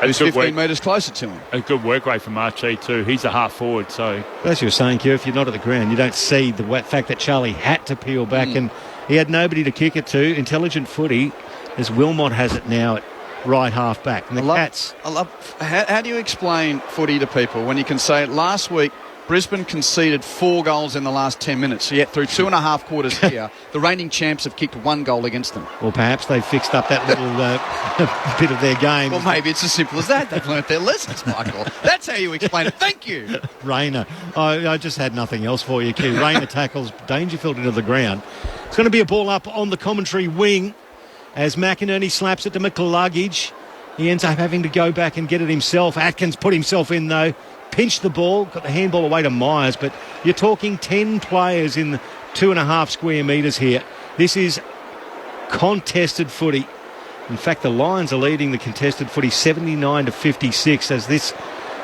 who's 15 metres closer to him. A good work rate from Archie too. He's a half forward, so... As you were saying, Q, if you're not at the ground, you don't see the fact that Charlie had to peel back and he had nobody to kick it to. Intelligent footy, as Wilmot has it now at right half back. And the Cats... How do you explain footy to people when you can say last week Brisbane conceded 4 goals in the last 10 minutes, yet through 2.5 quarters here, the reigning champs have kicked 1 goal against them? Well, perhaps they've fixed up that little bit of their game. Well, maybe it's as simple as that. They've learnt their lessons, Michael. That's how you explain it. Thank you. Rayner. I just had nothing else for you, Q. Rayner tackles Dangerfield into the ground. It's going to be a ball up on the commentary wing as McInerney slaps it to McCluggage. He ends up having to go back and get it himself. Atkins put himself in, though. Pinched the ball, got the handball away to Myers, but you're talking 10 players in 2.5 square metres here. This is contested footy. In fact, the Lions are leading the contested footy 79-56 as this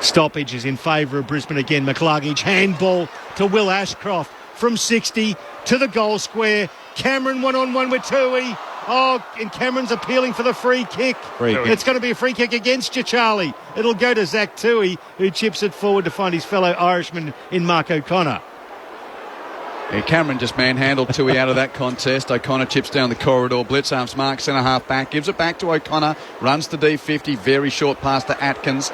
stoppage is in favour of Brisbane again. McCluggage, handball to Will Ashcroft from 60 to the goal square. Cameron 1-on-1 with Tui. Oh, and Cameron's appealing for the free kick. It's going to be a free kick against you, Charlie. It'll go to Zach Tui, who chips it forward to find his fellow Irishman in Mark O'Connor. Yeah, Cameron just manhandled Tui out of that contest. O'Connor chips down the corridor. Blitz arms Mark, centre half back. Gives it back to O'Connor. Runs to D50. Very short pass to Atkins.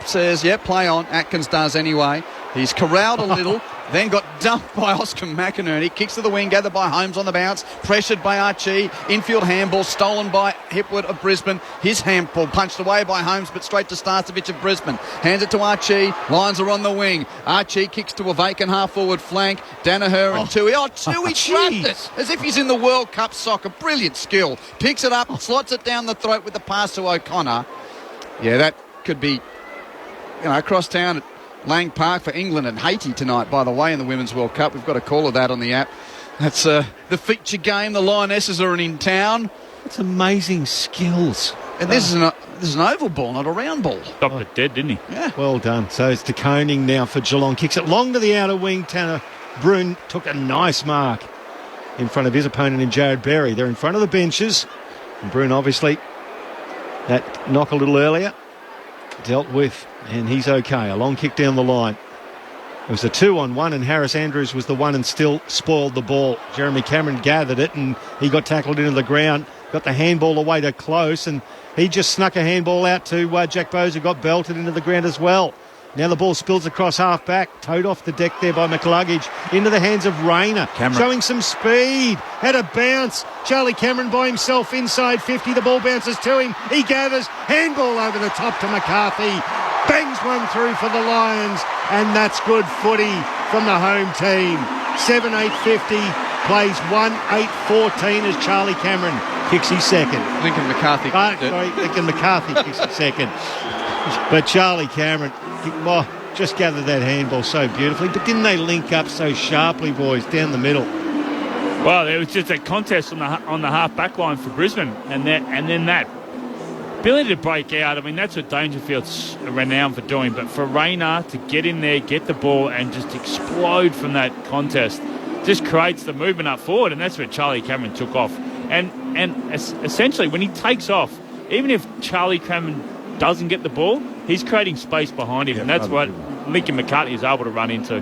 Says, play on. Atkins does anyway. He's corralled a little. Then got dumped by Oscar McInerney. Kicks to the wing, gathered by Holmes on the bounce. Pressured by Archie. Infield handball stolen by Hipwood of Brisbane. His handball punched away by Holmes, but straight to Starcevic of Brisbane. Hands it to Archie. Lions are on the wing. Archie kicks to a vacant half-forward flank. Danaher and Tui. Tui trapped it as if he's in the World Cup soccer. Brilliant skill. Picks it up, slots it down the throat with the pass to O'Connor. Yeah, that could be, across town at Lang Park for England and Haiti tonight, by the way, in the Women's World Cup. We've got a call of that on the app. That's the feature game. The Lionesses are in town. It's amazing skills. And this is an oval ball, not a round ball. Stopped it dead, didn't he? Yeah. Well done. So it's de Koning now for Geelong. Kicks it long to the outer wing. Tanner Brune took a nice mark in front of his opponent in Jared Berry. They're in front of the benches. And Brune, obviously, that knock a little earlier. dealt with, and he's okay. A long kick down the line. It was a 2-on-1, and Harris Andrews was the one and still spoiled the ball. Jeremy Cameron gathered it, and he got tackled into the ground, got the handball away to close, and he just snuck a handball out to Jack Bowes, who got belted into the ground as well. Now the ball spills across half-back, towed off the deck there by McLuggage, into the hands of Rayner, showing some speed, had a bounce. Charlie Cameron by himself inside 50, the ball bounces to him, he gathers, handball over the top to McCarthy, bangs one through for the Lions, and that's good footy from the home team. 7-8-50, plays 1-8-14 as Charlie Cameron kicks his second. Lincoln McCarthy Lincoln McCarthy kicks his second. But Charlie Cameron, just gathered that handball so beautifully. But didn't they link up so sharply, boys, down the middle? Well, it was just a contest on the half-back line for Brisbane. And then that ability to break out, I mean, that's what Dangerfield's renowned for doing. But for Rayner to get in there, get the ball, and just explode from that contest, just creates the movement up forward. And that's where Charlie Cameron took off. And essentially, when he takes off, even if Charlie Cameron doesn't get the ball, he's creating space behind him, and that's what Lincoln McCarthy is able to run into.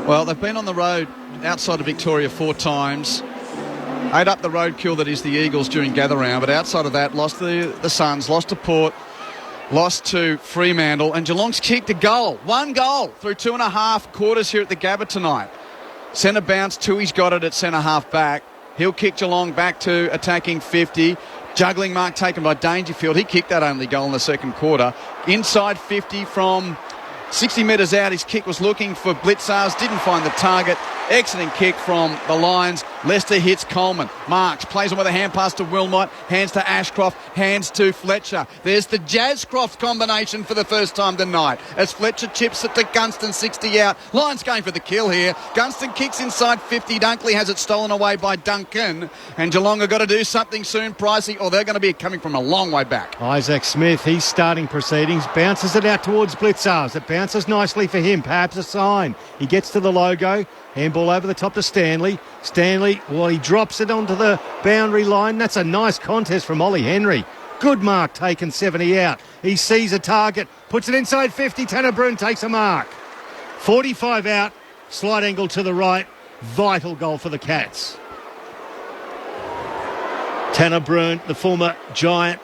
Well, they've been on the road outside of Victoria 4 times. 8 up the roadkill that is the Eagles during gather round, but outside of that, lost to the Suns, lost to Port, lost to Fremantle, and Geelong's kicked a goal. 1 goal through 2.5 quarters here at the Gabba tonight. Centre bounce, Tui's got it at centre half back. He'll kick Geelong back to attacking 50. Juggling mark taken by Dangerfield. He kicked that only goal in the second quarter. Inside 50 from 60 metres out. His kick was looking for Blitzars. Didn't find the target. Excellent kick from the Lions. Lester hits Coleman. Marks plays on with a hand pass to Wilmot. Hands to Ashcroft. Hands to Fletcher. There's the Jazcroft combination for the first time tonight as Fletcher chips it to Gunston, 60 out. Lions going for the kill here. Gunston kicks inside 50. Dunkley has it stolen away by Duncan. And Geelong have got to do something soon, Pricey, or they're going to be coming from a long way back. Isaac Smith, he's starting proceedings. Bounces it out towards Blitzars. It bounces nicely for him. Perhaps a sign. He gets to the logo. Handball over the top to Stanley. Stanley, well, he drops it onto the boundary line. That's a nice contest from Ollie Henry. Good mark taken, 70 out. He sees a target, puts it inside 50. Tanner Bruhn takes a mark. 45 out, slight angle to the right. Vital goal for the Cats. Tanner Bruhn, the former Giant,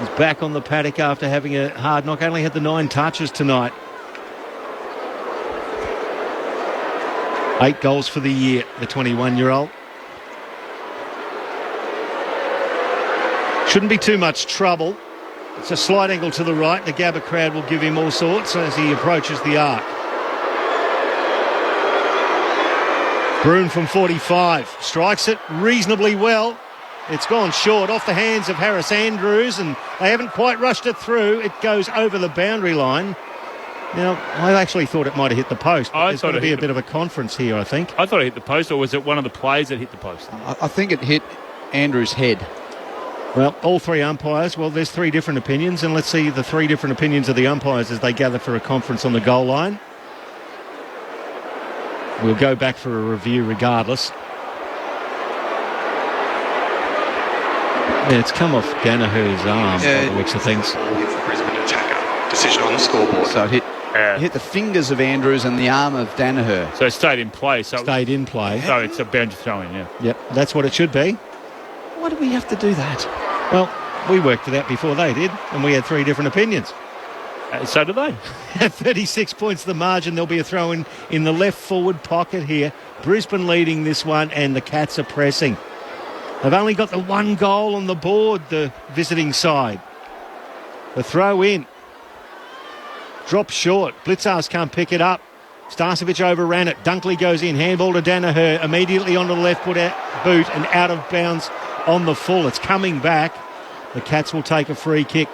is back on the paddock after having a hard knock. Only had the 9 touches tonight. 8 goals for the year, the 21-year-old. Shouldn't be too much trouble. It's a slight angle to the right. The Gabba crowd will give him all sorts as he approaches the arc. Bruhn from 45 strikes it reasonably well. It's gone short off the hands of Harris Andrews, and they haven't quite rushed it through. It goes over the boundary line. Now, I actually thought it might have hit the post. There's going to be a bit of a conference here, I think. I thought it hit the post, or was it one of the players that hit the post? I think it hit Andrews' head. Well, all 3 umpires, there's 3 different opinions, and let's see the 3 different opinions of the umpires as they gather for a conference on the goal line. We'll go back for a review regardless. Yeah, it's come off Danaher's arm by the looks of things. It's the Brisbane attacker. Decision on the scoreboard. So it hit the fingers of Andrews and the arm of Danaher. So it stayed in play. So it's a boundary throwing, yeah. Yep, that's what it should be. Why do we have to do that? Well, we worked it out before they did, and we had 3 different opinions. So do they. At 36 points the margin, there'll be a throw in the left forward pocket here. Brisbane leading this one, and the Cats are pressing. They've only got the 1 goal on the board, the visiting side. The throw in. Drops short. Blitzars can't pick it up. Starcevic overran it. Dunkley goes in. Handball to Danaher. Immediately onto the left boot and out of bounds on the full. It's coming back. The Cats will take a free kick.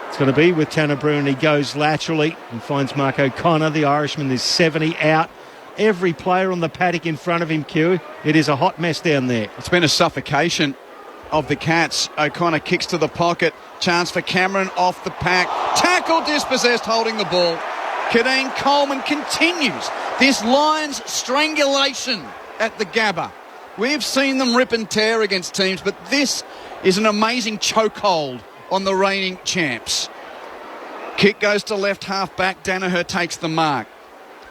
It's going to be with Tanner Bruhn. He goes laterally and finds Mark O'Connor. The Irishman is 70 out. Every player on the paddock in front of him, Q. It is a hot mess down there. It's been a suffocation of the Cats. O'Connor kicks to the pocket. Chance for Cameron off the pack. Tackle dispossessed, holding the ball. Kadeen Coleman continues this Lions strangulation at the Gabba. We've seen them rip and tear against teams, but this is an amazing chokehold on the reigning champs. Kick goes to left half back. Danaher takes the mark.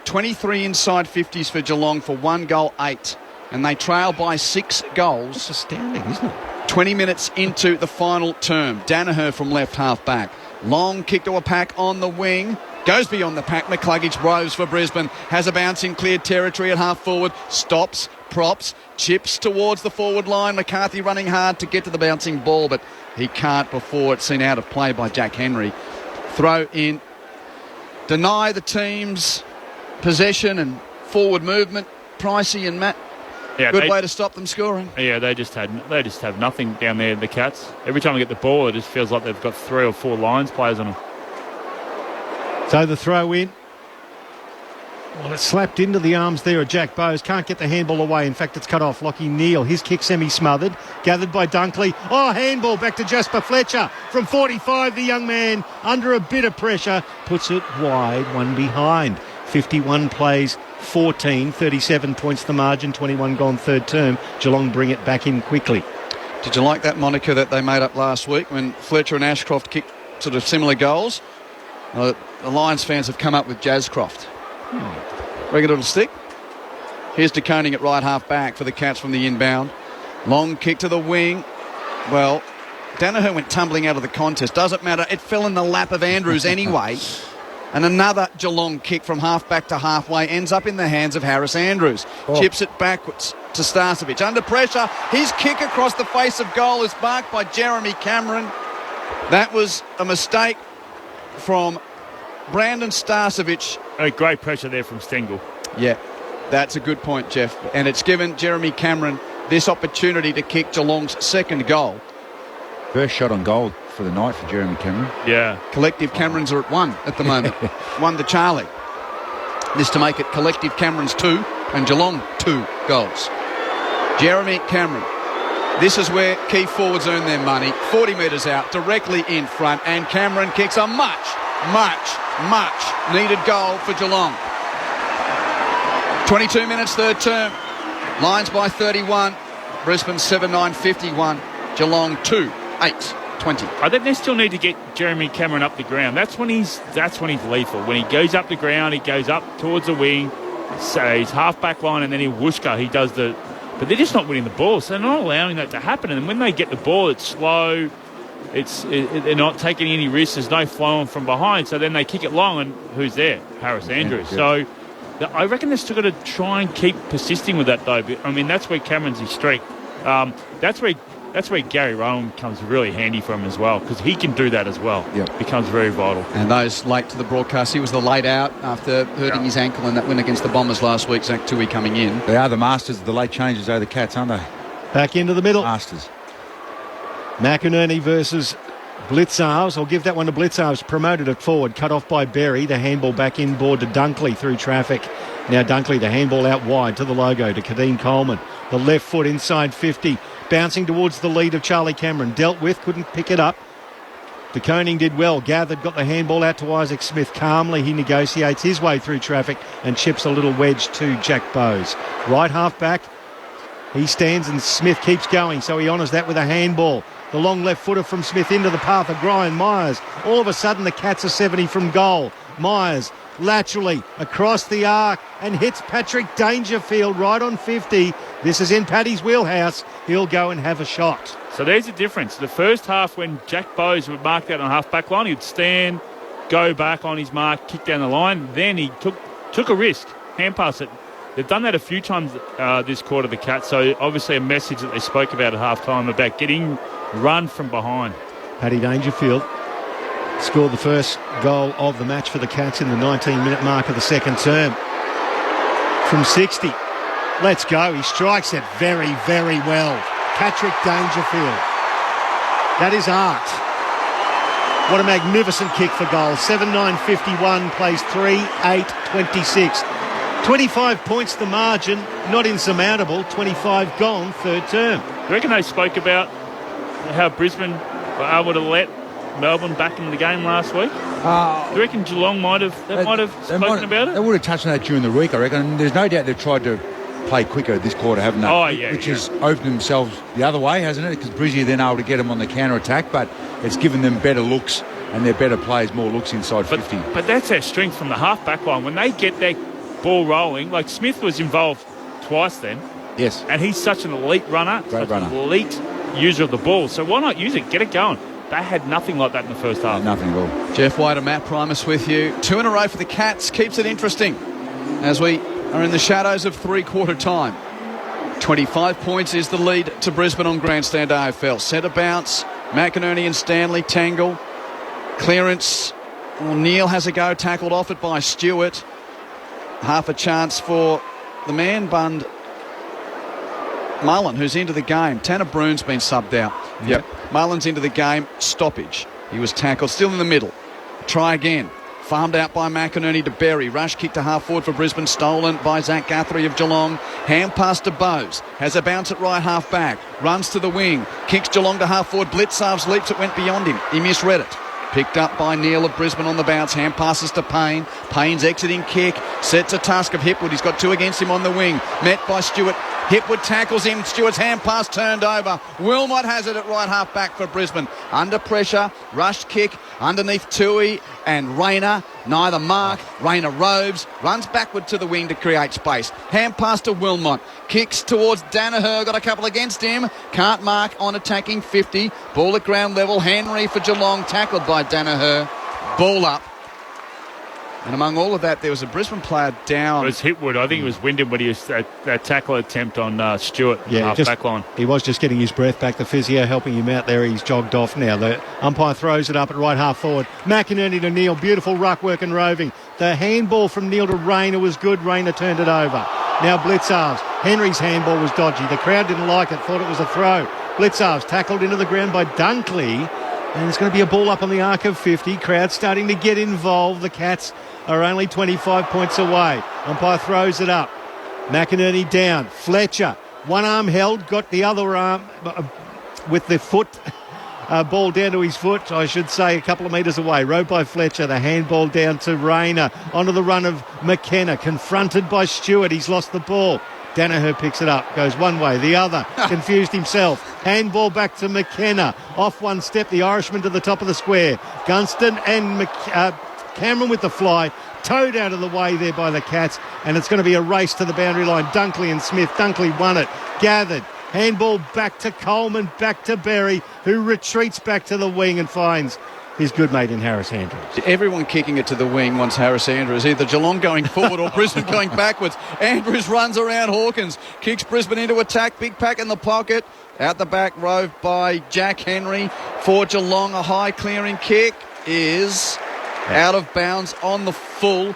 23 inside 50s for Geelong for 1 goal 8. And they trail by 6 goals. That's astounding, isn't it? 20 minutes into the final term. Danaher from left half back. Long kick to a pack on the wing. Goes beyond the pack. McCluggage rows for Brisbane. Has a bounce in cleared territory at half forward. Stops, props, chips towards the forward line. McCarthy running hard to get to the bouncing ball, but he can't before it's seen out of play by Jack Henry. Throw in. Deny the team's possession and forward movement. Pricey and Matt. Yeah, Good way to stop them scoring. Yeah, they just have nothing down there, the Cats. Every time they get the ball, it just feels like they've got 3 or 4 Lions players on them. So the throw in. Well, it's slapped into the arms there of Jack Bowes. Can't get the handball away. In fact, it's cut off. Lockie Neal. His kick semi-smothered. Gathered by Dunkley. Oh, handball back to Jasper Fletcher. From 45, the young man, under a bit of pressure, puts it wide, one behind. 51 plays, 14, 37 points the margin, 21 gone third term. Geelong bring it back in quickly. Did you like that moniker that they made up last week when Fletcher and Ashcroft kicked sort of similar goals? The Lions fans have come up with Jazzcroft. Reckon it'll stick? Here's De Koning at right half back for the Cats from the inbound. Long kick to the wing. Well, Danaher went tumbling out of the contest. Doesn't matter. It fell in the lap of Andrews anyway. And another Geelong kick from half-back to halfway ends up in the hands of Harris Andrews. Chips it backwards to Starcevic. Under pressure, his kick across the face of goal is marked by Jeremy Cameron. That was a mistake from Brandon Starcevic. Great pressure there from Stengel. Yeah, that's a good point, Jeff. And it's given Jeremy Cameron this opportunity to kick Geelong's second goal. First shot on goal for the night for Jeremy Cameron. Yeah. Collective Camerons are at 1 at the moment. 1 to Charlie. This to make it collective Camerons 2 and Geelong 2 goals. Jeremy Cameron. This is where key forwards earn their money. 40 metres out, directly in front, and Cameron kicks a much needed goal for Geelong. 22 minutes third term. Lions by 31. Brisbane 7-9-51. Geelong 2-8-20. I think they still need to get Jeremy Cameron up the ground. That's when he's lethal. When he goes up the ground, he goes up towards the wing, so he's half back line, and then he whooshka. He does the. But they're just not winning the ball, so they're not allowing that to happen. And when they get the ball, it's slow. They're not taking any risks. There's no flow from behind. So then they kick it long, and who's there? Harris Andrews. So I reckon they've still got to try and keep persisting with that, though. I mean, that's where Cameron's his strength. That's where Gary Rowan comes really handy for him as well, because he can do that as well. Yep. Becomes very vital. And those late to the broadcast, he was the late out after hurting his ankle in that win against the Bombers last week. Zach Tui coming in. They are the masters of the late changes, the Cats, aren't they? Back into the middle. Masters. McInerney versus Blitzarves. I'll give that one to Blitzarves. Promoted it forward. Cut off by Berry. The handball back inboard to Dunkley through traffic. Now Dunkley, the handball out wide to the logo to Kadeem Coleman. The left foot inside 50. Bouncing towards the lead of Charlie Cameron. Dealt with, couldn't pick it up. De Koning did well. Gathered, got the handball out to Isaac Smith. Calmly, he negotiates his way through traffic and chips a little wedge to Jack Bowes. Right half back. He stands and Smith keeps going, so he honours that with a handball. The long left footer from Smith into the path of Brian Myers. All of a sudden, the Cats are 70 from goal. Myers laterally across the arc and hits Patrick Dangerfield right on 50. This is in Paddy's wheelhouse. He'll go and have a shot. So there's the difference. The first half, when Jack Bowes would mark that on half-back line, he'd stand, go back on his mark, kick down the line. Then he took a risk, hand pass it. They've done that a few times this quarter, the Cats. So obviously a message that they spoke about at half-time about getting run from behind. Paddy Dangerfield scored the first goal of the match for the Cats in the 19-minute mark of the second term. From 60. Let's go. He strikes it very, very well. Patrick Dangerfield. That is art. What a magnificent kick for goal. 7-9-51, plays 3-8-26. 25 points the margin, not insurmountable. 25 gone, third term. I reckon they spoke about how Brisbane were able to let Melbourne back into the game last week. Do you reckon Geelong might have spoken about it? They would have touched on that during the week, I reckon. There's no doubt they've tried to played quicker this quarter, haven't they? Oh, yeah. Which has opened themselves the other way, hasn't it? Because Brizzy are then able to get them on the counter-attack, but it's given them better looks and their better players more looks inside 50. But that's their strength from the half-back line. When they get their ball rolling, like Smith was involved twice then. Yes. And he's such an elite runner. Great runner. An elite user of the ball. So why not use it? Get it going. They had nothing like that in the first half. Nothing at all. Jeff White and Matt Primus with you. 2 in a row for the Cats. Keeps it interesting as we are in the shadows of three-quarter time. 25 points is the lead to Brisbane on Grandstand AFL. Centre bounce. McInerney and Stanley tangle. Clearance. Well, Neil has a go. Tackled off it by Stewart. Half a chance for the man bund Mullen, who's into the game. Tanner Brune's been subbed out. Yep. Mullen's into the game. Stoppage. He was tackled. Still in the middle. Try again. Farmed out by McInerney to Berry. Rush kick to half forward for Brisbane. Stolen by Zach Guthrie of Geelong. Hand pass to Bowes. Has a bounce at right half back. Runs to the wing. Kicks Geelong to half forward. Blitzarves leaps. It went beyond him. He misread it. Picked up by Neil of Brisbane on the bounce. Hand passes to Payne. Payne's exiting kick. Sets a task of Hipwood. He's got two against him on the wing. Met by Stewart. Hipwood tackles him. Stewart's hand pass turned over. Wilmot has it at right half back for Brisbane. Under pressure. Rush kick underneath Tui and Rayner. Neither mark. Rayner roves. Runs backward to the wing to create space. Hand pass to Wilmot. Kicks towards Danaher. Got a couple against him. Can't mark on attacking 50. Ball at ground level. Henry for Geelong. Tackled by Danaher. Ball up. And among all of that, there was a Brisbane player down. It was Hipwood. I think it was Wyndham when he was that tackle attempt on Stewart, half back line. He was just getting his breath back. The physio helping him out there. He's jogged off now. The umpire throws it up at right half forward. McInerney to Neil. Beautiful ruck work and roving. The handball from Neil to Rayner was good. Rayner turned it over. Now Blitzarves. Henry's handball was dodgy. The crowd didn't like it. Thought it was a throw. Blitzarves tackled into the ground by Dunkley. And it's going to be a ball up on the arc of 50. Crowd starting to get involved. The Cats are only 25 points away. Umpire throws it up. McInerney down. Fletcher. One arm held. Got the other arm with the foot. Ball down to his foot, I should say, a couple of metres away. Rode by Fletcher. The handball down to Rayner. Onto the run of McKenna. Confronted by Stewart. He's lost the ball. Danaher picks it up, goes one way, the other, confused himself. Handball back to McKenna. Off one step, the Irishman to the top of the square. Gunston and Cameron with the fly. Towed out of the way there by the Cats. And it's going to be a race to the boundary line. Dunkley and Smith. Dunkley won it. Gathered. Handball back to Coleman, back to Berry, who retreats back to the wing and finds his good mate in Harris Andrews. Everyone kicking it to the wing wants Harris Andrews. Either Geelong going forward or Brisbane going backwards. Andrews runs around Hawkins. Kicks Brisbane into attack. Big pack in the pocket. Out the back, roved by Jack Henry for Geelong. A high clearing kick is out of bounds on the full.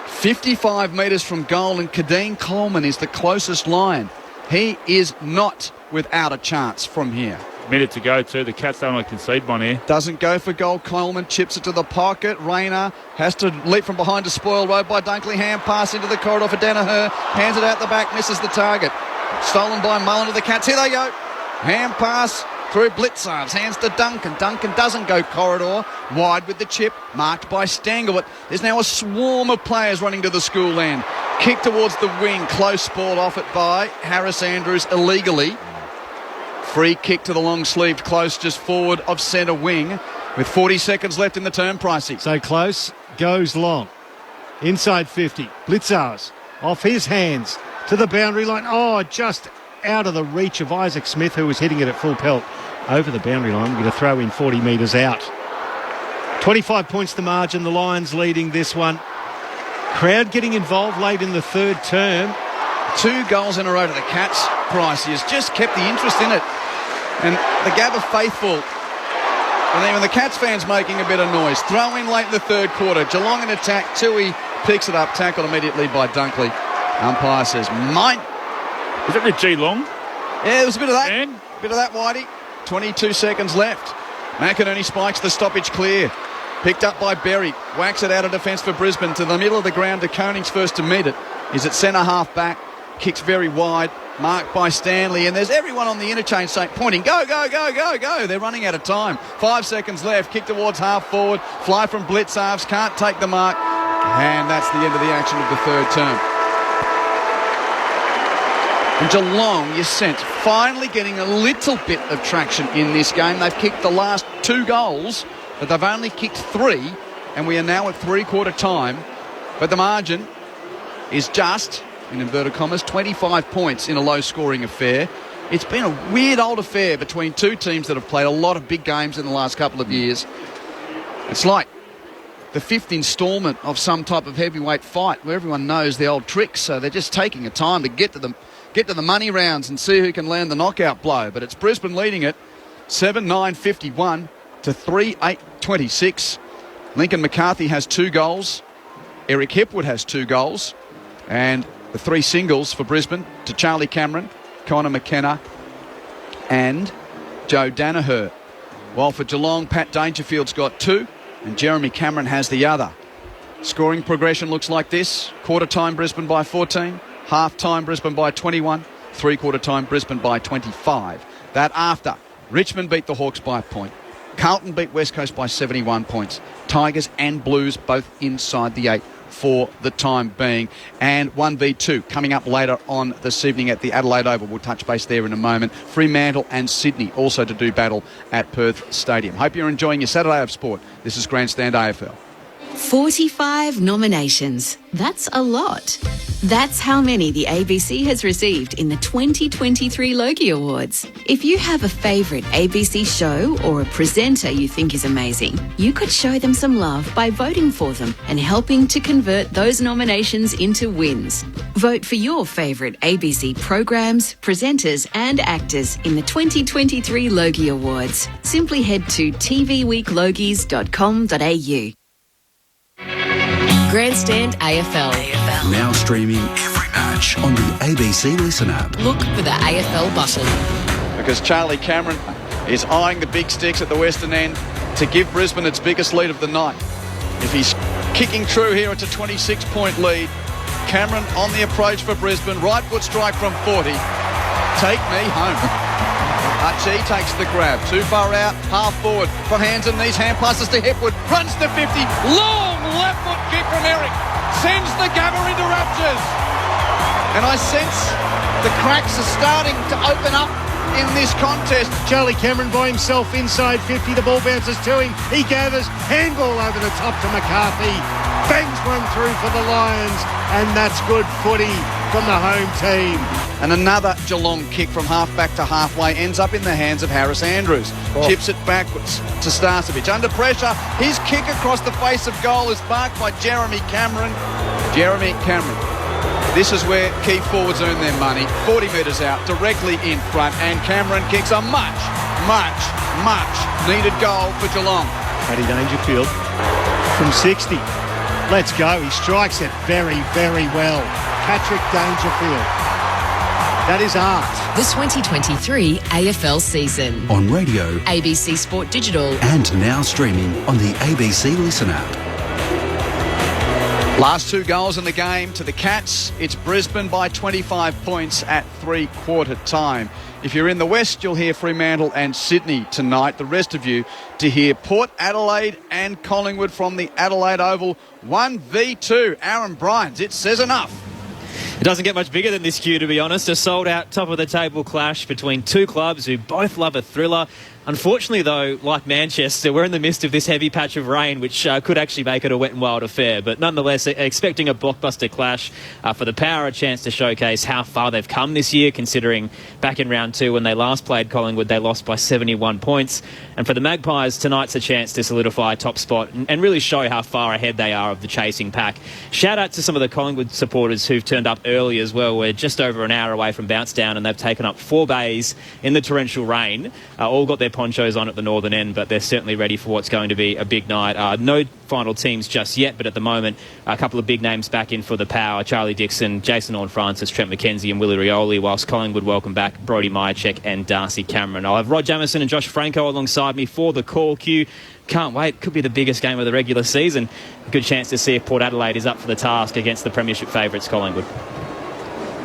55 metres from goal, and Kadeem Coleman is the closest line. He is not without a chance from here. Minute to go too. The Cats don't want to concede one here. Doesn't go for goal. Coleman chips it to the pocket. Rayner has to leap from behind to spoil road by Dunkley. Hand pass into the corridor for Danaher. Hands it out the back. Misses the target. Stolen by Mullen to the Cats. Here they go. Hand pass through Blitzarves. Hands to Duncan. Duncan doesn't go corridor. Wide with the chip. Marked by Stangl. But there's now a swarm of players running to the school end. Kick towards the wing. Close ball off it by Harris Andrews illegally. Free kick to the long-sleeved close just forward of centre wing with 40 seconds left in the term, Pricey. So close goes long. Inside 50. Blitzarves off his hands to the boundary line. Oh, just out of the reach of Isaac Smith, who was hitting it at full pelt over the boundary line. We're going to throw in 40 metres out. 25 points the margin. The Lions leading this one. Crowd getting involved late in the third term. 2 goals in a row to the Cats. Pricey has just kept the interest in it. And the Gabba faithful, and even the Cats fans making a bit of noise. Throw in late in the third quarter. Geelong in attack. Tui picks it up. Tackled immediately by Dunkley. Umpire says, mine. Is it the Geelong? Yeah, there was a bit of that. And? Bit of that, Whitey. 22 seconds left. McInerney spikes the stoppage clear. Picked up by Berry. Whacks it out of defence for Brisbane to the middle of the ground. De Koning's first to meet it. He's at centre half back. Kicks very wide. Marked by Stanley, and there's everyone on the interchange saying, pointing, go, go, go, go, go. They're running out of time. 5 seconds left. Kick towards half forward. Fly from Blitzarves. Can't take the mark. And that's the end of the action of the third term. And Geelong, you sense, finally getting a little bit of traction in this game. They've kicked the last 2 goals, but they've only kicked 3, and we are now at three-quarter time. But the margin is just, in inverted commas, 25 points in a low-scoring affair. It's been a weird old affair between two teams that have played a lot of big games in the last couple of years. It's like the 5th instalment of some type of heavyweight fight where everyone knows the old tricks, so they're just taking a time to get to the money rounds and see who can land the knockout blow. But it's Brisbane leading it 7-9-51 to 3-8-26. Lincoln McCarthy has 2 goals. Eric Hipwood has 2 goals. And the 3 singles for Brisbane to Charlie Cameron, Connor McKenna and Joe Danaher. While for Geelong, Pat Dangerfield's got 2 and Jeremy Cameron has the other. Scoring progression looks like this. Quarter time Brisbane by 14. Half time Brisbane by 21. Three-quarter time Brisbane by 25. That after Richmond beat the Hawks by a point. Carlton beat West Coast by 71 points. Tigers and Blues both inside the 8 for the time being. And 1v2 coming up later on this evening at the Adelaide Oval. We'll touch base there in a moment. Fremantle and Sydney also to do battle at Perth Stadium. Hope you're enjoying your Saturday of sport. This is Grandstand AFL. 45 nominations. That's a lot. That's how many the ABC has received in the 2023 Logie Awards. If you have a favourite ABC show or a presenter you think is amazing, you could show them some love by voting for them and helping to convert those nominations into wins. Vote for your favourite ABC programs, presenters and actors in the 2023 Logie Awards. Simply head to tvweeklogies.com.au. Grandstand AFL. Now streaming every match on the ABC Listen app. Look for the AFL button. Because Charlie Cameron is eyeing the big sticks at the western end to give Brisbane its biggest lead of the night. If he's kicking true here, it's a 26-point lead. Cameron on the approach for Brisbane. Right foot strike from 40. Take me home. Archie takes the grab. Too far out, half forward. From hands and knees, hand passes to Hipwood. Runs to 50. Long left foot kick from Eric. Sends the Gabba into raptures. And I sense the cracks are starting to open up in this contest. Charlie Cameron by himself inside 50. The ball bounces to him. He gathers. Handball over the top to McCarthy. Bangs one through for the Lions. And that's good footy from the home team. And another Geelong kick from half-back to halfway ends up in the hands of Harris Andrews. Chips it backwards to Starcevic. Under pressure, his kick across the face of goal is marked by Jeremy Cameron. Jeremy Cameron. This is where key forwards earn their money. 40 metres out, directly in front, and Cameron kicks a much needed goal for Geelong. Paddy Dangerfield from 60. Let's go. He strikes it very, very well. Patrick Dangerfield. That is art. The 2023 AFL season. On radio, ABC Sport Digital. and now streaming on the ABC Listen app. Last 2 goals in the game to the Cats. It's Brisbane by 25 points at three-quarter time. If you're in the West, you'll hear Fremantle and Sydney tonight. The rest of you to hear Port Adelaide and Collingwood from the Adelaide Oval. 1v2. Aaron Bryans, it says enough. It doesn't get much bigger than this, Q, to be honest. A sold-out top-of-the-table clash between two clubs who both love a thriller. Unfortunately, though, like Manchester, we're in the midst of this heavy patch of rain, which could actually make it a wet and wild affair. But nonetheless, expecting a blockbuster clash for the Power, a chance to showcase how far they've come this year, considering back in round 2 when they last played Collingwood, they lost by 71 points. And for the Magpies, tonight's a chance to solidify a top spot and really show how far ahead they are of the chasing pack. Shout out to some of the Collingwood supporters who've turned up early as well. We're just over an hour away from bounce down, and they've taken up 4 bays in the torrential rain. All got their ponchos on at the northern end, but they're certainly ready for what's going to be a big night. No final teams just yet, but at the moment, a couple of big names back in for the Power. Charlie Dixon, Jason Orne-Francis, Trent McKenzie and Willie Rioli, whilst Collingwood welcome back Brodie Myercheck and Darcy Cameron. I'll have Rod Jamieson and Josh Franco alongside me for the call queue. Can't wait. Could be the biggest game of the regular season. A good chance to see if Port Adelaide is up for the task against the premiership favourites Collingwood.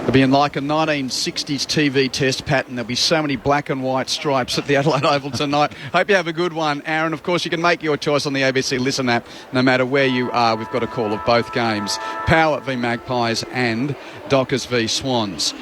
It'll be in like a 1960s TV test pattern. There'll be so many black and white stripes at the Adelaide Oval tonight. Hope you have a good one, Aaron. Of course, you can make your choice on the ABC Listen app no matter where you are. We've got a call of both games. Power v Magpies and Dockers v Swans.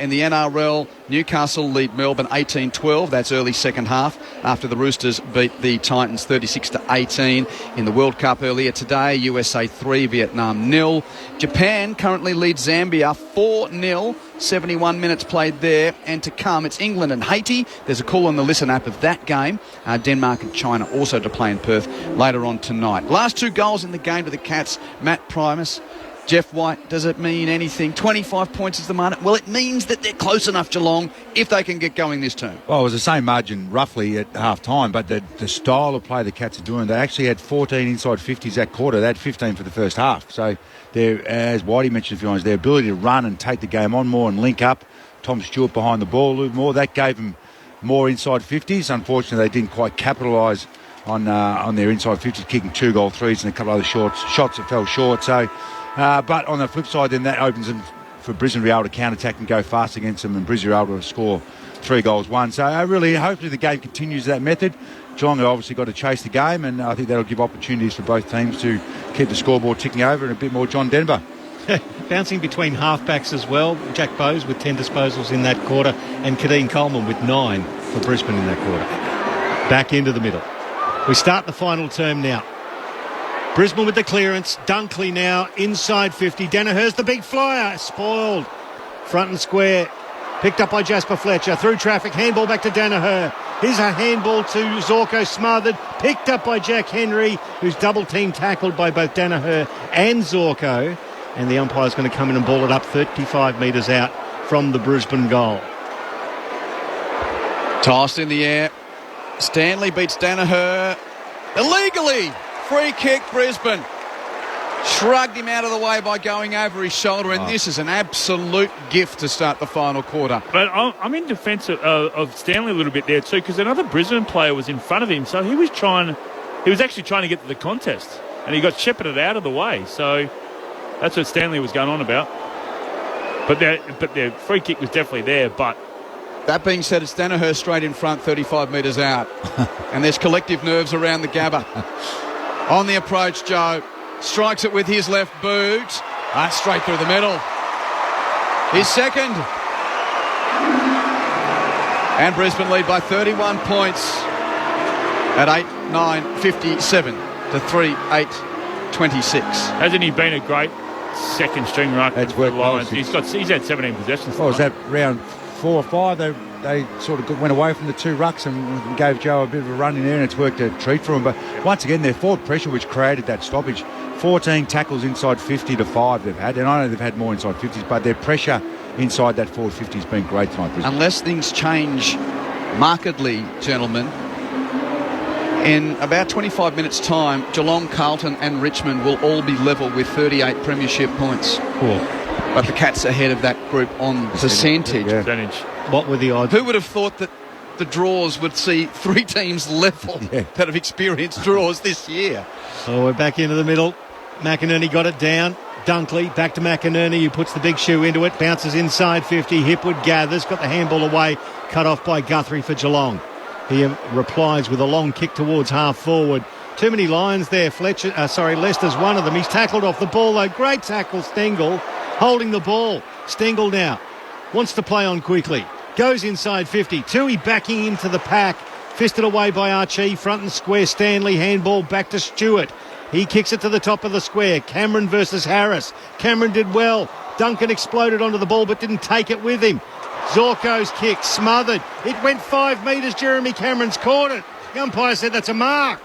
In the NRL, Newcastle lead Melbourne 18-12. That's early second half after the Roosters beat the Titans 36-18. In the World Cup earlier today, USA 3, Vietnam 0. Japan currently leads Zambia 4-0. 71 minutes played there. And to come, it's England and Haiti. There's a call on the Listen app of that game. Denmark and China also to play in Perth later on tonight. Last 2 goals in the game to the Cats. Matt Primus, Jeff White. Does it mean anything? 25 points is the margin. Well, it means that they're close enough, Geelong, if they can get going this term. Well, it was the same margin roughly at half-time, but the style of play the Cats are doing, they actually had 14 inside 50s that quarter. They had 15 for the first half. So, as Whitey mentioned a few times, their ability to run and take the game on more and link up. Tom Stewart behind the ball a little more. That gave them more inside 50s. Unfortunately, they didn't quite capitalise on their inside 50s, kicking 2 goal threes and a couple of other shots that fell short. So, but on the flip side, then that opens them for Brisbane to be able to counter-attack and go fast against them, and Brisbane are able to score 3 goals, 1. So really, hopefully the game continues that method. Geelong have obviously got to chase the game, and I think that'll give opportunities for both teams to keep the scoreboard ticking over and a bit more John Denver. Bouncing between halfbacks as well. Jack Bowes with 10 disposals in that quarter, and Kadeem Coleman with 9 for Brisbane in that quarter. Back into the middle. We start the final term now. Brisbane with the clearance. Dunkley now inside 50. Danaher's the big flyer. Spoiled. Front and square. Picked up by Jasper Fletcher. Through traffic. Handball back to Danaher. Here's a handball to Zorko, smothered. Picked up by Jack Henry, who's double team tackled by both Danaher and Zorko. And the umpire's going to come in and ball it up 35 metres out from the Brisbane goal. Tossed in the air. Stanley beats Danaher. Illegally. Free kick, Brisbane. Shrugged him out of the way by going over his shoulder, and this is an absolute gift to start the final quarter. But I'm in defence of Stanley a little bit there too, because another Brisbane player was in front of him, so he was actually trying to get to the contest, and he got shepherded out of the way. So that's what Stanley was going on about. But the free kick was definitely there. But that being said, it's Danaher straight in front, 35 metres out, and there's collective nerves around the Gabba. On the approach, Joe. Strikes it with his left boot. Straight through the middle. His second. And Brisbane lead by 31 points at 8-9-57 to 3-8-26. Hasn't he been a great second string ruck? That's worked well. He's had 17 possessions. What was that, round 4 or 5? They sort of went away from the 2 rucks and gave Joe a bit of a run in there, and it's worked a treat for him. But once again, their forward pressure, which created that stoppage, 14 tackles inside 50 to 5 they've had. And I know they've had more inside 50s, but their pressure inside that forward 50 has been great tonight, Brisbane. Unless things change markedly, gentlemen, in about 25 minutes' time, Geelong, Carlton and Richmond will all be level with 38 premiership points. Cool. But the Cats ahead of that group on percentage. What were the odds? Who would have thought that the draws would see 3 teams level that have experienced draws this year? So we're back into the middle. McInerney got it down. Dunkley back to McInerney, who puts the big shoe into it. Bounces inside 50. Hipwood gathers. Got the handball away. Cut off by Guthrie for Geelong. He replies with a long kick towards half forward. Too many lines there. Lester's one of them. He's tackled off the ball though. Great tackle, Stengel. Holding the ball. Stengel now wants to play on quickly. Goes inside 50. Tui backing into the pack. Fisted away by Archie. Front and square. Stanley handball back to Stewart. He kicks it to the top of the square. Cameron versus Harris. Cameron did well. Duncan exploded onto the ball but didn't take it with him. Zorko's kick smothered. It went 5 metres. Jeremy Cameron's caught it. The umpire said that's a mark.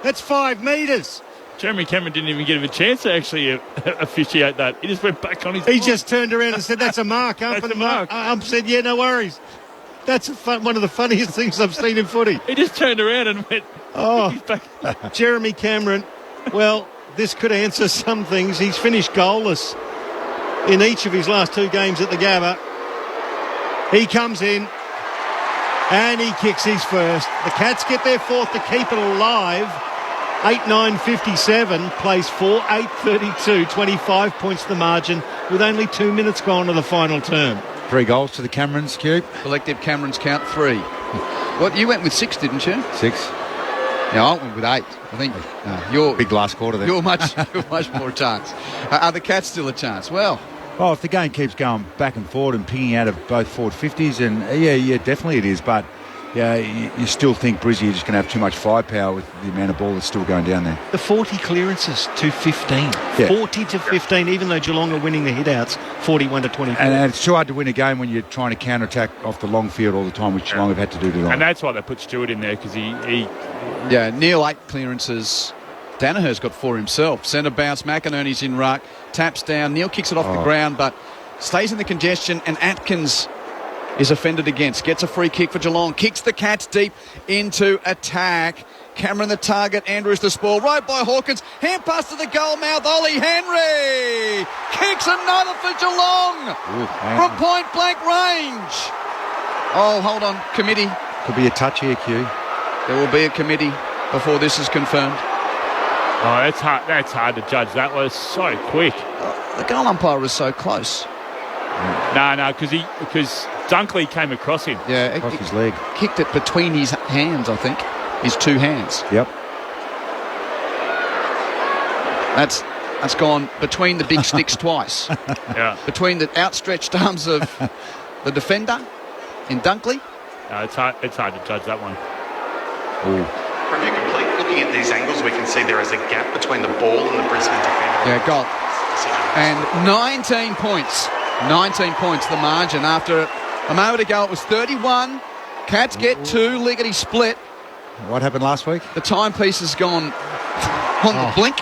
That's 5 metres. Jeremy Cameron didn't even give him a chance to actually officiate that. He just went back on his He just turned around and said, that's a mark. That's a mark. Ump said, yeah, no worries. That's one of the funniest things I've seen in footy. He just turned around and went, he's back. Jeremy Cameron, well, this could answer some things. He's finished goalless in each of his last 2 games at the Gabba. He comes in and he kicks his first. The Cats get their 4th to keep it alive. 8-9-57, plays 4-8-32, 25 points the margin with only 2 minutes gone to the final term. 3 goals to the Camerons, Cube. Collective Camerons count 3. Well, you went with 6, didn't you? 6. Yeah, I went with 8. I think you're big last quarter there. You're much more a chance. Are the Cats still a chance? Well, Well, if the game keeps going back and forward and pinging out of both forward 50s, and yeah, definitely it is. But yeah, you still think Brizzy are just going to have too much firepower with the amount of ball that's still going down there. The 40 clearances to 15. Yeah. 40 to 15, even though Geelong are winning the hit-outs, 41 to 24. And it's too hard to win a game when you're trying to counter-attack off the long field all the time, which Geelong have had to do tonight. And that's why they put Stewart in there, because he... Yeah, Neil 8 clearances. Danaher's got 4 himself. Centre bounce, McInerney's in ruck, taps down. Neil kicks it off the ground, but stays in the congestion, and Atkins is offended against. Gets a free kick for Geelong. Kicks the Cats deep into attack. Cameron the target. Andrews the spoil. Right by Hawkins. Hand pass to the goal mouth. Ollie Henry kicks another for Geelong from point blank range. Oh, hold on. Committee. Could be a touch here, Q. There will be a committee before this is confirmed. Oh, that's hard to judge. That was so quick. The goal umpire was so close. No, because Dunkley came across him. Yeah, across his leg. Kicked it between his hands, I think. His 2 hands. Yep. That's gone between the big sticks twice. Yeah. Between the outstretched arms of the defender in Dunkley. No, it's hard to judge that one. Review complete. Looking at these angles, we can see there is a gap between the ball and the Brisbane defender. Yeah, goal. And 19 points. 19 points, the margin. After a moment ago, it was 31. Cats get 2. Liggety split. What happened last week? The timepiece has gone on the blink.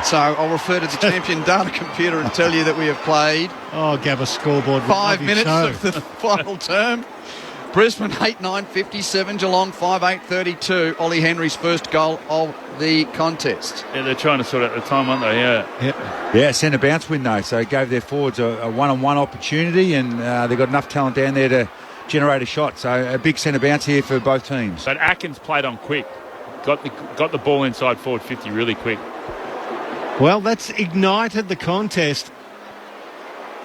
So I'll refer to the champion data computer and tell you that we have played. Oh, Gabba scoreboard. 5 minutes of the final term. Brisbane 8-9-57, Geelong 5-8-32. Ollie Henry's first goal of the contest. Yeah, they're trying to sort out the time, aren't they? Yeah, centre bounce win though, so it gave their forwards a one-on-one opportunity, and they've got enough talent down there to generate a shot. So a big centre bounce here for both teams. But Atkins played on quick. Got the ball inside forward 50 really quick. Well, that's ignited the contest.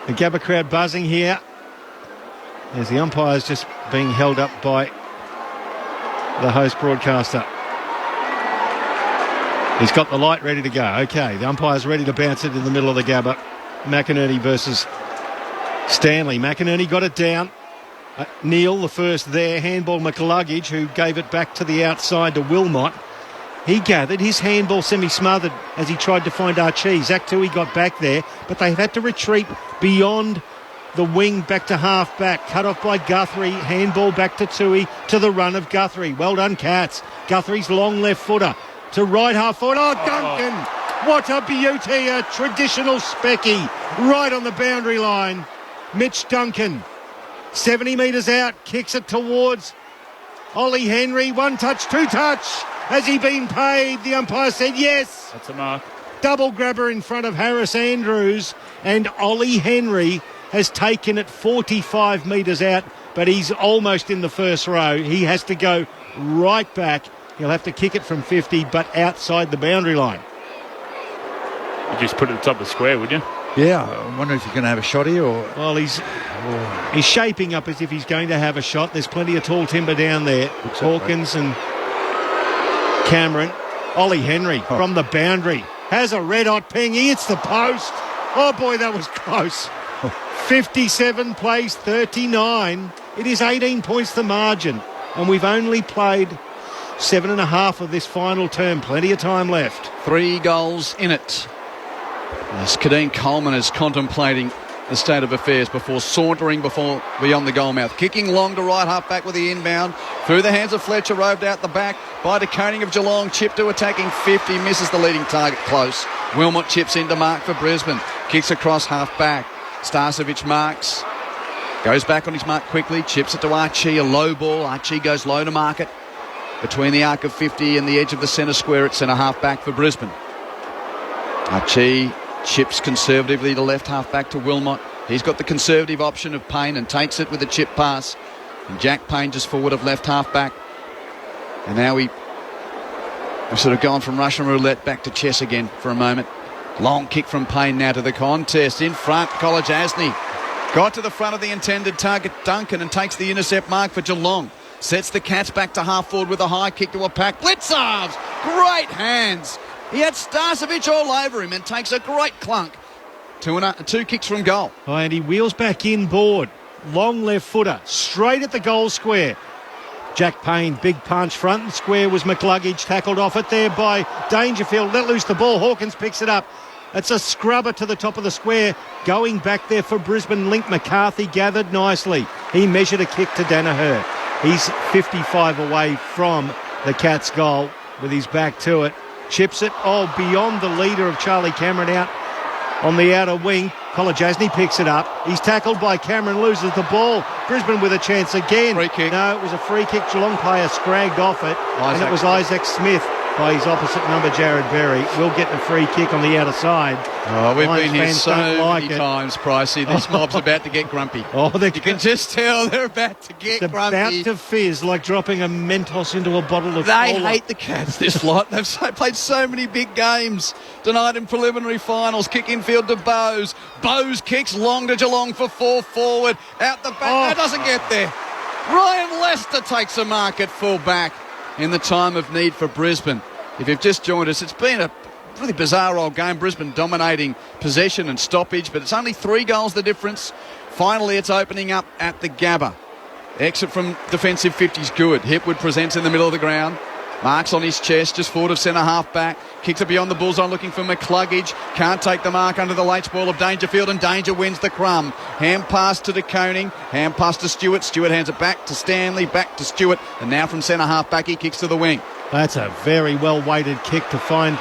The Gabba crowd buzzing here as the umpire's just being held up by the host broadcaster. He's got the light ready to go. Okay, the umpire's ready to bounce it in the middle of the Gabba. McInerney versus Stanley. McInerney got it down. Neil, the first there. Handball McLuggage, who gave it back to the outside to Wilmot. He gathered his handball semi-smothered as he tried to find Archie. Zach Tui got back there, but they've had to retreat beyond the wing back to half-back. Cut off by Guthrie. Handball back to Tui to the run of Guthrie. Well done, Cats. Guthrie's long left footer to right half-forward. Oh, Duncan! What a beauty, a traditional specky right on the boundary line. Mitch Duncan, 70 metres out, kicks it towards Ollie Henry. 1 touch, 2 touch. Has he been paid? The umpire said yes. That's a mark. Double grabber in front of Harris Andrews, and Ollie Henry has taken it 45 metres out, but he's almost in the first row. He has to go right back. He'll have to kick it from 50, but outside the boundary line. You just put it at the top of the square, would you? Yeah, I wonder if he's going to have a shot here or... Well, he's shaping up as if he's going to have a shot. There's plenty of tall timber down there. Hawkins and Cameron. Ollie Henry from the boundary has a red-hot ping. He hits the post. Oh, boy, that was close. 57 plays 39. It is 18 points the margin, and we've only played 7.5 of this final term. Plenty of time left. 3 goals in it. As Kadeen Coleman is contemplating the state of affairs before sauntering beyond the goal mouth. Kicking long to right half back with the inbound. Through the hands of Fletcher, roved out the back by DeConing of Geelong. Chip to attacking 50, misses the leading target close. Wilmot chips into mark for Brisbane. Kicks across half back. Starcevic marks. Goes back on his mark quickly. Chips it to Archie, a low ball. Archie goes low to mark it. Between the arc of 50 and the edge of the centre square at centre half back for Brisbane. Archie chips conservatively to left half back to Wilmot. He's got the conservative option of Payne and takes it with a chip pass. And Jack Payne just forward of left half back. And now we've sort of gone from Russian roulette back to chess again for a moment. Long kick from Payne now to the contest. In front, College Asney. Got to the front of the intended target, Duncan, and takes the intercept mark for Geelong. Sets the Cats back to half forward with a high kick to a pack. Blitzarves! Great hands. He had Starcevic all over him and takes a great clunk. Two kicks from goal. Oh, and he wheels back inboard. Long left footer, straight at the goal square. Jack Payne, big punch. Front and square was McCluggage, tackled off it there by Dangerfield. Let loose the ball. Hawkins picks it up. It's a scrubber to the top of the square. Going back there for Brisbane. Link McCarthy gathered nicely. He measured a kick to Danaher. He's 55 away from the Cats' goal with his back to it. Chips it, beyond the leader of Charlie Cameron out on the outer wing. Kolajasny picks it up. He's tackled by Cameron, loses the ball. Brisbane with a chance again. Free kick. No, it was a free kick. Geelong player scragged off it. And it was Isaac Smith by his opposite number, Jared Berry. Will get the free kick on the outer side. Oh, we've Lions been here fans so don't like many it. times, Pricey. This mob's about to get grumpy. You can just tell they're about to get It's grumpy. about to fizz like dropping a Mentos into a bottle of They cola. hate the Cats, this lot. They've played so many big games tonight in preliminary finals. Kick infield to Bowes. Bowes kicks long to Geelong for 4 forward. Out the back. That doesn't get there. Ryan Lester takes a mark at full back in the time of need for Brisbane. If you've just joined us, it's been a really bizarre old game. Brisbane dominating possession and stoppage, but it's only 3 goals the difference. Finally, it's opening up at the Gabba. Exit from defensive 50's good. Hipwood presents in the middle of the ground. Marks on his chest, just forward of centre half back. Kicks it beyond the bullseye, looking for McCluggage. Can't take the mark under the late spoil of Dangerfield, and Danger wins the crumb. Hand pass to De Koning. Hand pass to Stewart. Stewart hands it back to Stanley, back to Stewart. And now from centre half back, he kicks to the wing. That's a very well-weighted kick to find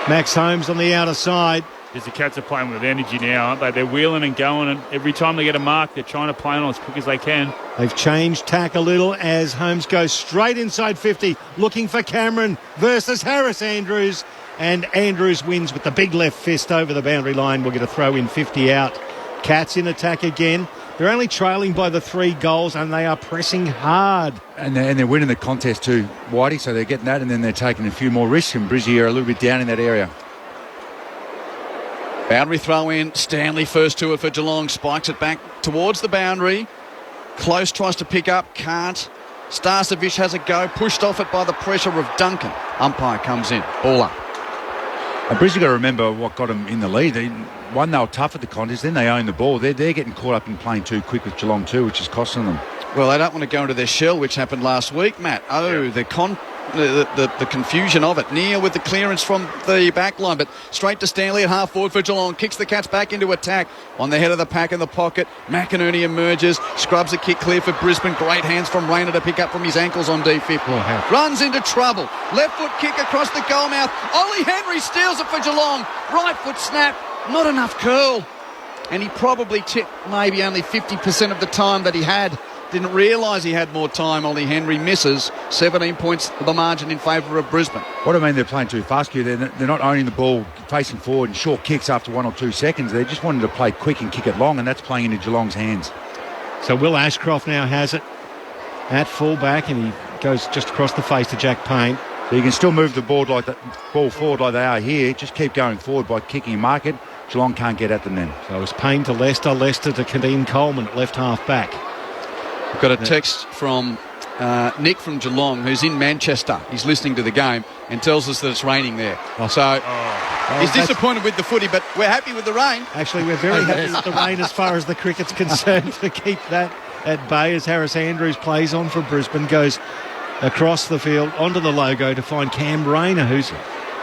Max Holmes on the outer side. Because the Cats are playing with energy now, aren't they? They're wheeling and going, and every time they get a mark, they're trying to play on as quick as they can. They've changed tack a little as Holmes goes straight inside 50, looking for Cameron versus Harris Andrews. And Andrews wins with the big left fist over the boundary line. We'll get a throw in 50 out. Cats in attack again. They're only trailing by the 3 goals, and they are pressing hard. And they're winning the contest too, Whitey, so they're getting that, and then they're taking a few more risks, and Brizzy are a little bit down in that area. Boundary throw in. Stanley first to it for Geelong. Spikes it back towards the boundary. Close tries to pick up. Can't. Starcevic has a go. Pushed off it by the pressure of Duncan. Umpire comes in. Ball up. And Brizzy got to remember what got them in the lead. They were tough at the contest, then they own the ball. They're getting caught up in playing too quick with Geelong too, which is costing them. Well, they don't want to go into their shell, which happened last week, Matt. The confusion of it. Near with the clearance from the back line, but straight to Stanley at half forward for Geelong. Kicks the Cats back into attack. On the head of the pack in the pocket, McInerney emerges, scrubs a kick clear for Brisbane. Great hands from Rayner to pick up from his ankles on D50. Runs into trouble. Left foot kick across the goal mouth. Ollie Henry steals it for Geelong. Right foot snap. Not enough curl. And he probably tipped maybe only 50% of the time that he had. Didn't realise he had more time. Ollie Henry misses. 17 points the margin in favour of Brisbane. What I mean, they're playing too fast here. They're not owning the ball, facing forward and short kicks after 1 or 2 seconds. They're just wanting to play quick and kick it long, and that's playing into Geelong's hands. So Will Ashcroft now has it at full back, and he goes just across the face to Jack Payne. So you can still move the ball forward like they are here. Just keep going forward by kicking and mark it. Geelong can't get at them then. So it's Payne to Lester, Lester to Kadeem Coleman at left half back. We've got a text from Nick from Geelong, who's in Manchester. He's listening to the game and tells us that it's raining there. He's disappointed with the footy, but we're happy with the rain. Actually, we're very happy with the rain as far as the cricket's concerned to keep that at bay as Harris Andrews plays on for Brisbane. Goes across the field onto the logo to find Cam Rayner,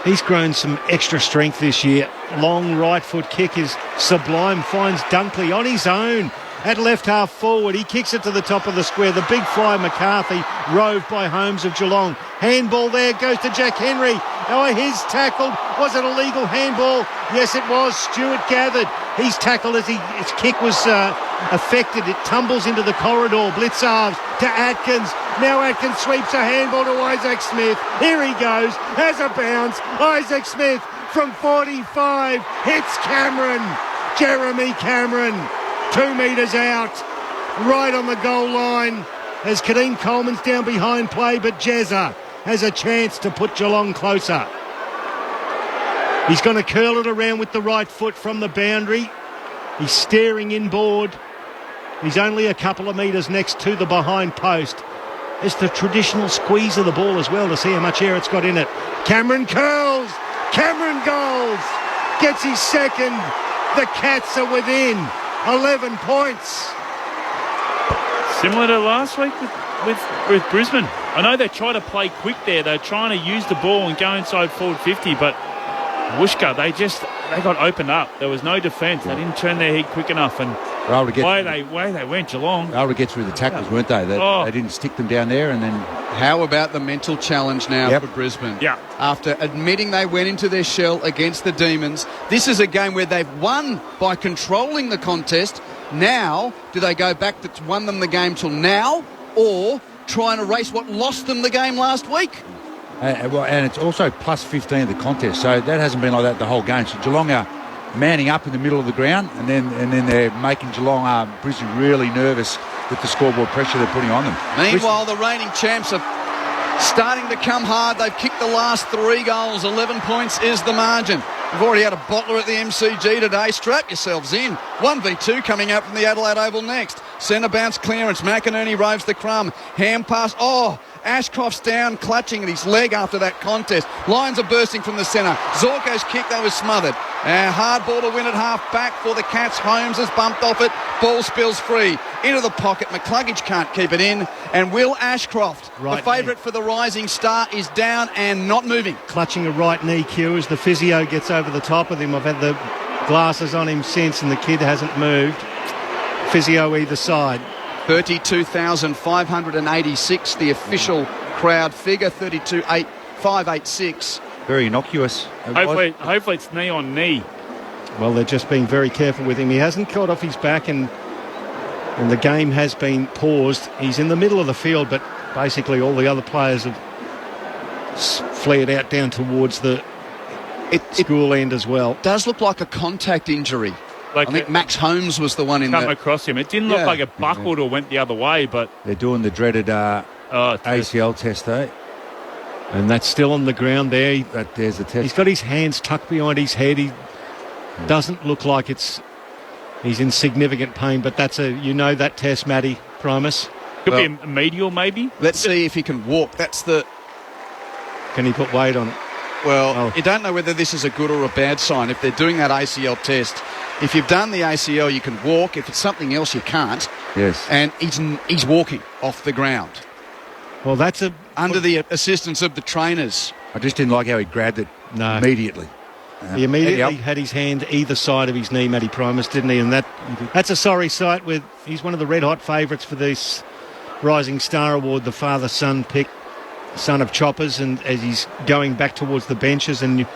he's grown some extra strength this year. Long right foot kick is sublime. Finds Dunkley on his own at left half forward. He kicks it to the top of the square. The big fly McCarthy, roved by Holmes of Geelong. Handball there, goes to Jack Henry. Oh, he's tackled. Was it a legal handball? Yes, it was. Stewart gathered. He's tackled as his kick was affected. It tumbles into the corridor. Blitzarves to Atkins. Now Atkins sweeps a handball to Isaac Smith. Here he goes. Has a bounce. Isaac Smith from 45 hits Cameron. Jeremy Cameron. 2 metres out, right on the goal line as Kadeem Coleman's down behind play, but Jezza has a chance to put Geelong closer. He's going to curl it around with the right foot from the boundary. He's staring inboard. He's only a couple of metres next to the behind post. It's the traditional squeeze of the ball as well to see how much air it's got in it. Cameron curls. Cameron goals. Gets his second. The Cats are within 11 points. Similar to last week with Brisbane. I know they try to play quick there. They're trying to use the ball and go inside forward 50, but Wooshka, they got opened up. There was no defence. They didn't turn their head quick enough, and way they went, Geelong. They were able to get through the tackles, weren't they? They didn't stick them down there, and then... How about the mental challenge now for Brisbane? Yeah. After admitting they went into their shell against the Demons, this is a game where they've won by controlling the contest. Now, do they go back that's won them the game till now, or try and erase what lost them the game last week? And it's also plus 15 of the contest, so that hasn't been like that the whole game. So Geelong are manning up in the middle of the ground, and then they're making Brisbane really nervous with the scoreboard pressure they're putting on them. Meanwhile, the reigning champs are starting to come hard. They've kicked the last 3 goals. 11 points is the margin. We've already had a bottler at the MCG today. Strap yourselves in. 1v2 coming up from the Adelaide Oval next. Centre bounce clearance. McInerney roves the crumb. Hand pass. Ashcroft's down, clutching at his leg after that contest. Lions are bursting from the centre. Zorko's kick, though, was smothered. Hard ball to win at half back for the Cats. Holmes has bumped off it. Ball spills free. Into the pocket. McCluggage can't keep it in. And Will Ashcroft, the favourite for the rising star, is down and not moving. Clutching a right knee, Q, as the physio gets over the top of him. I've had the glasses on him since, and the kid hasn't moved. Physio either side. 32,586, the official crowd figure, 32,586. Very innocuous. Hopefully it's knee on knee. Well, they're just being very careful with him. He hasn't got off his back, and the game has been paused. He's in the middle of the field, but basically all the other players have flared out down towards the school end as well. Does look like a contact injury. I think Max Holmes was the one in come across him. It didn't look like it buckled or went the other way, but they're doing the dreaded ACL test, though. And that's still on the ground there. There's the test. He's got his hands tucked behind his head. He doesn't look like he's in significant pain, but that's that test, Matty Primus. Could be a medial, maybe. Let's see if he can walk. Can he put weight on it? Well, you don't know whether this is a good or a bad sign. If they're doing that ACL test, if you've done the ACL, you can walk. If it's something else, you can't. Yes. And he's walking off the ground. Well, that's under the assistance of the trainers. I just didn't like how he grabbed it immediately. He immediately had his hand either side of his knee, Matty Primus, didn't he? And that's a sorry sight. He's one of the red-hot favourites for this Rising Star Award, the father-son pick, son of Choppers, and as he's going back towards the benches, and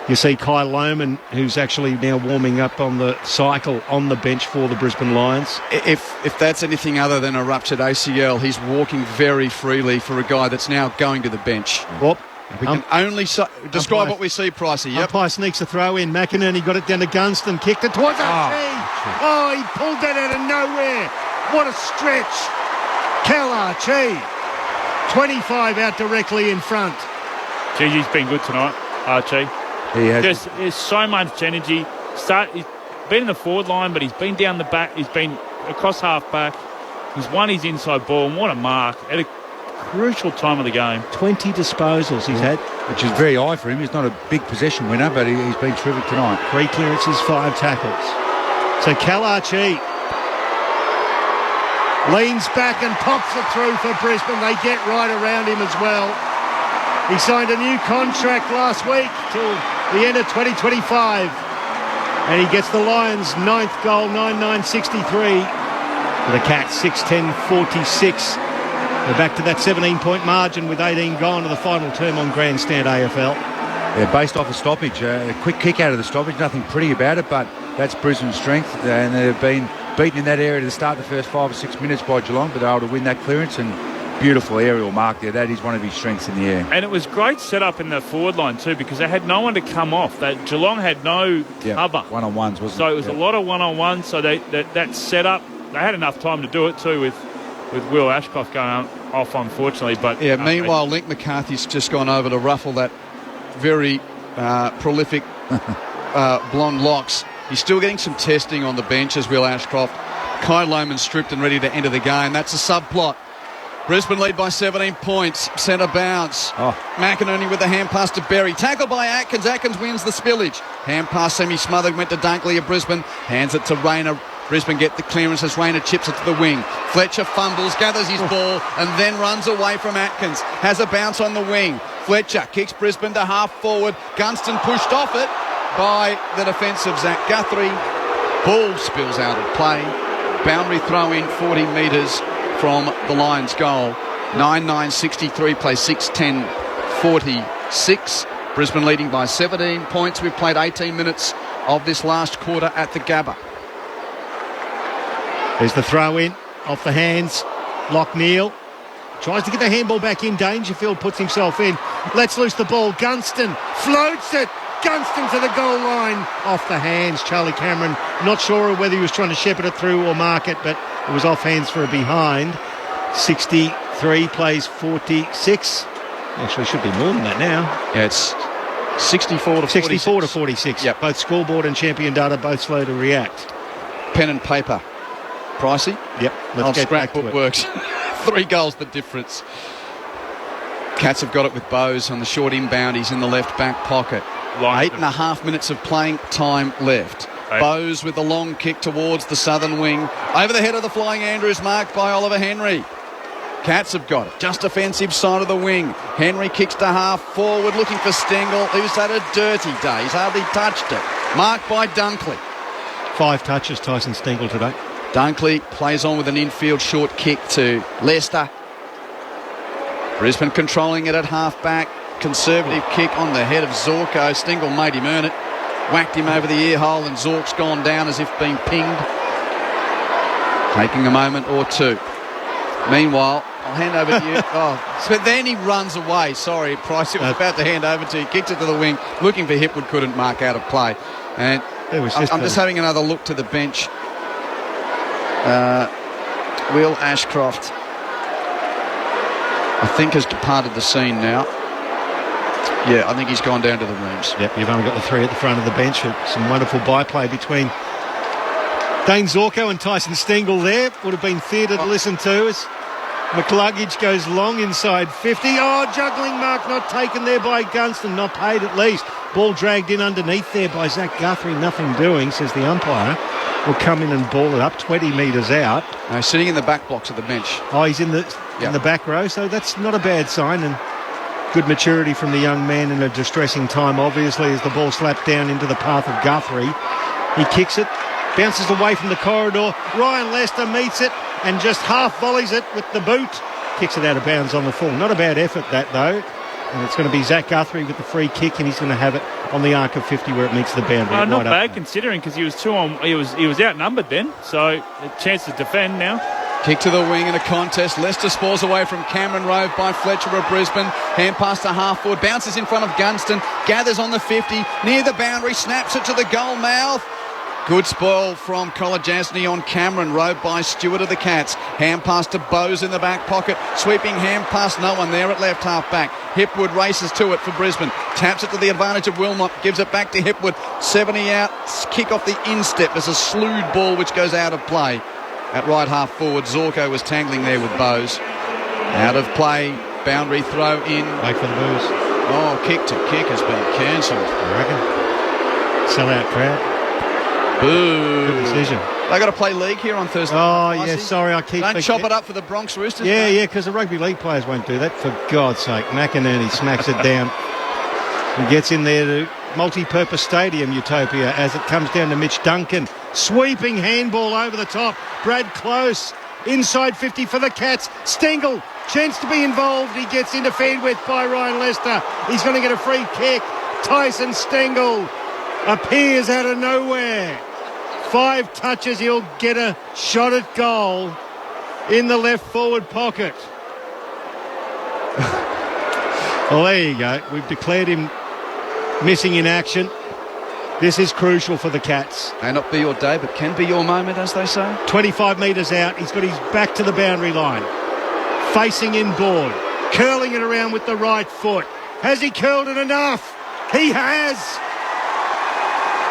you see Kai Lohman, who's actually now warming up on the cycle on the bench for the Brisbane Lions. If that's anything other than a ruptured ACL, he's walking very freely for a guy that's now going to the bench. Well, we can only describe what we see, Pricey. Yep. Umpire sneaks a throw in. McInerney got it down to Gunston, kicked it towards Archie. Oh, he pulled that out of nowhere. What a stretch. Cal Archie. 25 out directly in front. Gee, he's been good tonight, Archie. He has. There's so much energy. He's been in the forward line, but he's been down the back. He's been across half back. He's won his inside ball, and what a mark at a crucial time of the game. 20 disposals he's had. Which is very high for him. He's not a big possession winner, but he's been terrific tonight. 3 clearances, 5 tackles. So Cal Archie leans back and pops it through for Brisbane. They get right around him as well. He signed a new contract last week till the end of 2025. And he gets the Lions' 9th goal, 9-9-63. For the Cats, 6-10-46. They're back to that 17-point margin with 18 gone to the final term on Grandstand AFL. Yeah, based off a stoppage. A quick kick out of the stoppage. Nothing pretty about it, but that's Brisbane's strength. And they've been beaten in that area to start the first 5 or 6 minutes by Geelong, but they're able to win that clearance, and beautiful aerial mark there. That is one of his strengths in the air. And it was great setup in the forward line too, because they had no one to come off. That Geelong had no cover. One-on-ones, wasn't it? So it was a lot of one-on-ones, so that setup, they had enough time to do it too with Will Ashcroft going off, unfortunately. But meanwhile, Link McCarthy's just gone over to ruffle that very prolific blonde locks. He's still getting some testing on the bench as Will Ashcroft. Kai Lohman stripped and ready to enter the game. That's a subplot Brisbane lead by 17 points. Centre bounce. Oh. McInerney with the hand pass to Berry. Tackled by Atkins. Atkins wins the spillage. Hand pass semi-smothered. Went to Dunkley of Brisbane. Hands it to Rayner. Brisbane get the clearance as Rayner chips it to the wing. Fletcher fumbles, gathers his ball and then runs away from Atkins. Has a bounce on the wing. Fletcher kicks Brisbane to half forward. Gunston pushed off it by the defensive Zach Guthrie. Ball spills out of play. Boundary throw in 40 metres from the Lions goal. 9-9-63, play 6-10-46. Brisbane leading by 17 points. We've played 18 minutes of this last quarter at the Gabba. There's the throw in off the hands. Lockneil tries to get the handball back in. Dangerfield puts himself in. Lets loose the ball. Gunston floats it. Gunston to the goal line off the hands. Charlie Cameron, not sure whether he was trying to shepherd it through or mark it, but it was off hands for a behind. 63 plays 46. Actually, should be more than that now. Yeah, it's 64 to 46. 64 to 46. Yep. Both scoreboard and champion data both slow to react. Pen and paper. Pricey? Yep. Let's get back to Scrapbook it. works. 3 goals the difference. Cats have got it with Bowes on the short inbound. He's in the left back pocket. 8.5 minutes of playing time left. Bowes with the long kick towards the southern wing. Over the head of the flying Andrews, marked by Oliver Henry. Cats have got it. Just offensive side of the wing. Henry kicks to half forward, looking for Stengel, who's had a dirty day. He's hardly touched it. Marked by Dunkley. 5 touches, Tyson Stengel today. Dunkley plays on with an infield short kick to Leicester. Brisbane controlling it at half-back. Conservative kick on the head of Zorko. Stengel made him earn it. Whacked him over the ear hole and Zork's gone down as if being pinged. Taking a moment or two. Meanwhile, I'll hand over to you. But then he runs away. Sorry, Price, it was about to hand over to you. Kicked it to the wing. Looking for Hipwood, couldn't mark out of play. And I'm just having another look to the bench. Will Ashcroft, I think, has departed the scene now. Yeah, I think he's gone down to the rooms. Yep, you've only got the 3 at the front of the bench. Some wonderful byplay between Dane Zorko and Tyson Stengel there. Would have been theatre to listen to as McCluggage goes long inside 50. Oh, juggling mark not taken there by Gunston, not paid at least. Ball dragged in underneath there by Zach Guthrie. Nothing doing, says the umpire. Will come in and ball it up 20 metres out. Sitting in the back blocks of the bench. Oh, he's in the back row, so that's not a bad sign. And good maturity from the young man in a distressing time, obviously, as the ball slapped down into the path of Guthrie. He kicks it, bounces away from the corridor. Ryan Lester meets it and just half volleys it with the boot. Kicks it out of bounds on the full. Not a bad effort, that, though. And it's going to be Zach Guthrie with the free kick, and he's going to have it on the arc of 50 where it meets the boundary. Not bad considering, because he was he was outnumbered then, so a chance to defend now. Kick to the wing in a contest. Leicester spores away from Cameron Rove by Fletcher of Brisbane. Hand pass to half forward. Bounces in front of Gunston. Gathers on the 50. Near the boundary. Snaps it to the goal mouth. Good spoil from Kolajasny on Cameron. Rove by Stewart of the Cats. Hand pass to Bowes in the back pocket. Sweeping hand pass. No one there at left half back. Hipwood races to it for Brisbane. Taps it to the advantage of Wilmot. Gives it back to Hipwood. 70 out. Kick off the instep. There's a slewed ball which goes out of play. At right half forward, Zorko was tangling there with Bowes. Out of play, boundary throw in. Wait for the Bowes. Oh, kick to kick has been cancelled. I reckon. Sell-out crowd. Boo. Good decision. They got to play league here on Thursday. Oh, yeah, sorry, I keep... Don't chop it up for the Bronx Roosters. Yeah, because the rugby league players won't do that. For God's sake, McInerney smacks it down and gets in there to multi-purpose stadium utopia as it comes down to Mitch Duncan. Sweeping handball over the top. Brad Close. Inside 50 for the Cats. Stengel. Chance to be involved. He gets interfered with by Ryan Lester. He's going to get a free kick. Tyson Stengel appears out of nowhere. 5 touches. He'll get a shot at goal in the left forward pocket. Well, there you go. We've declared him missing in action. This is crucial for the Cats. May not be your day, but can be your moment, as they say. 25 metres out. He's got his back to the boundary line. Facing inboard. Curling it around with the right foot. Has he curled it enough? He has.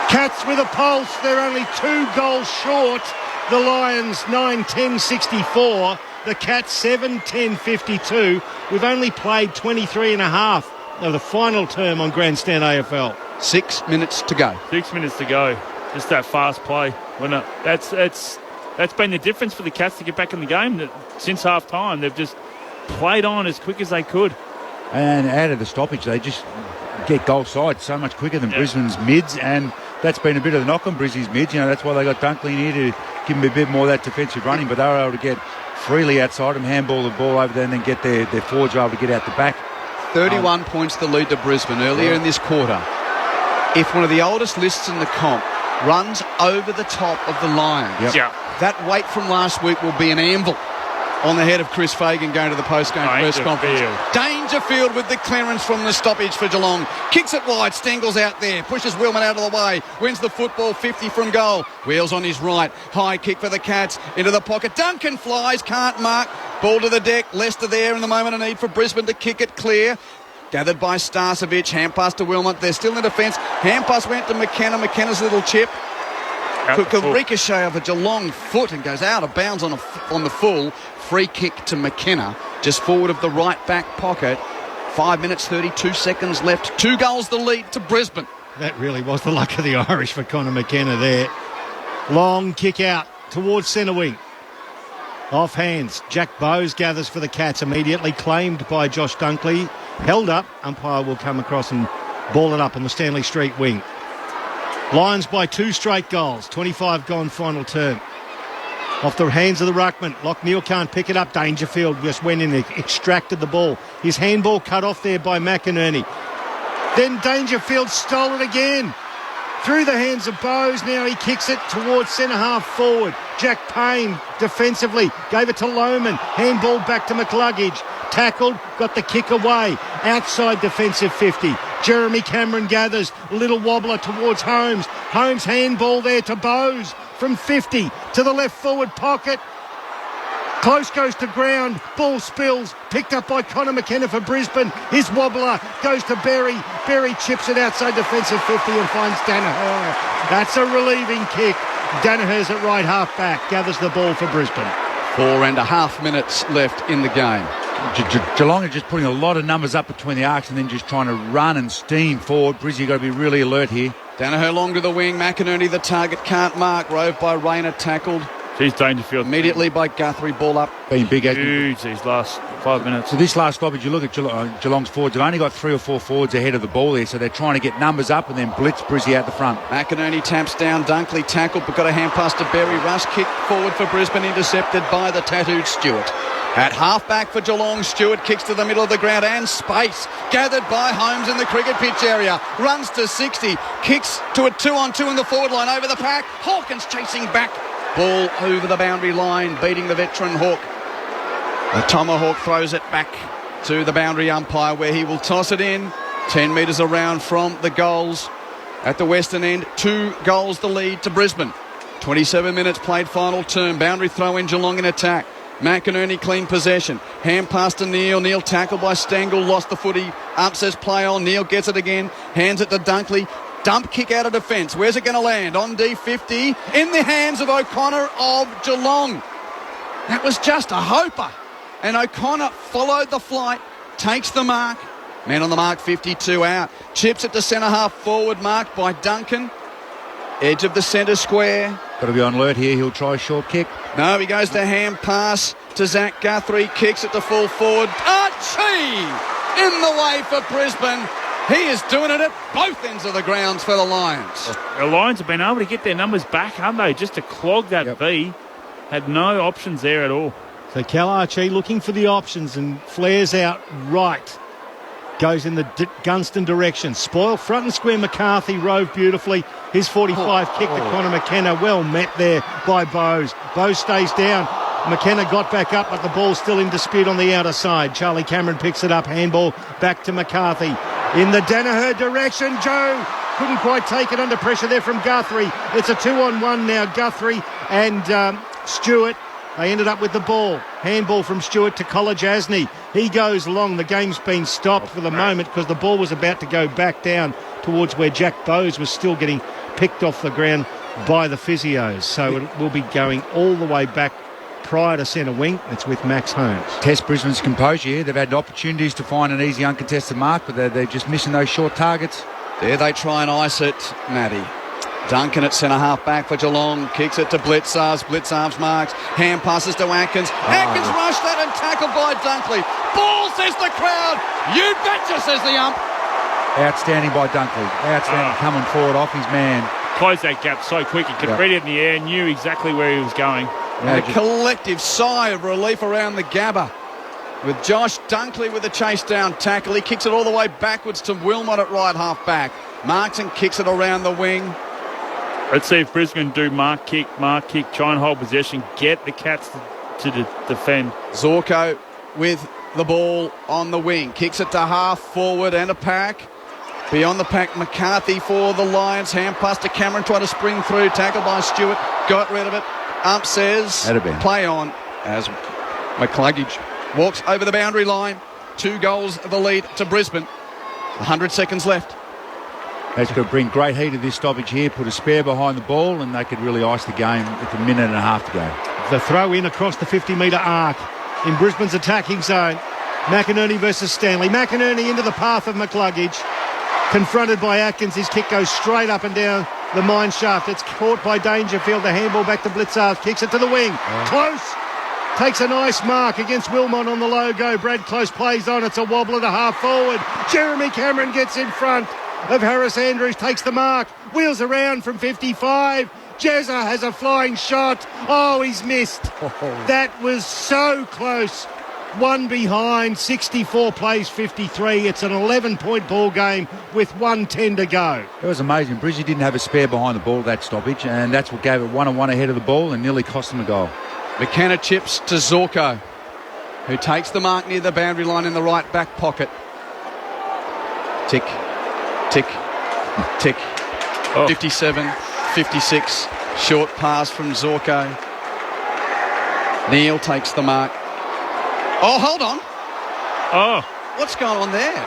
Cats with a pulse. They're only 2 goals short. The Lions 9-10-64. The Cats 7-10-52. We've only played 23 and a half of the final term on Grandstand AFL. 6 minutes to go. 6 minutes to go. Just that fast play. That's been the difference for the Cats to get back in the game. Since half time, they've just played on as quick as they could. And out of the stoppage, they just get goal side so much quicker than Brisbane's mids, and that's been a bit of the knock on Brizzy's mids. That's why they got Dunkley in here to give them a bit more of that defensive running, but they were able to get freely outside them, handball the ball over there, and then get their forwards able to get out the back. 31 points the lead to Brisbane earlier in this quarter. If one of the oldest lists in the comp runs over the top of the Lions, that weight from last week will be an anvil on the head of Chris Fagan going to the post-game press conference. Dangerfield with the clearance from the stoppage for Geelong. Kicks it wide, Stengel's out there, pushes Willman out of the way, wins the football 50 from goal. Wheels on his right, high kick for the Cats, into the pocket. Duncan flies, can't mark. Ball to the deck, Leicester there in the moment of need for Brisbane to kick it clear. Gathered by Starcevic, hand pass to Wilmot. They're still in defence. Hand pass went to McKenna. McKenna's little chip. Took a ricochet of a Geelong foot and goes out of bounds on the full. Free kick to McKenna, just forward of the right back pocket. 5 minutes, 32 seconds left. 2 goals the lead to Brisbane. That really was the luck of the Irish for Conor McKenna there. Long kick out towards centre wing. Off hands. Jack Bowes gathers for the Cats, immediately claimed by Josh Dunkley. Held up. Umpire will come across and ball it up on the Stanley Street wing. Lions by 2 straight goals. 25 gone final term. Off the hands of the ruckman. Lockneil can't pick it up. Dangerfield just went in, extracted the ball. His handball cut off there by McInerney. Then Dangerfield stole it again. Through the hands of Bowes. Now he kicks it towards centre-half forward. Jack Payne defensively gave it to Lohman. Handball back to McCluggage. Tackled, got the kick away. Outside defensive 50. Jeremy Cameron gathers. Little wobbler towards Holmes. Holmes handball there to Bowes. From 50 to the left forward pocket. Close goes to ground. Ball spills. Picked up by Conor McKenna for Brisbane. His wobbler goes to Berry. Berry chips it outside defensive 50 and finds Danaher. That's a relieving kick. Danaher's at right half back. Gathers the ball for Brisbane. 4.5 minutes left in the game. Geelong are just putting a lot of numbers up between the arcs and then just trying to run and steam forward. Brizzy got to be really alert here. Danaher long to the wing. McInerney the target, can't mark. Rove by Rayner tackled. He's Dangerfield. Immediately by Guthrie, ball up. Been big. Huge these last 5 minutes. So this last stoppage, you look at Geelong's forwards, they've only got 3 or 4 forwards ahead of the ball there, so they're trying to get numbers up and then blitz Brizzy out the front. McInerney taps down, Dunkley tackled, but got a hand pass to Berry. Rush kick forward for Brisbane, intercepted by the tattooed Stewart. At half-back for Geelong, Stewart kicks to the middle of the ground and space. Gathered by Holmes in the cricket pitch area. Runs to 60. Kicks to a 2-on-2 in the forward line over the pack. Hawkins chasing back. Ball over the boundary line, beating the veteran Hawk. The Tomahawk throws it back to the boundary umpire where he will toss it in. 10 metres around from the goals. At the western end, 2 goals the lead to Brisbane. 27 minutes played final term. Boundary throw in, Geelong in attack. McInerney clean possession. Hand pass to Neil. Neil tackled by Stengel. Lost the footy. Ump says play on. Neil gets it again. Hands it to Dunkley. Dump kick out of defence. Where's it going to land? On D50. In the hands of O'Connor of Geelong. That was just a hoper. And O'Connor followed the flight. Takes the mark. Man on the mark, 52 out. Chips it to centre half forward. Marked by Duncan. Edge of the centre square. Got to be on alert here. He'll try a short kick. No, he goes to hand pass to Zach Guthrie. Kicks it to full forward. Archie in the way for Brisbane. He is doing it at both ends of the grounds for the Lions. The Lions have been able to get their numbers back, haven't they? Just to clog that V. Had no options there at all. So Cal Archie looking for the options and flares out right. Goes in the Gunston direction. Spoil front and square. McCarthy rove beautifully. His 45 kick to Conor McKenna. Well met there by Bowes. Bowes stays down. McKenna got back up, but the ball's still in dispute on the outer side. Charlie Cameron picks it up. Handball back to McCarthy. In the Danaher direction. Joe couldn't quite take it under pressure there from Guthrie. It's a 2-on-1 now. Guthrie and Stewart. They ended up with the ball. Handball from Stewart to College Asney. He goes long. The game's been stopped for the moment because the ball was about to go back down towards where Jack Bowes was still getting picked off the ground by the physios. So it will be going all the way back prior to centre wing. It's with Max Holmes. Test Brisbane's composure here. They've had opportunities to find an easy uncontested mark, but they're just missing those short targets. There they try and ice it, Matty. Duncan at centre half back for Geelong. Kicks it to Blitzarves. Blitzarves marks. Hand passes to Atkins. Atkins rushed that and tackled by Dunkley. Ball, says the crowd. You betcha, says the ump. Outstanding by Dunkley. Outstanding coming forward off his man. Closed that gap so quick. He could read it in the air, knew exactly where he was going. And a collective sigh of relief around the Gabba. With Josh Dunkley with a chase down tackle. He kicks it all the way backwards to Wilmot at right half back. Marks and kicks it around the wing. Let's see if Brisbane do mark kick, try and hold possession, get the Cats to defend. Zorko with the ball on the wing. Kicks it to half forward and a pack. Beyond the pack, McCarthy for the Lions. Hand pass to Cameron, trying to spring through. Tackled by Stewart. Got rid of it. Ump says play on as McCluggage walks over the boundary line. 2 goals of the lead to Brisbane. 100 seconds left. They could bring great heat to this stoppage here, put a spare behind the ball, and they could really ice the game with a minute and a half to go. The throw in across the 50-metre arc in Brisbane's attacking zone. McInerney versus Stanley. McInerney into the path of McCluggage. Confronted by Atkins, his kick goes straight up and down the mine shaft. It's caught by Dangerfield. The handball back to Blitzarves. Kicks it to the wing. Close. Takes a nice mark against Wilmot on the low go. Brad Close plays on. It's a wobbler to half forward. Jeremy Cameron gets in front of Harris Andrews. Takes the mark. Wheels around from 55. Jezza has a flying shot. Oh, he's missed. That was so close. One behind, 64 plays 53. It's an 11-point ball game with 1:10 to go. It was amazing. Brisbane didn't have a spare behind the ball that stoppage, and that's what gave it 1-on-1 ahead of the ball and nearly cost them a goal. McKenna chips to Zorko, who takes the mark near the boundary line in the right back pocket. Tick, tick, tick. 57, 56. Short pass from Zorko. Neil takes the mark. Oh, hold on. Oh. What's going on there?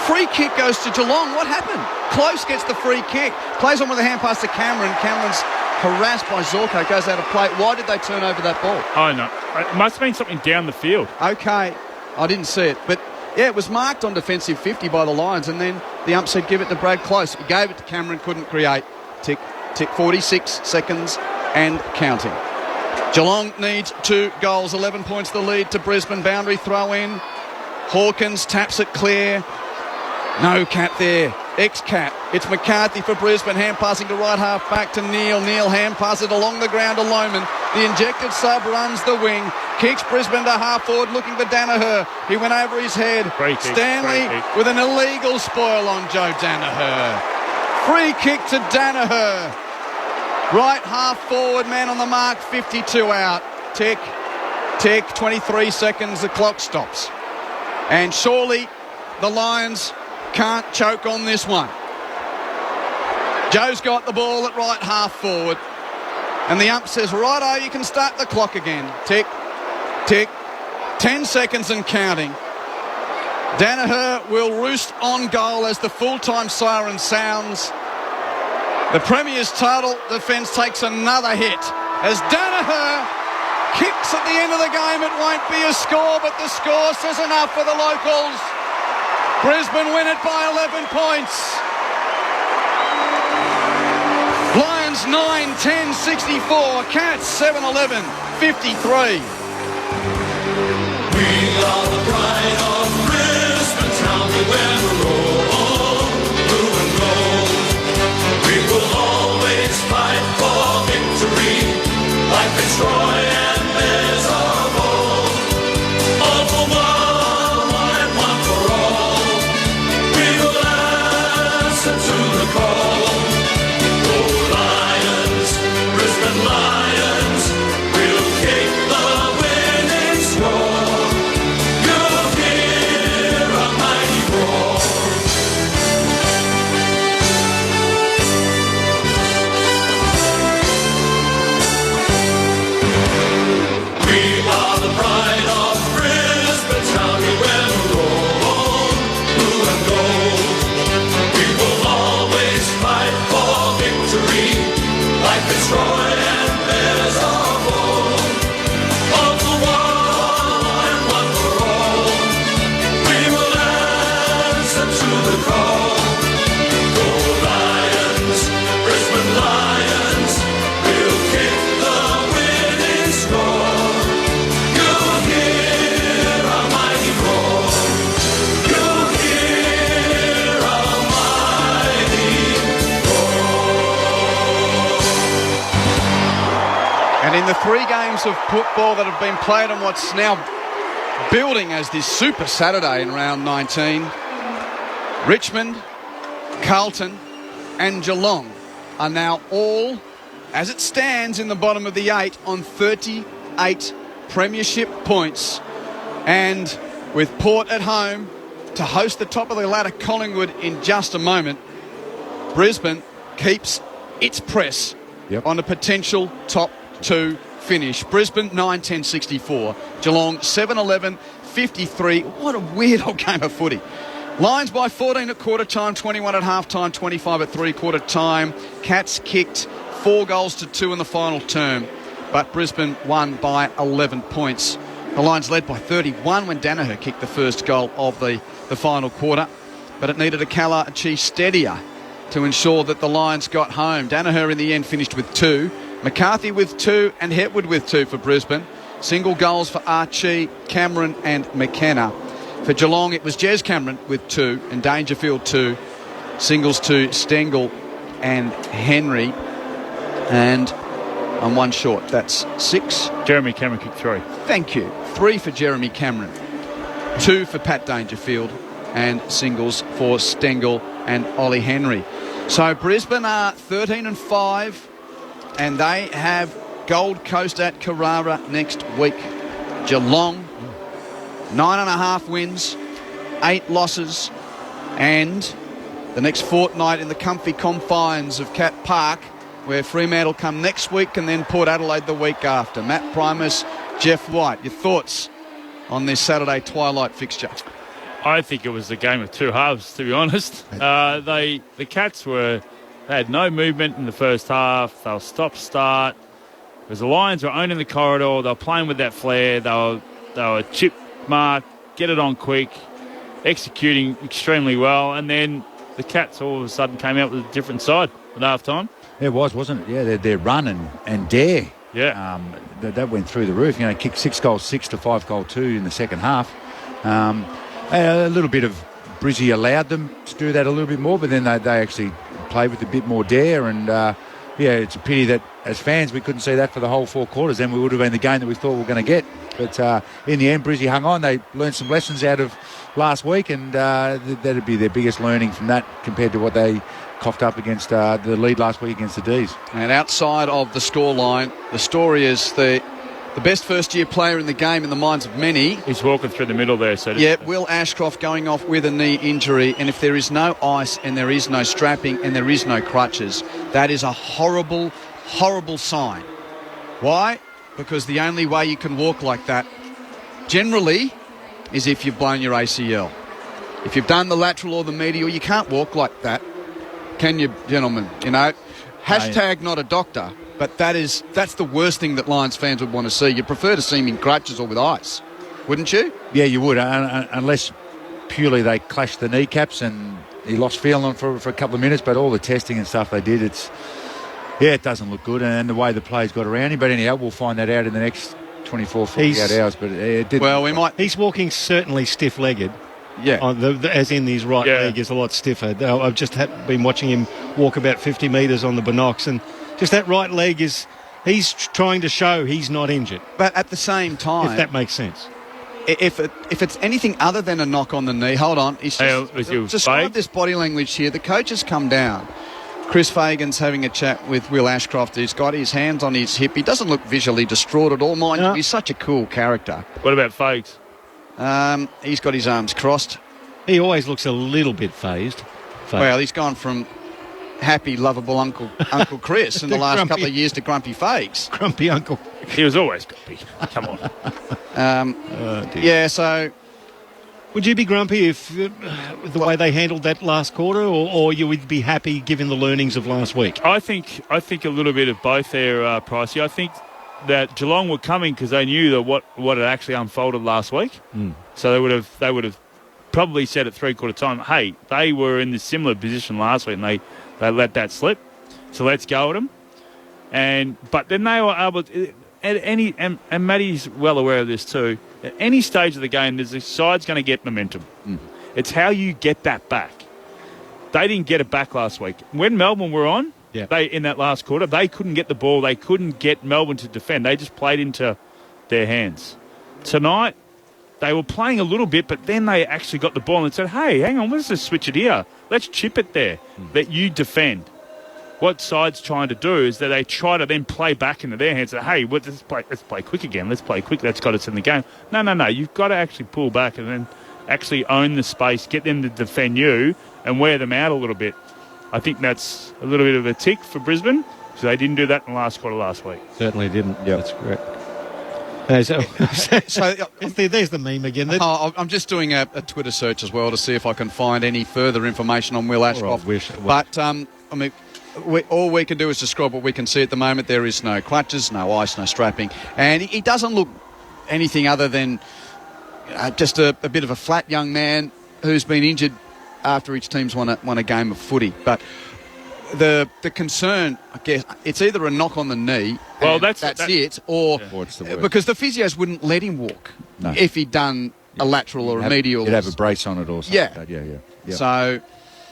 Free kick goes to Geelong. What happened? Close gets the free kick. Plays on with a hand pass to Cameron. Cameron's harassed by Zorko. Goes out of play. Why did they turn over that ball? Oh, no. It must have been something down the field. Okay. I didn't see it. But, yeah, it was marked on defensive 50 by the Lions. And then the ump said, give it to Brad Close. He gave it to Cameron. Couldn't create. Tick, tick. 46 seconds and counting. Geelong needs 2 goals, 11 points the lead to Brisbane. Boundary throw in. Hawkins taps it clear. No Cat there. Ex-Cat. It's McCarthy for Brisbane. Hand passing to right half back to Neil. Neil hand passes along the ground to Lohman. The injected sub runs the wing. Kicks Brisbane to half forward looking for Danaher. He went over his head. Stanley with an illegal spoil on Joe Danaher. Free kick to Danaher. Right half forward, man on the mark, 52 out. Tick, tick, 23 seconds, the clock stops. And surely the Lions can't choke on this one. Joe's got the ball at right half forward. And the ump says, righto, you can start the clock again. Tick, tick, 10 seconds and counting. Danaher will roost on goal as the full-time siren sounds. The Premier's title defence takes another hit as Danaher kicks at the end of the game. It won't be a score, but the score says enough for the locals. Brisbane win it by 11 points. Lions 9-10, 64. Cats 7-11, 53. We are the pride of Brisbane town. We wear the roll, blue and gold. We will always fight for victory, like Fitzroy and Bears of old. All for one and one for all. We will answer to the call. Go Lions, Brisbane Lions, we'll kick the 3 games of football that have been played on what's now building as this Super Saturday in round 19. Richmond, Carlton and Geelong are now all, as it stands, in the bottom of the 8 on 38 premiership points. And with Port at home to host the top of the ladder Collingwood in just a moment, Brisbane keeps its press on a potential top 2 finish. Brisbane 9-10-64, Geelong 7-11-53. What a weird old game of footy. Lions by 14 at quarter time, 21 at half time, 25 at three-quarter time. Cats kicked 4-2 in the final term, but Brisbane won by 11 points. The Lions led by 31 when Danaher kicked the first goal of the final quarter, but it needed a Kalachi steadier to ensure that the Lions got home. Danaher in the end finished with 2, McCarthy with 2 and Hetwood with 2 for Brisbane. Single goals for Archie, Cameron and McKenna. For Geelong, it was Jez Cameron with 2 and Dangerfield 2. Singles to Stengel and Henry. And I'm 1 short. That's 6. Jeremy Cameron kicked 3. Thank you. 3 for Jeremy Cameron. 2 for Pat Dangerfield. And singles for Stengel and Ollie Henry. So Brisbane are 13-5 and they have Gold Coast at Carrara next week. Geelong 9.5 wins, 8 losses, and the next fortnight in the comfy confines of Cat Park, where Fremantle come next week and then Port Adelaide the week after. Matt Primus, Jeff White, your thoughts on this Saturday twilight fixture? I think it was the game of 2 halves, to be honest. The Cats they had no movement in the first half. They were stop-start. Because the Lions were owning the corridor. They were playing with that flair. They were chip mark, get it on quick, executing extremely well, and then the Cats all of a sudden came out with a different side at half time. It was, wasn't it? Yeah, their run and dare. Yeah. That went through the roof. You know, kicked 6-6 to 5-2 in the second half. A little bit of Brizzy allowed them to do that a little bit more, but then they actually played with a bit more dare, and it's a pity that as fans we couldn't see that for the whole 4 quarters. Then we would have been the game that we thought we were going to get. But in the end, Brizzy hung on. They learned some lessons out of last week, and that'd be their biggest learning from that compared to what they coughed up against the lead last week against the D's. And outside of the scoreline, the story is the best first-year player in the game in the minds of many. He's walking through the middle there. So Will Ashcroft going off with a knee injury, and if there is no ice and there is no strapping and there is no crutches, that is a horrible, horrible sign. Why? Because the only way you can walk like that, generally, is if you've blown your ACL. If you've done the lateral or the medial, you can't walk like that, can you, gentlemen? You know, hashtag not a doctor, but that's the worst thing that Lions fans would want to see. You'd prefer to see him in crutches or with ice, wouldn't you? Yeah, you would, unless purely they clashed the kneecaps and he lost feeling for a couple of minutes, but all the testing and stuff they did, it doesn't look good, and the way the players got around him. But anyhow, we'll find that out in the next 24, 48 hours. But it didn't. Well, we might. He's walking certainly stiff-legged. Yeah. As in his right leg is a lot stiffer. I've just been watching him walk about 50 metres on the binocs, and just that right leg he's trying to show he's not injured. But at the same time, if that makes sense. If it's anything other than a knock on the knee, hold on. Describe this body language here. The coach has come down. Chris Fagan's having a chat with Will Ashcroft. He's got his hands on his hip. He doesn't look visually distraught at all. Mind you, he's such a cool character. What about Fags? He's got his arms crossed. He always looks a little bit phased. Well, he's gone from happy, lovable Uncle Chris in the last couple of years to grumpy Fags. Grumpy Uncle. He was always grumpy. Come on. Yeah, so... Would you be grumpy if the way they handled that last quarter, or you would be happy given the learnings of last week? I think a little bit of both there, Pricey. I think that Geelong were coming because they knew that what had actually unfolded last week. So they would have probably said at three-quarter time, hey, they were in this similar position last week and they let that slip. So let's go at them. But then they were able to, and Matty's well aware of this too, at any stage of the game, there's a side's going to get momentum. It's how you get that back. They didn't get it back last week. When Melbourne were on, They in that last quarter, they couldn't get the ball. They couldn't get Melbourne to defend. They just played into their hands. Tonight, they were playing a little bit, but then they actually got the ball and said, hey, hang on, let's just switch it here. Let's chip it there. Let you defend. What side's trying to do is that they try to then play back into their hands. Say, hey, let's play quick again. Let's play quick. That's got us in the game. No. You've got to actually pull back and then actually own the space, get them to defend you and wear them out a little bit. I think that's a little bit of a tick for Brisbane because they didn't do that in the last quarter last week. Certainly didn't. Yep. That's correct. There's the meme again. I'm just doing a Twitter search as well to see if I can find any further information on Will Ashcroft. But, all we can do is describe what we can see at the moment. There is no clutches, no ice, no strapping. And he doesn't look anything other than just a bit of a flat young man who's been injured after each team's won a game of footy. But the concern, I guess, it's either a knock on the knee, or because the physios wouldn't let him walk if he'd done a lateral or a medial. He'd have a brace on it or something like that. Yeah. So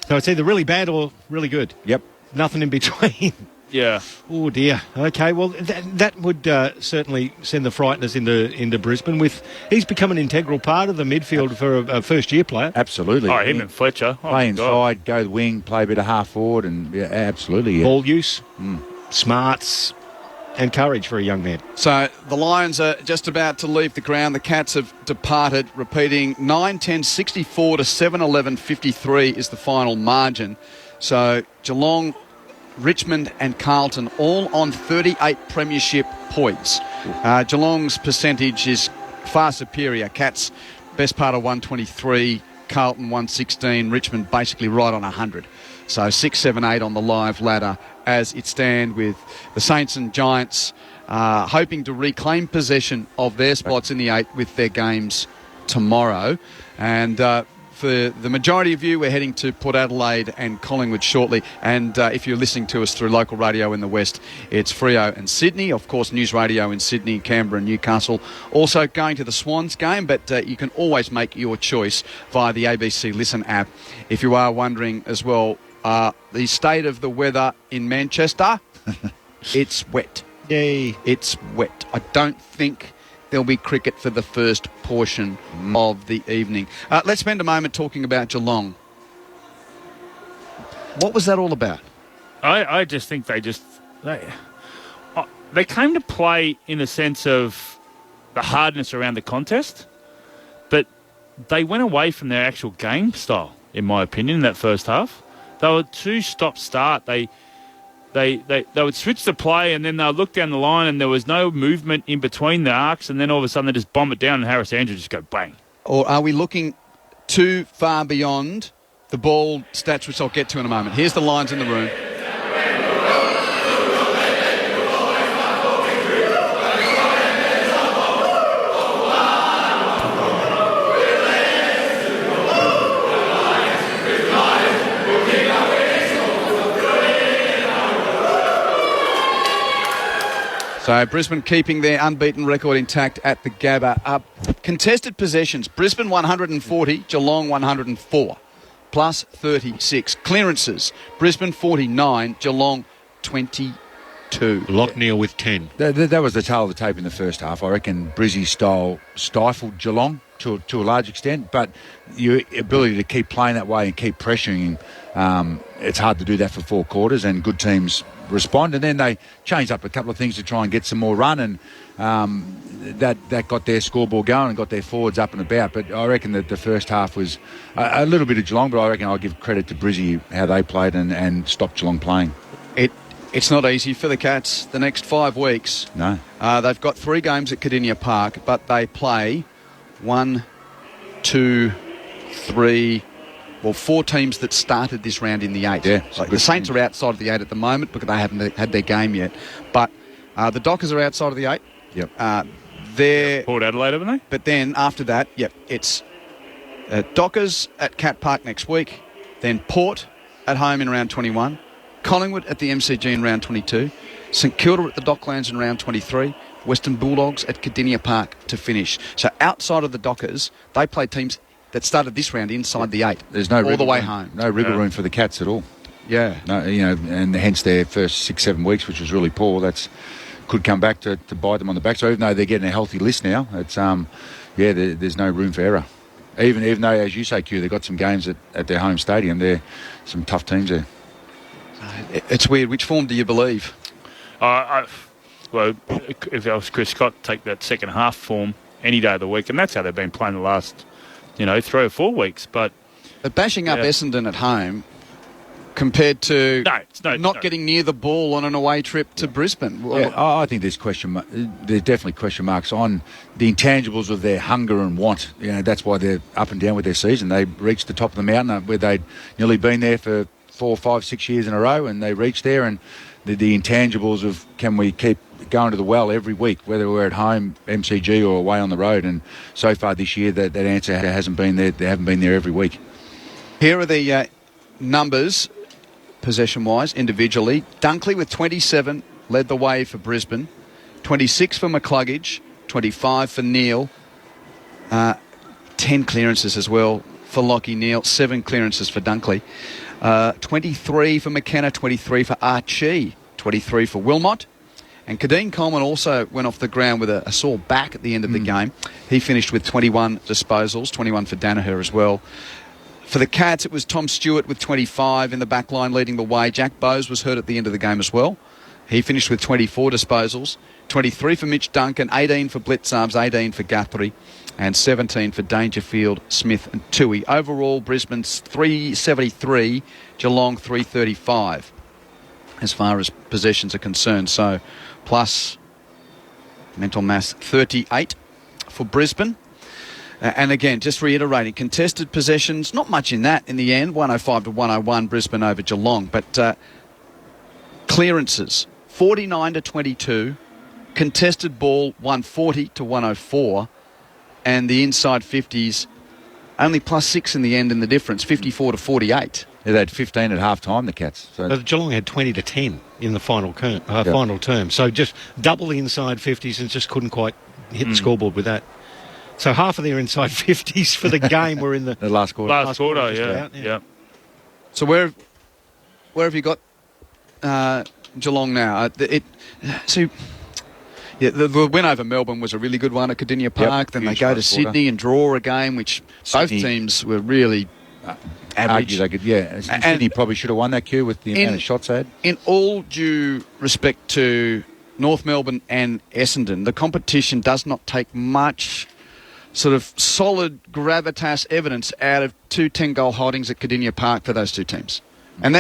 it's either really bad or really good. Yep. Nothing in between. Yeah. Oh, dear. Okay, well, that would certainly send the frighteners into Brisbane. He's become an integral part of the midfield for a first-year player. Absolutely. Oh, him and Fletcher. Play inside, go the wing, play a bit of half-forward, and absolutely. Yeah. Ball use, smarts, and courage for a young man. So the Lions are just about to leave the ground. The Cats have departed, repeating 9-10-64 to 7-11-53 is the final margin. So Geelong, Richmond and Carlton all on 38 premiership points. Geelong's percentage is far superior. Cats best part of 123, Carlton 116, Richmond basically right on 100. So 6, 7, 8 on the live ladder as it stand, with the Saints and Giants hoping to reclaim possession of their spots in the 8 with their games tomorrow. And for the majority of you, we're heading to Port Adelaide and Collingwood shortly. And if you're listening to us through local radio in the West, it's Freo and Sydney. Of course, News Radio in Sydney, Canberra and Newcastle. Also going to the Swans game, but you can always make your choice via the ABC Listen app. If you are wondering as well, the state of the weather in Manchester, it's wet. Yay. It's wet. I don't think there'll be cricket for the first portion of the evening. Let's spend a moment talking about Geelong. What was that all about? I just think they came to play in the sense of the hardness around the contest, but they went away from their actual game style, in my opinion, in that first half. They were too stop-start. They would switch the play and then they'll look down the line and there was no movement in between the arcs, and then all of a sudden they just bomb it down and Harris Andrew just go bang. Or are we looking too far beyond the ball stats, which I'll get to in a moment? Here's the lines in the room. So Brisbane keeping their unbeaten record intact at the Gabba. Contested possessions, Brisbane 140, Geelong 104, plus 36. Clearances, Brisbane 49, Geelong 22. Lockneil with 10. That was the tail of the tape in the first half. I reckon Brizzy's style stifled Geelong to a large extent, but your ability to keep playing that way and keep pressuring him, it's hard to do that for 4 quarters, and good teams respond, and then they changed up a couple of things to try and get some more run, and that got their scoreboard going and got their forwards up and about. But I reckon that the first half was a little bit of Geelong, but I reckon I'll give credit to Brizzy how they played and stopped Geelong playing. It's not easy for the Cats the next 5 weeks. No. They've got 3 games at Cardinia Park, but they play 1, 2, 3... 4 teams that started this round in the 8. Yeah, the Saints are outside of the 8 at the moment because they haven't had their game yet. But the Dockers are outside of the 8. Yep. They're Port Adelaide, haven't they? But then after that, it's Dockers at Cat Park next week, then Port at home in round 21, Collingwood at the MCG in round 22, St Kilda at the Docklands in round 23, Western Bulldogs at Cardinia Park to finish. So outside of the Dockers, they play teams that started this round inside the 8. There's no all the way home. No wriggle room for the Cats at all. Yeah. No, and hence their first 6-7 weeks, which was really poor. That's could come back to bite them on the back. So even though they're getting a healthy list now, it's there's no room for error. Even though, as you say, Q, they've got some games at their home stadium. They're some tough teams there. It's weird. Which form do you believe? Well, if I was Chris Scott, take that second half form any day of the week, and that's how they've been playing the last, 3 or 4 weeks. But bashing up Essendon at home compared to not getting near the ball on an away trip to Brisbane. Yeah, I think there's definitely question marks on the intangibles of their hunger and want. That's why they're up and down with their season. They reached the top of the mountain where they'd nearly been there for 4, 5, 6 years in a row, and they reached there. And the intangibles of can we keep going to the well every week, whether we're at home, MCG, or away on the road. And so far this year, that answer hasn't been there. They haven't been there every week. Here are the numbers, possession-wise, individually. Dunkley with 27 led the way for Brisbane. 26 for McCluggage, 25 for Neale, 10 clearances as well for Lockie Neale, 7 clearances for Dunkley. 23 for McKenna, 23 for Archie, 23 for Wilmot. And Kadeen Coleman also went off the ground with a sore back at the end of the game. He finished with 21 disposals, 21 for Danaher as well. For the Cats, it was Tom Stewart with 25 in the back line leading the way. Jack Bowes was hurt at the end of the game as well. He finished with 24 disposals, 23 for Mitch Duncan, 18 for Blitzarves, 18 for Guthrie, and 17 for Dangerfield, Smith and Toohey. Overall, Brisbane's 373, Geelong 335 as far as possessions are concerned. So plus mental mass 38 for Brisbane. And again, just reiterating, contested possessions, not much in that in the end, 105 to 101, Brisbane over Geelong. But clearances, 49 to 22, contested ball, 140 to 104, and the inside 50s, only plus 6 in the end in the difference, 54 to 48. Yeah, they had 15 at half time, the Cats. So Geelong had 20 to 10 in the final term. So just double the inside 50s and just couldn't quite hit the scoreboard with that. So half of their inside 50s for the game were in the last quarter. Last quarter, yeah. So where have you got Geelong now? The win over Melbourne was a really good one at Cardinia Park. Then they go to Sydney and draw a game, which both teams were really average. And Sydney probably should have won that, Q, with the amount of shots they had. In all due respect to North Melbourne and Essendon, the competition does not take much sort of solid gravitas evidence out of 2 10-goal holdings at Cardinia Park for those two teams. And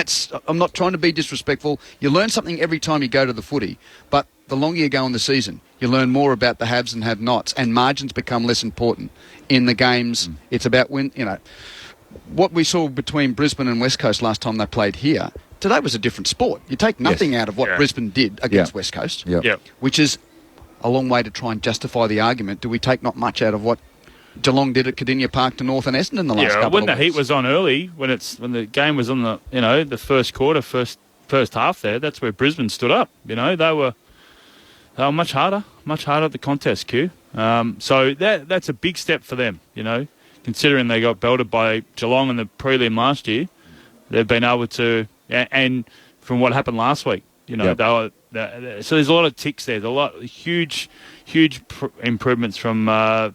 I'm not trying to be disrespectful. You learn something every time you go to the footy, but the longer you go in the season, you learn more about the haves and have-nots, and margins become less important in the games. It's about what we saw between Brisbane and West Coast last time they played here. Today was a different sport. You take nothing out of what Brisbane did against West Coast, which is a long way to try and justify the argument. Do we take not much out of what Geelong did at Cardinia Park to North and Essendon the last couple of weeks? When the heat was on early, when the game was on the first quarter, first half there, that's where Brisbane stood up. They were much harder at the contest, Q. So that's a big step for them, considering they got belted by Geelong in the prelim last year. They've been able to, and from what happened last week, so there's a lot of ticks there. There's a lot huge improvements from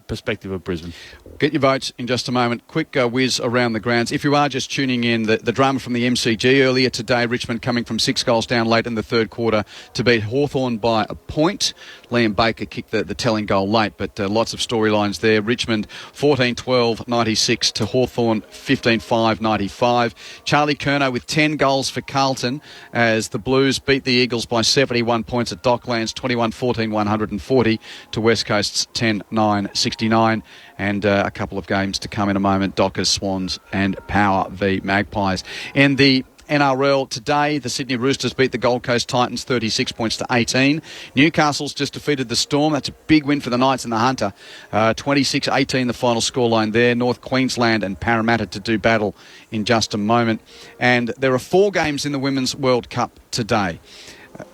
perspective of Brisbane. Get your votes in just a moment. Quick whiz around the grounds. If you are just tuning in, the drama from the MCG earlier today, Richmond coming from 6 goals down late in the third quarter to beat Hawthorn by a point. Liam Baker kicked the telling goal late, but lots of storylines there. Richmond 14-12, 96 to Hawthorn 15-5, 95. Charlie Curnow with 10 goals for Carlton as the Blues beat the Eagles by 71 points at Docklands, 21-14, 140 to West Coast's 10-9, 69. And a couple of games to come in a moment, Dockers, Swans and Power v Magpies. In the NRL today, the Sydney Roosters beat the Gold Coast Titans 36 points to 18. Newcastle's just defeated the Storm. That's a big win for the Knights and the Hunter. 26-18 the final scoreline there. North Queensland and Parramatta to do battle in just a moment. And there are 4 games in the Women's World Cup today.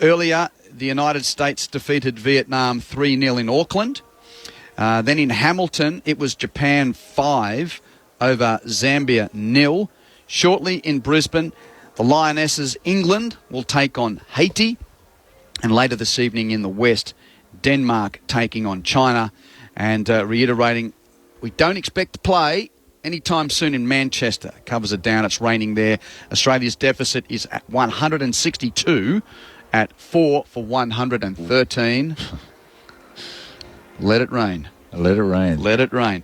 Earlier, the United States defeated Vietnam 3-0 in Auckland. Then in Hamilton, it was Japan 5 over Zambia 0. Shortly in Brisbane, The Lionesses, England, will take on Haiti. And later this evening in the West, Denmark taking on China. And reiterating, we don't expect to play anytime soon in Manchester. Covers are down, it's raining there. Australia's deficit is at 162 at 4 for 113. Let it rain. Let it rain. Let it rain.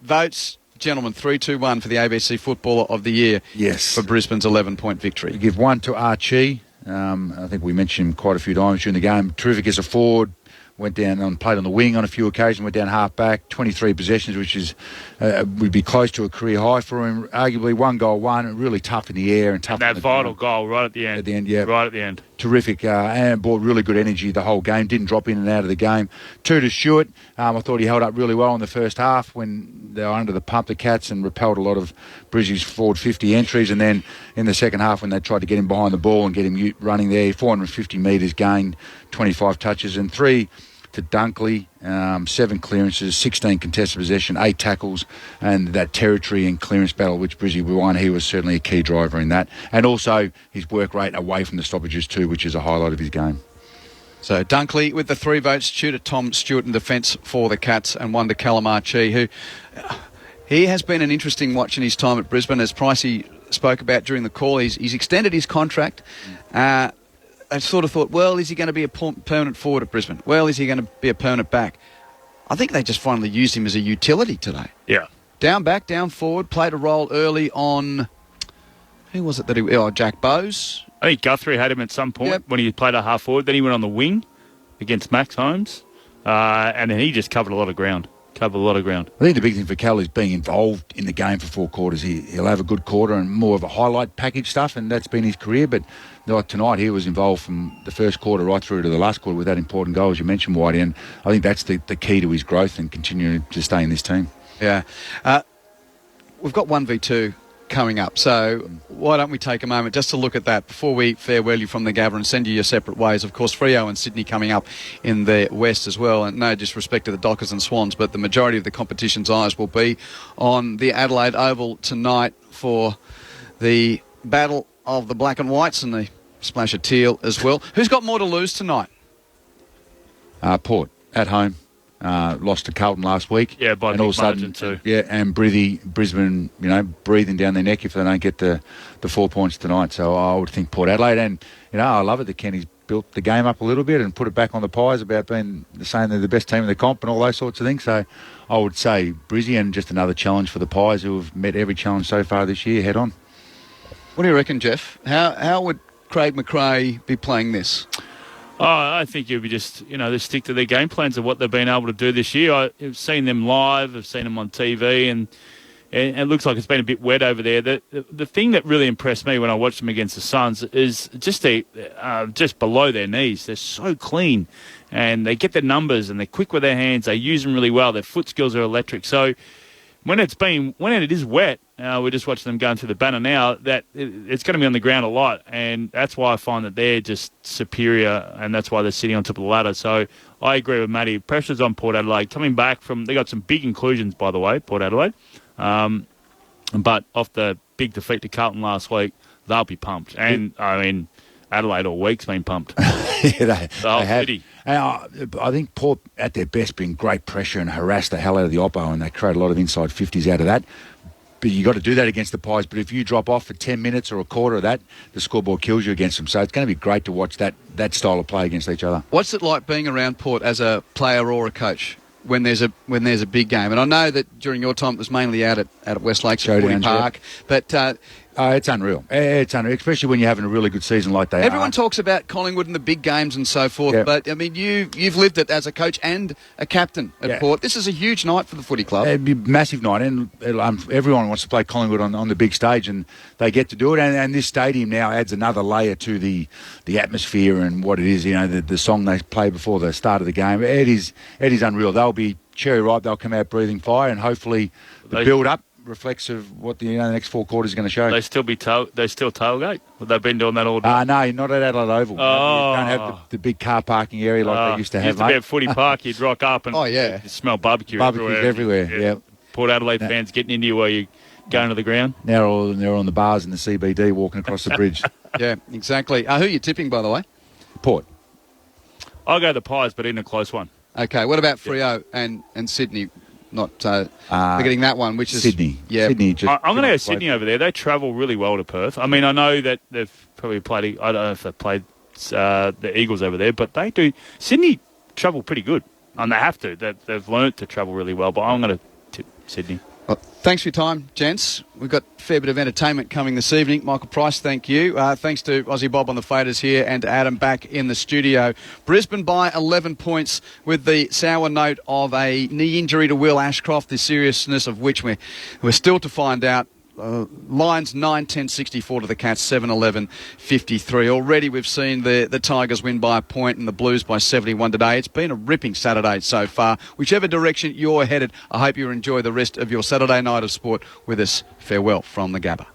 Votes, gentlemen, 3-2-1 for the ABC Footballer of the Year. Yes. For Brisbane's 11-point victory. We give one to Archie. I think we mentioned him quite a few times during the game. Terrific as a forward. Went down and played on the wing on a few occasions, went down half-back, 23 possessions, which is would be close to a career high for him. Arguably 1 goal, really tough in the air and tough. That vital goal right at the end. At the end, yeah. Right at the end. Terrific and brought really good energy the whole game. Didn't drop in and out of the game. 2 to Stewart. I thought he held up really well in the first half when they were under the pump, the Cats, and repelled a lot of Brizzy's forward 50 entries. And then in the second half when they tried to get him behind the ball and get him running there, 450 metres gained, 25 touches, and 3 to Dunkley, 7 clearances, 16 contested possession, 8 tackles, and that territory and clearance battle which Brizzy won, he was certainly a key driver in that. And also his work rate away from the stoppages too, which is a highlight of his game. So Dunkley with the 3 votes, 2 to Tom Stewart in defence for the Cats, and 1 to Callum Archie, who he has been an interesting watch in his time at Brisbane. As Pricey spoke about during the call, he's extended his contract. I sort of thought, well, is he going to be a permanent forward at Brisbane? Well, is he going to be a permanent back? I think they just finally used him as a utility today. Yeah. Down back, down forward, played a role early on... Who was it that he... Jack Bowes. I think Guthrie had him at some point when he played a half forward. Then he went on the wing against Max Holmes. And then he just covered a lot of ground. I think the big thing for Cal is being involved in the game for 4 quarters. He'll have a good quarter and more of a highlight package stuff, and that's been his career. But like tonight, he was involved from the first quarter right through to the last quarter with that important goal, as you mentioned, Whitey. And I think that's the key to his growth and continuing to stay in this team. Yeah. We've got 1v2 coming up, so why don't we take a moment just to look at that before we farewell you from the Gabba and send you your separate ways. Of course, Freo and Sydney coming up in the West as well, and no disrespect to the Dockers and Swans, but the majority of the competition's eyes will be on the Adelaide Oval tonight for the battle of the black and whites and the splash of teal as well. Who's got more to lose tonight? Port at home. Lost to Carlton last week. Yeah, by and big all of a sudden, margin too. Yeah, and Brisbane, breathing down their neck if they don't get the 4 points tonight. So I would think Port Adelaide, and I love it that Kenny's built the game up a little bit and put it back on the Pies about being saying they're the best team in the comp and all those sorts of things. So I would say Brizzy, and just another challenge for the Pies, who have met every challenge so far this year head on. What do you reckon, Jeff? How would Craig McRae be playing this? Oh, I think you'll be just stick to their game plans of what they've been able to do this year. I've seen them live, I've seen them on TV, and it looks like it's been a bit wet over there. The thing that really impressed me when I watched them against the Suns is just below their knees. They're so clean, and they get their numbers, and they're quick with their hands. They use them really well. Their foot skills are electric. So when it is wet, we're just watching them going through the banner now, that it's going to be on the ground a lot, and that's why I find that they're just superior, and that's why they're sitting on top of the ladder. So I agree with Matty. Pressure's on Port Adelaide. Coming back they got some big inclusions, by the way, Port Adelaide. But off the big defeat to Carlton last week, they'll be pumped. And, Adelaide all week's been pumped. Yeah, they have. City. I think Port, at their best, been great pressure and harass the hell out of the oppo, and they create a lot of inside 50s out of that. But you got to do that against the Pies. But if you drop off for 10 minutes or a quarter of that, the scoreboard kills you against them. So it's going to be great to watch that style of play against each other. What's it like being around Port as a player or a coach when there's a big game? And I know that during your time it was mainly out at Westlake, Showdowns, Park, but it's unreal. It's unreal, especially when you're having a really good season like they are. Everyone talks about Collingwood and the big games and so forth, but I mean, you've lived it as a coach and a captain at Port. This is a huge night for the footy club. It'd be a massive night, and everyone wants to play Collingwood on the big stage, and they get to do it. And this stadium now adds another layer to the atmosphere and what it is. The song they play before the start of the game. It is unreal. They'll be cherry ripe. They'll come out breathing fire, and hopefully the build up reflects of what the next 4 quarters is going to show. They still tailgate? Well, they've been doing that all day. No, not at Adelaide Oval. Oh. You don't have the big car parking area like they used to have. Used to be at Footy Park, you'd rock up and you smell barbecue Barbecues everywhere. Yeah. Port Adelaide fans getting into you while you're going to the ground. Now they're on the bars in the CBD walking across the bridge. Yeah, exactly. Who are you tipping, by the way? Port. I'll go the Pies, but in a close one. Okay, what about Freo and Sydney? Not forgetting that one, which is Sydney. Yeah, Sydney. I'm going to go Sydney over there. They travel really well to Perth. I mean, I know that they've probably played. I don't know if they've played the Eagles over there, but they do. Sydney travel pretty good, and they have to. They've learnt to travel really well. But I'm going to tip Sydney. Well, thanks for your time, gents. We've got a fair bit of entertainment coming this evening. Michael Price, thank you. Thanks to Aussie Bob on the faders here and to Adam back in the studio. Brisbane by 11 points with the sour note of a knee injury to Will Ashcroft, the seriousness of which we're still to find out. Lions 9-10-64 to the Cats, 7-11-53. Already we've seen the Tigers win by a point and the Blues by 71 today. It's been a ripping Saturday so far. Whichever direction you're headed, I hope you enjoy the rest of your Saturday night of sport with us. Farewell from the Gabba.